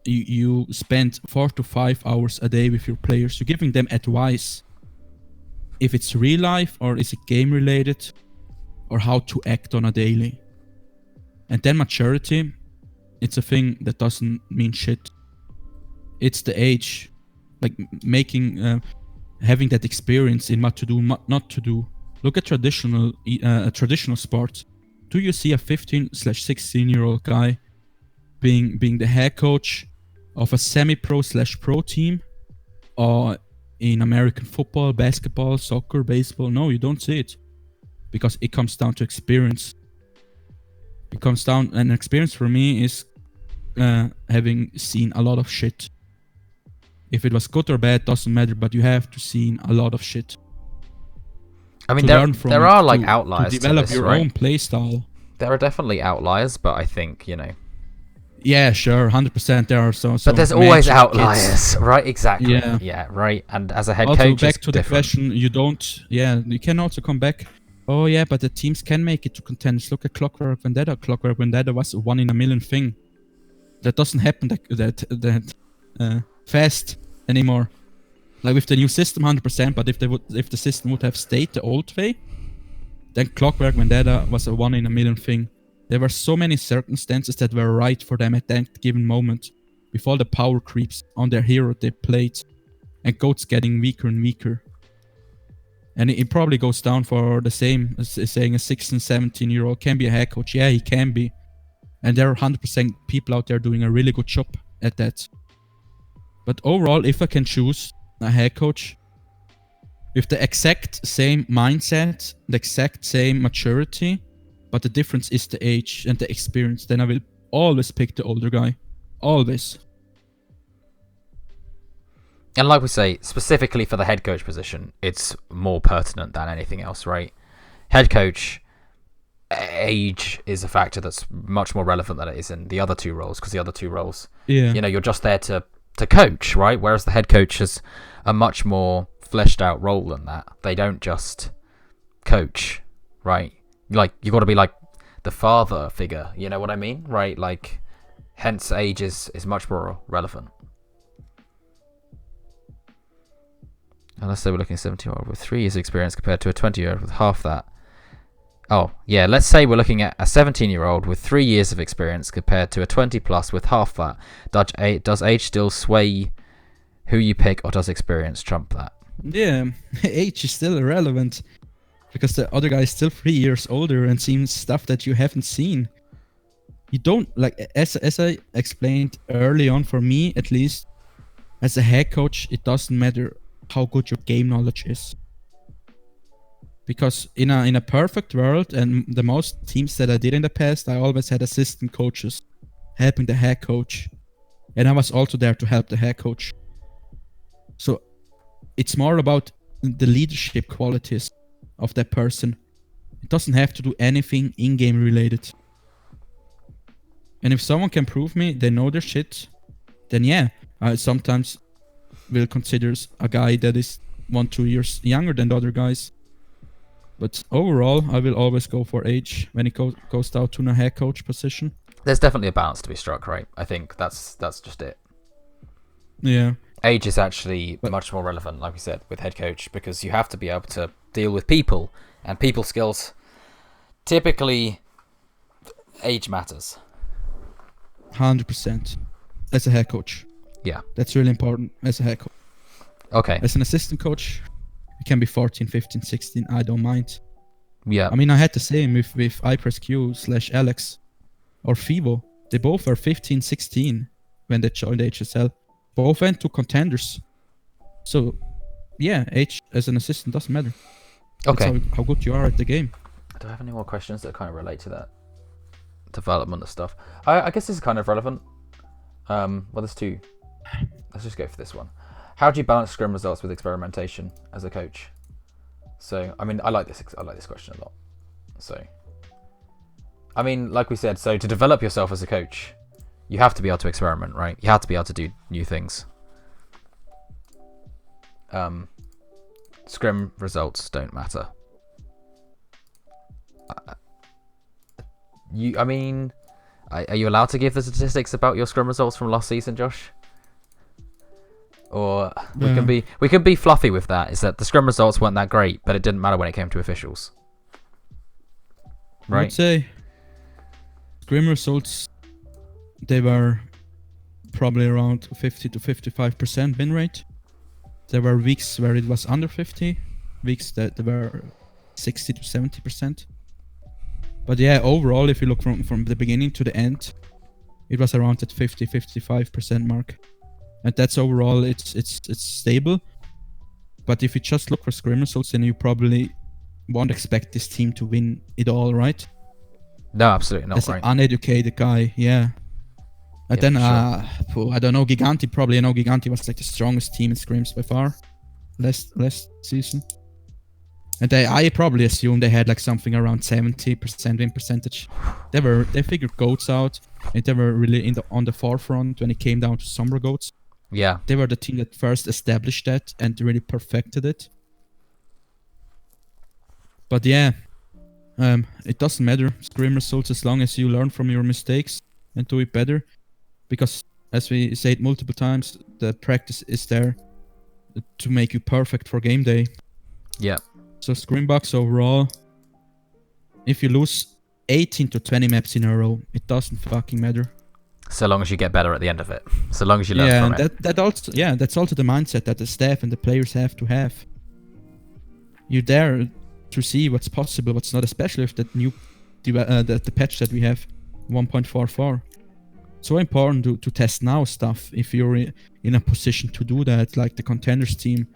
you spend 4 to 5 hours a day with your players. You're giving them advice. If it's real life or is it game related, or how to act on a daily. And then maturity, it's a thing that doesn't mean shit. It's the age, like making, having that experience in what to do, what not to do. Look at traditional sports. Do you see a 15/16-year-old guy being the head coach of a semi-pro/pro team, or in American football, basketball, soccer, baseball? No, you don't see it, because it comes down to experience. It comes down, and experience for me is having seen a lot of shit. If it was good or bad doesn't matter, but you have to seen a lot of shit. I mean, there are like outliers to develop to this, your right? own play style. There are definitely outliers, but I think, Yeah, sure, 100% there are some. But there's always outliers, right? Exactly. Yeah. Right. And as a head also, coach, back it's to the different. question, you can also come back. Oh yeah, but the teams can make it to contenders. Look at Clockwork Vendetta. Clockwork Vendetta was a 1 in a million thing. That doesn't happen that fast anymore. Like with the new system, 100%. But if the system would have stayed the old way, then Clockwork Vendetta was a 1 in a million thing. There were so many circumstances that were right for them at that given moment, with all the power creeps on their hero they played, and goats getting weaker and weaker. And it probably goes down for the same as saying a 16, 17-year-old can be a head coach. Yeah, he can be. And there are 100% people out there doing a really good job at that. But overall, if I can choose a head coach with the exact same mindset, the exact same maturity, but the difference is the age and the experience, then I will always pick the older guy. Always. And like we say, specifically for the head coach position, it's more pertinent than anything else, right? Head coach, age is a factor that's much more relevant than it is in the other two roles, because the other two roles, you're just there to coach, right? Whereas the head coach has a much more fleshed out role than that. They don't just coach, right? Like, you got to be like the father figure, you know what I mean? Right? Like, hence age is much more relevant. Unless they were looking at a 17-year-old with 3 years experience compared to a 20-year-old with half that. Oh, yeah, let's say we're looking at a 17-year-old with 3 years of experience compared to a 20-plus with half that. Does age still sway who you pick, or does experience trump that? Yeah, age is still irrelevant, because the other guy is still 3 years older and sees stuff that you haven't seen. You don't, like, as I explained early on, for me at least, as a head coach, it doesn't matter how good your game knowledge is. Because in a perfect world, and the most teams that I did in the past, I always had assistant coaches helping the head coach. And I was also there to help the head coach. So it's more about the leadership qualities of that person. It doesn't have to do anything in-game related. And if someone can prove me they know their shit, then yeah, I sometimes will consider a guy that is 1-2 years younger than the other guys. But overall, I will always go for age when it goes down to a head coach position. There's definitely a balance to be struck, right? I think that's just it. Yeah. Age is actually much more relevant, like we said, with head coach, because you have to be able to deal with people, and people skills. Typically, age matters. 100%. As a head coach. Yeah. That's really important as a head coach. Okay. As an assistant coach, it can be 14, 15, 16. I don't mind. Yeah. I mean, I had the same with iPressQ/Alex or Fivo. They both were 15, 16 when they joined HSL. Both went to contenders. So, yeah, age as an assistant doesn't matter. Okay. It's how good you are at the game. Do I have any more questions that kind of relate to that development of stuff? I guess this is kind of relevant. Well, there's two. Let's just go for this one. How do you balance scrim results with experimentation as a coach? So, I mean, I like this question a lot. So, I mean, like we said, so to develop yourself as a coach, you have to be able to experiment, right? You have to be able to do new things. Scrim results don't matter. I mean, Are you allowed to give the statistics about your scrum results from last season, Josh? Or we can be fluffy with that. Is that the scrum results weren't that great, but it didn't matter when it came to officials. Right. I would say scrim results, they were probably around 50 to 55% win rate. There were weeks where it was under 50, weeks that there were 60 to 70%. But yeah, overall, if you look from the beginning to the end, it was around that 50-55% mark. And that's overall, it's stable. But if you just look for scrim results, then you probably won't expect this team to win it all, right? No, absolutely not. As right. an uneducated guy, yeah. And then, sure. I don't know, Giganti, probably, Giganti was like the strongest team in scrims by far last season. And I probably assume they had like something around 70% win percentage. They figured goats out, and they were really on the forefront when it came down to Sombra goats. Yeah. They were the team that first established that and really perfected it. But yeah, it doesn't matter scrim results as long as you learn from your mistakes and do it better. Because as we said multiple times, the practice is there to make you perfect for game day. Yeah. So Scrimbox overall, if you lose 18 to 20 maps in a row, it doesn't fucking matter. So long as you get better at the end of it. So long as you learn from it. That's also the mindset that the staff and the players have to have. You're there to see what's possible, what's not, especially with that new the patch that we have, 1.44. So important to test now stuff if you're in a position to do that, like the Contenders team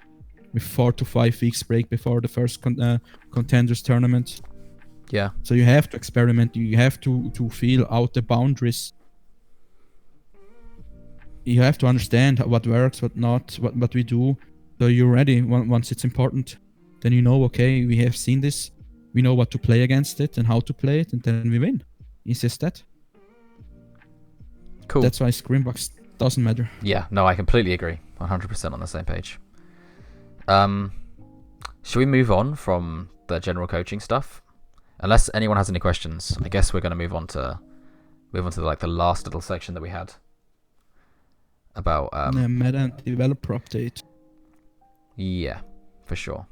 with 4 to 5 weeks break before the first Contenders tournament. Yeah. So you have to experiment, you have to feel out the boundaries. You have to understand what works, what not, what we do. So you're ready once it's important. Then you know, okay, we have seen this. We know what to play against it and how to play it, and then we win. Easy as that. Cool. That's why Scrimbox doesn't matter. Yeah, no, I completely agree. 100% on the same page. Should we move on from the general coaching stuff? Unless anyone has any questions, I guess we're going to move on to like the last little section that we had about meta and developer update. Yeah, for sure.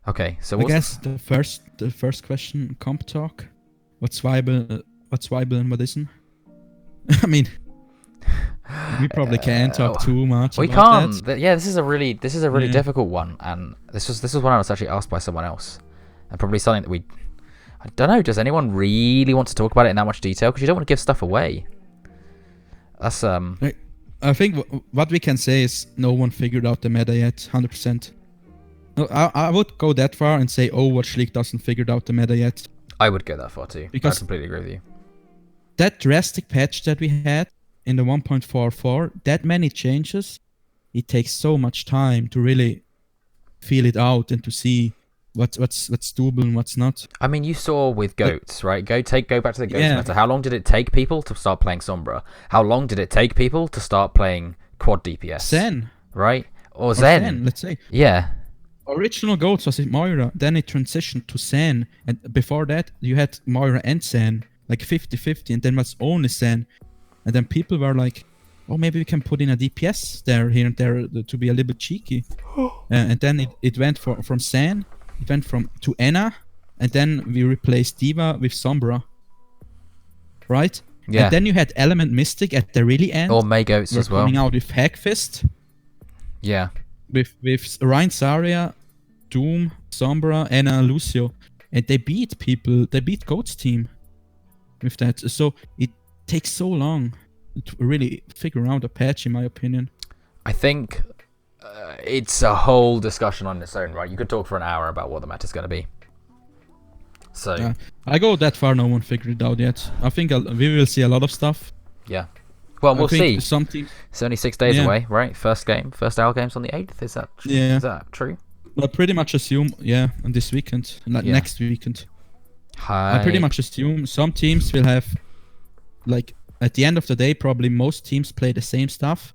Okay, so I guess the first question, comp talk. What's viable and what isn't? I mean, we probably can't talk too much. We about can't. That. Yeah, this is a really difficult one, and this was one I was actually asked by someone else, and probably something that I don't know. Does anyone really want to talk about it in that much detail? Because you don't want to give stuff away. That's I think what we can say is no one figured out the meta yet, 100%. No, I would go that far and say Overwatch League doesn't figure out the meta yet. I would go that far too. Because I completely agree with you. That drastic patch that we had in the 1.44, that many changes, it takes so much time to really feel it out and to see what's doable and what's not. I mean, you saw with goats, right? Go back to the goats meta. How long did it take people to start playing Sombra? How long did it take people to start playing quad DPS? Zen, right? Or Zen, let's say. Yeah. Original goats was it Moira, then it transitioned to Zen, and before that you had Moira and Zen, like 50-50, and then was only Zen, and then people were like, oh, maybe we can put in a DPS there, here and there, to be a little bit cheeky. And then it went from Zen, it went to Enna, and then we replaced D.Va with Sombra. Right? Yeah. And then you had Element Mystic at the really end. Or May Goats as well. Coming out with Hackfist. Yeah. With Ryan Zarya, Doom, Sombra, Enna, Lucio. And they beat people, they beat Goat's team with that. So it takes so long to really figure out a patch, in my opinion. I think it's a whole discussion on its own, right? You could talk for an hour about what the meta's going to be. So I go that far, no one figured it out yet. I think we will see a lot of stuff. Yeah. Well, we'll see. Some teams, it's only 6 days away, right? First AL game's on the 8th. Is that true? I pretty much assume, on this weekend, next weekend. I pretty much assume some teams will have, like, at the end of the day, probably most teams play the same stuff,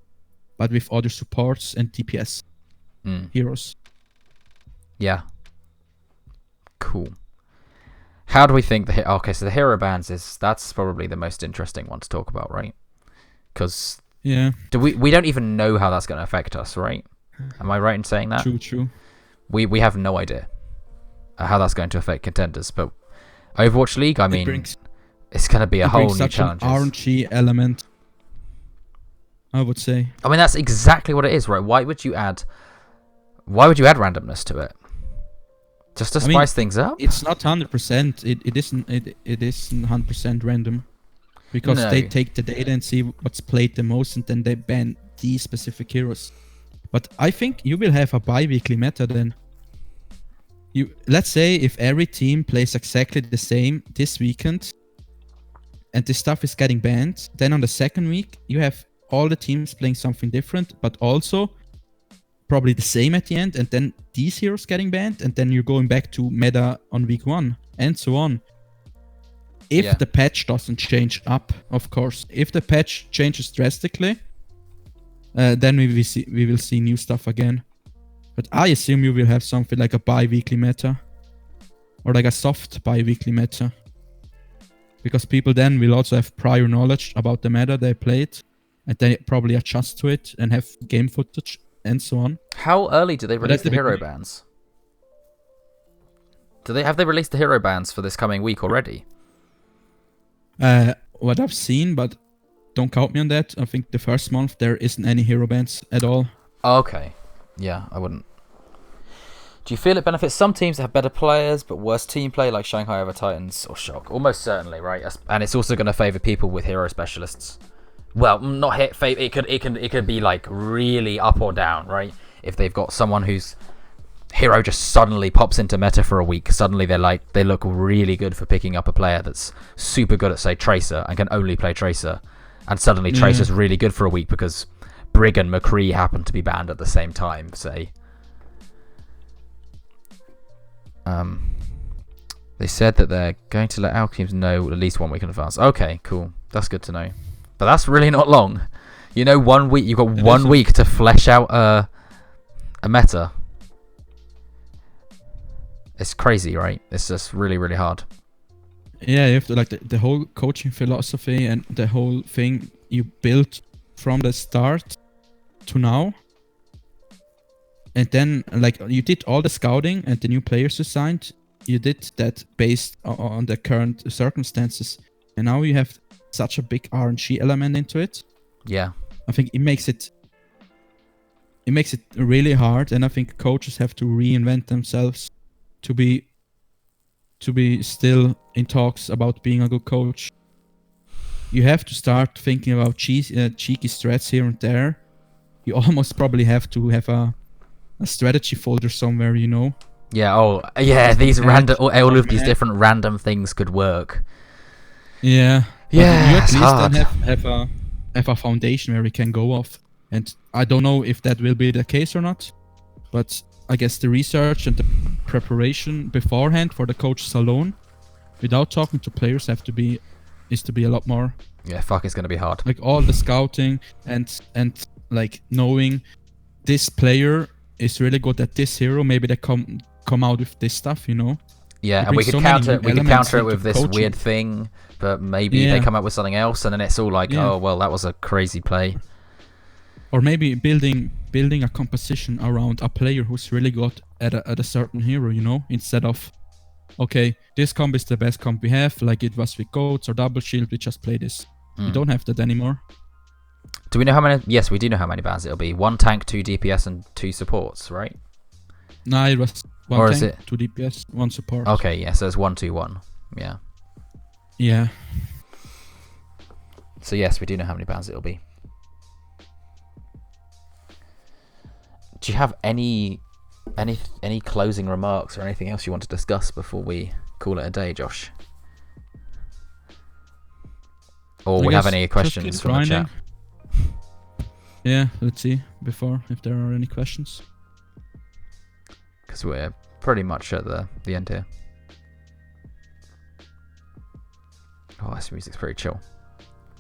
but with other supports and DPS heroes. Yeah. Cool. How do we think okay, so the hero bans that's probably the most interesting one to talk about, right? Because we don't even know how that's going to affect us, right? Am I right in saying that? True. We have no idea how that's going to affect contenders, but Overwatch League, I mean, it's going to be a whole new challenge. An RNG element, I would say. I mean, that's exactly what it is, right? Why would you add randomness to it? Just to spice things up? It's not 100%. It isn't 100% random, because they take the data and see what's played the most, and then they ban these specific heroes. But I think you will have a bi-weekly meta then. Let's say if every team plays exactly the same this weekend, and this stuff is getting banned, then on the second week you have all the teams playing something different, but also probably the same at the end, and then these heroes getting banned, and then you're going back to meta on week 1, and so on. If the patch doesn't change up, of course. If the patch changes drastically, then we will see new stuff again. But I assume you will have something like a bi-weekly meta, or like a soft bi-weekly meta, because people then will also have prior knowledge about the meta they played, and they probably adjust to it and have game footage and so on. How early do they release the hero bans? Have they released the hero bans for this coming week already? What I've seen, but don't count me on that. I think the first month there isn't any hero bans at all. Okay. Yeah, I wouldn't. Do you feel it benefits some teams that have better players but worse team play, like Shanghai over Titans or Shock? Almost certainly, right? And it's also going to favor people with hero specialists. Well, not favor. It could be like really up or down, right? If they've got someone whose hero just suddenly pops into meta for a week, suddenly they look really good for picking up a player that's super good at, say, Tracer and can only play Tracer, and suddenly Tracer's really good for a week because Brig and McCree happen to be banned at the same time, say. They said that they're going to let our teams know at least 1 week in advance. Okay, cool. That's good to know. But that's really not long. 1 week. You've got 1 week to flesh out a meta. It's crazy, right? It's just really, really hard. Yeah, you have to, like, the whole coaching philosophy and the whole thing you built from the start to now. And then, like, you did all the scouting and the new players you signed. You did that based on the current circumstances. And now you have such a big RNG element into it. Yeah. I think it makes it really hard, and I think coaches have to reinvent themselves to be still in talks about being a good coach. You have to start thinking about cheeky strats here and there. You almost probably have to have a strategy folder somewhere, Yeah. Oh, yeah. These random, all of these different random things could work. Yeah. Yeah. You at it's least hard. then have a foundation where we can go off. And I don't know if that will be the case or not, but I guess the research and the preparation beforehand for the coaches alone, without talking to players, is to be a lot more. Yeah. Fuck. It's gonna be hard. Like all the scouting and like knowing this player is really good at this hero. Maybe they come out with this stuff, Yeah, and we could counter it with this weird thing, but maybe they come up with something else, and then it's all like, oh well, that was a crazy play. Or maybe building a composition around a player who's really good at a certain hero, instead of, okay, this comp is the best comp we have, like it was with Goats or Double Shield, we just play this. We don't have that anymore. Do we know how many? Yes, we do know how many bans it'll be. 1 tank, 2 DPS, and 2 supports, right? No, it was 1 or tank, is it 2 DPS, 1 support. Okay, yeah, so it's 1, 2, 1. Yeah. Yeah. So yes, we do know how many bans it'll be. Do you have any closing remarks or anything else you want to discuss before we call it a day, Josh? Or we have any questions from the chat? Yeah, let's see if there are any questions. Because we're pretty much at the end here. Oh, this music's pretty chill.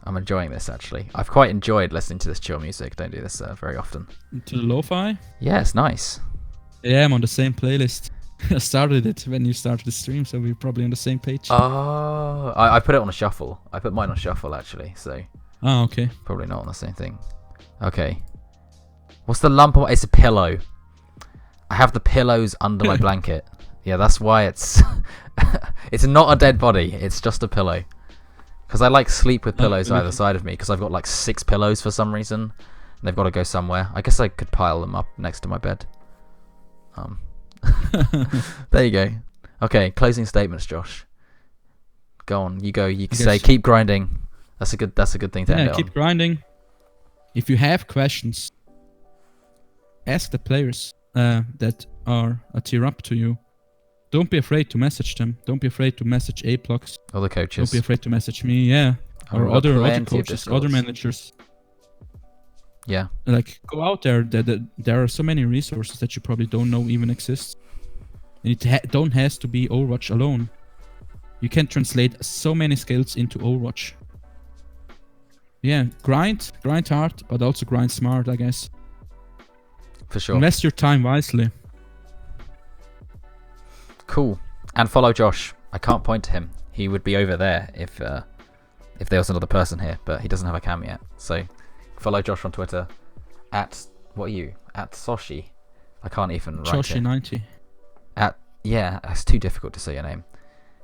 I'm enjoying this, actually. I've quite enjoyed listening to this chill music. Don't do this very often. To the lo-fi? Yeah, it's nice. Yeah, I'm on the same playlist. I started it when you started the stream, so we're probably on the same page. Oh, I put it on a shuffle. I put mine on shuffle actually, so Oh, okay. probably not on the same thing. Okay. What's the lump on? It's a pillow. I have the pillows under my blanket. Yeah, that's why it's it's not a dead body. It's just a pillow. Because I like sleep with pillows either side of me. Because I've got like 6 pillows for some reason. And they've got to go somewhere. I guess I could pile them up next to my bed. There you go. Okay, closing statements, Josh. Go on. You go. You can say keep grinding. That's a good thing to end it keep on. grinding. If you have questions, ask the players that are a tier up to you. Don't be afraid to message them. Don't be afraid to message Aplox. Other coaches. Don't be afraid to message me, yeah. Or other coaches, other managers. Yeah. Like, go out there. There are so many resources that you probably don't know even exist. And it don't has to be Overwatch alone. You can translate so many skills into Overwatch. Yeah, grind hard, but also grind smart, I guess. For sure. Invest your time wisely. Cool. And follow Josh. I can't point to him. He would be over there if there was another person here, but he doesn't have a cam yet. So follow Josh on Twitter at what are you? At Soshi. I can't even write Soshi90. Yeah, it's too difficult to say your name.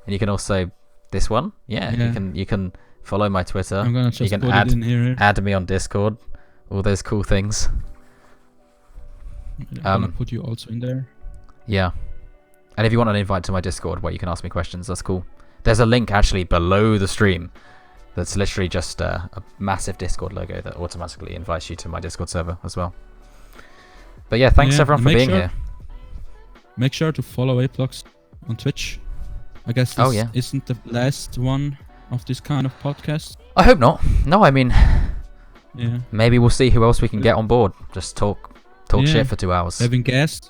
And you can also this one. Yeah. You can follow my Twitter. I'm gonna just you can put it in here. add me on Discord. All those cool things. I'm gonna put you also in there. Yeah. And if you want an invite to my Discord where you can ask me questions, that's cool. There's a link actually below the stream that's literally just a massive Discord logo that automatically invites you to my Discord server as well. But yeah, thanks everyone for being here. Make sure to follow Aplox on Twitch. I guess this isn't the last one of this kind of podcast. I hope not. No, I mean, maybe we'll see who else we can get on board. Just talk shit for 2 hours. Having guests,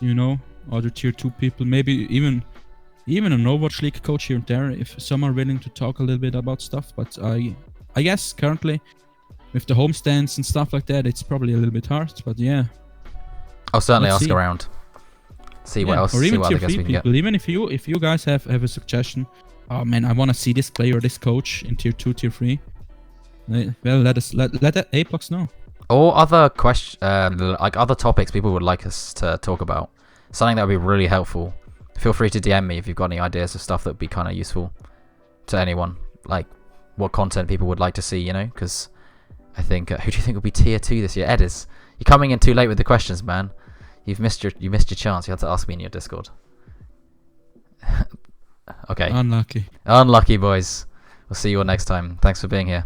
other tier 2 people, maybe even an Overwatch League coach here and there, if some are willing to talk a little bit about stuff. But I guess currently with the homestands and stuff like that, it's probably a little bit hard. But yeah, I'll certainly ask around, see what else, or even see what tier other guests 3 we can people. get. Even if you guys have a suggestion, oh man, I want to see this player or this coach in tier 2, tier 3. Well, let Aplox know. Or other like other topics people would like us to talk about. Something that would be really helpful. Feel free to DM me if you've got any ideas of stuff that would be kind of useful to anyone. Like what content people would like to see, because I think who do you think will be tier 2 this year? Ed, you're coming in too late with the questions, man. You missed your chance. You had to ask me in your Discord. Okay. Unlucky. Unlucky, boys. We'll see you all next time. Thanks for being here.